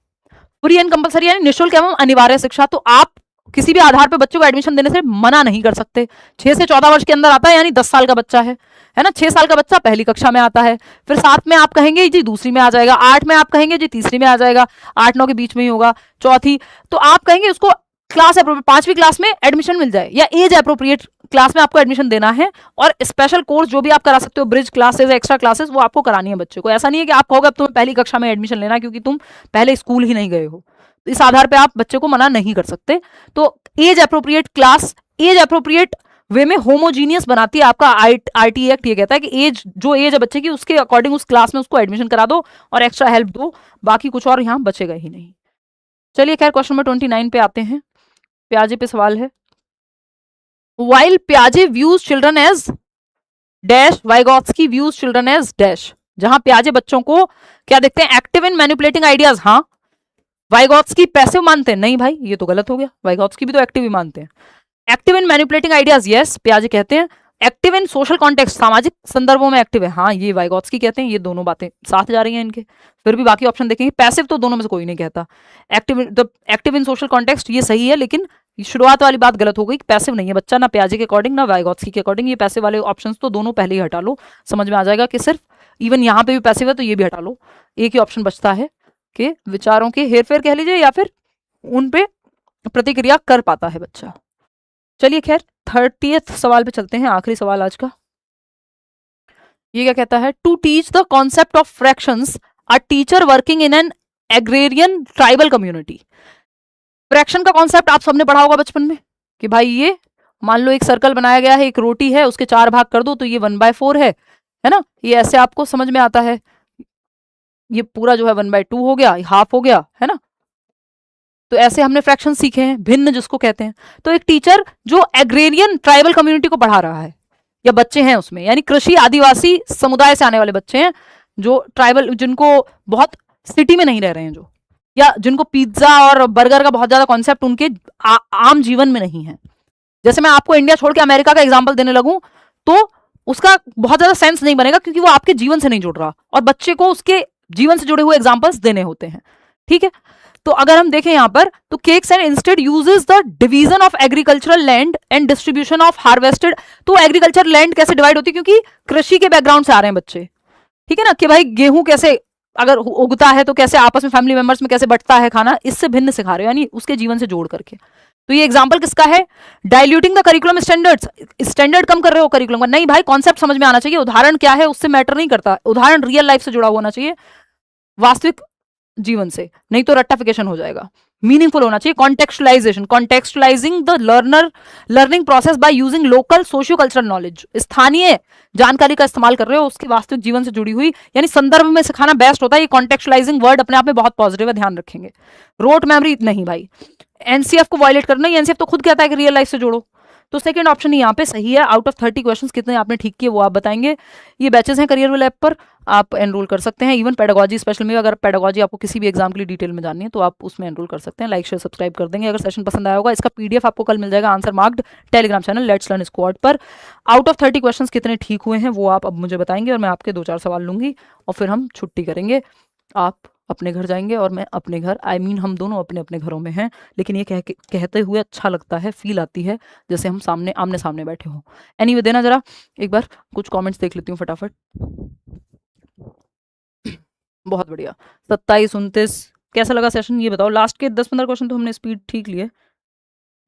फ्री एंड कंपलसरी यानी निःशुल्क एवं अनिवार्य शिक्षा, तो आप किसी भी आधार पे बच्चों को एडमिशन देने से मना नहीं कर सकते। 6 से 14 वर्ष के अंदर आता है यानी 10 साल का बच्चा है ना, 6 साल का बच्चा पहली कक्षा में आता है, फिर 7 में आप कहेंगे जी दूसरी में आ जाएगा, 8 में आप कहेंगे जी तीसरी में आ जाएगा, 8-9 के बीच में ही होगा चौथी, तो आप कहेंगे उसको क्लास अप्रोप्रिएट 5वीं क्लास में एडमिशन मिल जाए, या एज अप्रोप्रिएट क्लास में आपको एडमिशन देना है, और स्पेशल कोर्स जो भी आप करा सकते हो, ब्रिज क्लासेस, एक्स्ट्रा क्लासेस, वो आपको करानी है बच्चे को। ऐसा नहीं है कि आप कहोगे अब तुम्हें पहली कक्षा में एडमिशन लेना क्योंकि तुम पहले स्कूल ही नहीं गए हो, इस आधार पे आप बच्चे को मना नहीं कर सकते। तो age appropriate class, age appropriate way में होमोजीनियस बनाती है आपका आरटीई एक्ट, ये कहता है कि एज जो एज है बच्चे की उसके अकॉर्डिंग उस क्लास में उसको एडमिशन करा दो और एक्स्ट्रा हेल्प दो, बाकी कुछ और यहाँ बचेगा ही नहीं। चलिए खैर क्वेश्चन नंबर 29 पे आते हैं, प्याजे पे सवाल है। While Piaget views children as dash, Vygotsky views children as dash, जहां पियाजे बच्चों को क्या देखते हैं, एक्टिव इन मैनिपुलेटिंग आइडियाज। हाँ, वाइगॉत्स्की पैसिव मानते हैं, नहीं भाई ये तो गलत हो गया, वाइगॉत्स्की भी तो एक्टिव ही मानते हैं। Active in manipulating ideas, yes पियाजे कहते हैं। एक्टिव इन सोशल कॉन्टेक्स्ट, सामाजिक संदर्भों में एक्टिव है, हाँ ये वाइगॉत्स्की कहते हैं। ये दोनों बातें साथ जा रही हैं इनके। फिर भी बाकी ऑप्शन देखेंगे, पैसिव तो दोनों में से कोई नहीं कहता। एक्टिव इन सोशल कॉन्टेक्स्ट ये सही है, लेकिन शुरुआत वाली बात गलत हो गई, पैसिव नहीं है बच्चा, ना पियाजे के अकॉर्डिंग ना वाइगॉत्स्की के अकॉर्डिंग। ये पैसिव वाले ऑप्शन तो दोनों पहले ही हटा लो, समझ में आ जाएगा कि सिर्फ इवन यहाँ पे भी पैसिव है तो ये भी हटा लो। एक ही ऑप्शन बचता है कि विचारों के हेरफेर कह लीजिए या फिर उन पे प्रतिक्रिया कर पाता है बच्चा। चलिए खैर 30th सवाल पे चलते हैं, आखिरी सवाल आज का। ये क्या कहता है, to teach the concept of fractions a teacher working in an agrarian tribal community. Fraction का कॉन्सेप्ट आप सबने पढ़ा होगा बचपन में कि भाई ये मान लो एक सर्कल बनाया गया है, एक रोटी है, उसके 4 भाग कर दो तो ये 1/4 है ना। ये ऐसे आपको समझ में आता है, ये पूरा जो है 1/2 हो गया, हाफ हो गया, है ना। तो ऐसे हमने फ्रैक्शन सीखे हैं, भिन्न जिसको कहते हैं। तो एक टीचर जो एग्रेरियन ट्राइबल कम्युनिटी को पढ़ा रहा है, या बच्चे हैं उसमें, यानी कृषि आदिवासी समुदाय से आने वाले बच्चे हैं, जो ट्राइबल, जिनको बहुत सिटी में नहीं रह रहे हैं, जो या जिनको पिज्जा और बर्गर का बहुत ज्यादा कॉन्सेप्ट उनके आम जीवन में नहीं है। जैसे मैं आपको इंडिया छोड़ के अमेरिका का एग्जाम्पल देने लगूं तो उसका बहुत ज्यादा सेंस नहीं बनेगा, क्योंकि वो आपके जीवन से नहीं जुड़ रहा, और बच्चे को उसके जीवन से जुड़े हुए एग्जाम्पल्स देने होते हैं। ठीक है, तो अगर हम देखें यहां पर, तो cakes and instead uses the division of agricultural land and distribution of harvested. तो एग्रीकल्चर लैंड कैसे डिवाइड होती है, क्योंकि कृषि के बैकग्राउंड से आ रहे हैं बच्चे, ठीक है ना, कि भाई गेहूं कैसे अगर उगता है तो कैसे आपस में फैमिली मेंबर्स में कैसे बंटता है खाना, इससे भिन्न सिखा रहे हो, यानी उसके जीवन से जोड़ करके। तो ये एग्जांपल किसका है, diluting the curriculum standards, standard कम कर रहे हो करिकुलम का, नहीं भाई कॉन्सेप्ट समझ में आना चाहिए, उदाहरण क्या है उससे मैटर नहीं करता, उदाहरण रियल लाइफ से जुड़ा होना चाहिए, वास्तविक जीवन से, नहीं तो रट्टाफिकेशन हो जाएगा। मीनिंगफुल होना चाहिए, contextualisation, contextualising the learning process by using local socio cultural knowledge, स्थानीय जानकारी का इस्तेमाल कर रहे हो उसके वास्तविक जीवन से जुड़ी हुई, यानी संदर्भ में सिखाना बेस्ट होता है। ये कॉन्टेक्चुअलाइजिंग वर्ड अपने आप में बहुत पॉजिटिव है, ध्यान रखेंगे। रोट मेमोरी नहीं भाई, एनसीएफ को वायलेट करना, एनसीएफ तो खुद कहता है कि रियल लाइफ से जोड़ो। तो सेकंड ऑप्शन ही यहाँ पे सही है। आउट ऑफ 30 क्वेश्चंस कितने आपने ठीक किए वो आप बताएंगे। ये बैचेस हैं करियर विल ऐप पर, आप एनरोल कर सकते हैं। इवन पेडागोजी स्पेशल में, अगर पेडागोजी आपको किसी भी एग्जाम के लिए डिटेल में जाननी है तो आप उसमें एनरोल कर सकते हैं। लाइक शेयर सब्सक्राइब कर देंगे अगर सेशन पसंद आया होगा। इसका पीडीएफ आपको कल मिल जाएगा answer marked Telegram channel let's learn squad पर। आउट ऑफ 30 क्वेश्चंस कितने ठीक हुए हैं वो आप अब मुझे बताएंगे, और मैं आपके 2-4 सवाल लूंगी और फिर हम छुट्टी करेंगे। आप अपने घर जाएंगे और मैं अपने घर, हम दोनों अपने अपने घरों में हैं, लेकिन ये कहते हुए अच्छा लगता है, फील आती है जैसे हम आमने सामने बैठे हों। एनीवे देना जरा एक बार कुछ कमेंट्स देख लेती हूँ फटाफट। बहुत बढ़िया, 27-29 कैसा लगा सेशन ये बताओ। लास्ट के 10-15 क्वेश्चन तो हमने स्पीड ठीक लिए।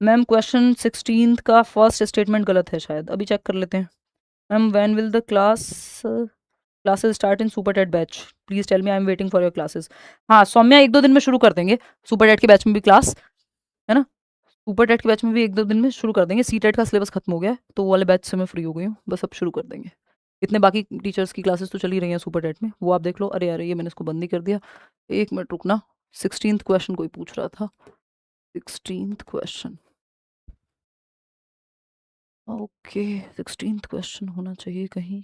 मैम क्वेश्चन 16 का फर्स्ट स्टेटमेंट गलत है शायद, अभी चेक कर लेते हैं। Ma'am when will the classes start in super TET batch, please tell me, I am waiting for your classes. हाँ सौम्या 1-2 दिन में शुरू कर देंगे, सुपर टेट के बैच में भी क्लास है ना, सुपर टेट के बैच में भी 1-2 दिन में शुरू कर देंगे। सी टेट का सिलेबस खत्म हो गया है तो वो वाले बैच से मैं फ्री हो गई हूँ, बस अब शुरू कर देंगे। इतने बाकी टीचर्स की क्लासेस तो चल ही रही हैं सुपर टेट में, वो आप देख लो। अरे अरे ये मैंने इसको बंद ही कर दिया, 1 मिनट रुकना। 16th क्वेश्चन कोई पूछ रहा था, 16th question, okay 16th question होना चाहिए कहीं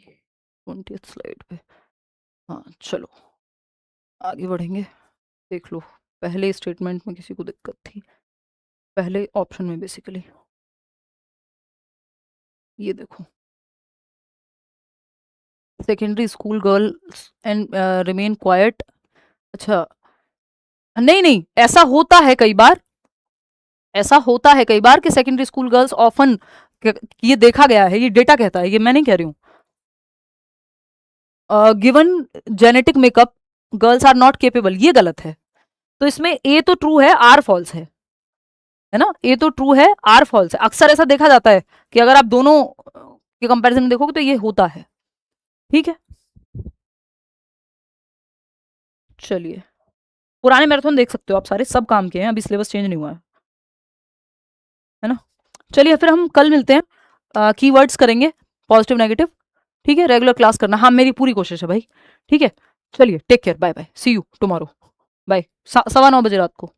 20th स्लाइड पे। हाँ चलो आगे बढ़ेंगे, देख लो। पहले स्टेटमेंट में किसी को दिक्कत थी, पहले ऑप्शन में बेसिकली, ये देखो secondary school girls and remain quite. अच्छा नहीं नहीं, ऐसा होता है कई बार, ऐसा होता है कई बार कि सेकेंडरी स्कूल गर्ल्स ऑफन, ये देखा गया है, ये डेटा कहता है, ये मैं नहीं कह रही हूँ। Given genetic makeup girls are not capable, ये गलत है। तो इसमें ए तो ट्रू है, आर फॉल्स है ना, ए तो ट्रू है, आर फॉल्स है। अक्सर ऐसा देखा जाता है कि अगर आप दोनों के कंपैरिजन में देखोगे तो ये होता है। ठीक है चलिए, पुराने मैराथन देख सकते हो आप सारे, सब काम किए हैं, अभी सिलेबस चेंज नहीं हुआ है ना। चलिए फिर हम कल मिलते हैं, कीवर्ड्स करेंगे पॉजिटिव नेगेटिव। ठीक है, रेगुलर क्लास करना, हाँ मेरी पूरी कोशिश है भाई। ठीक है चलिए, take care, bye bye, see you tomorrow, bye. 9:15 बजे रात को।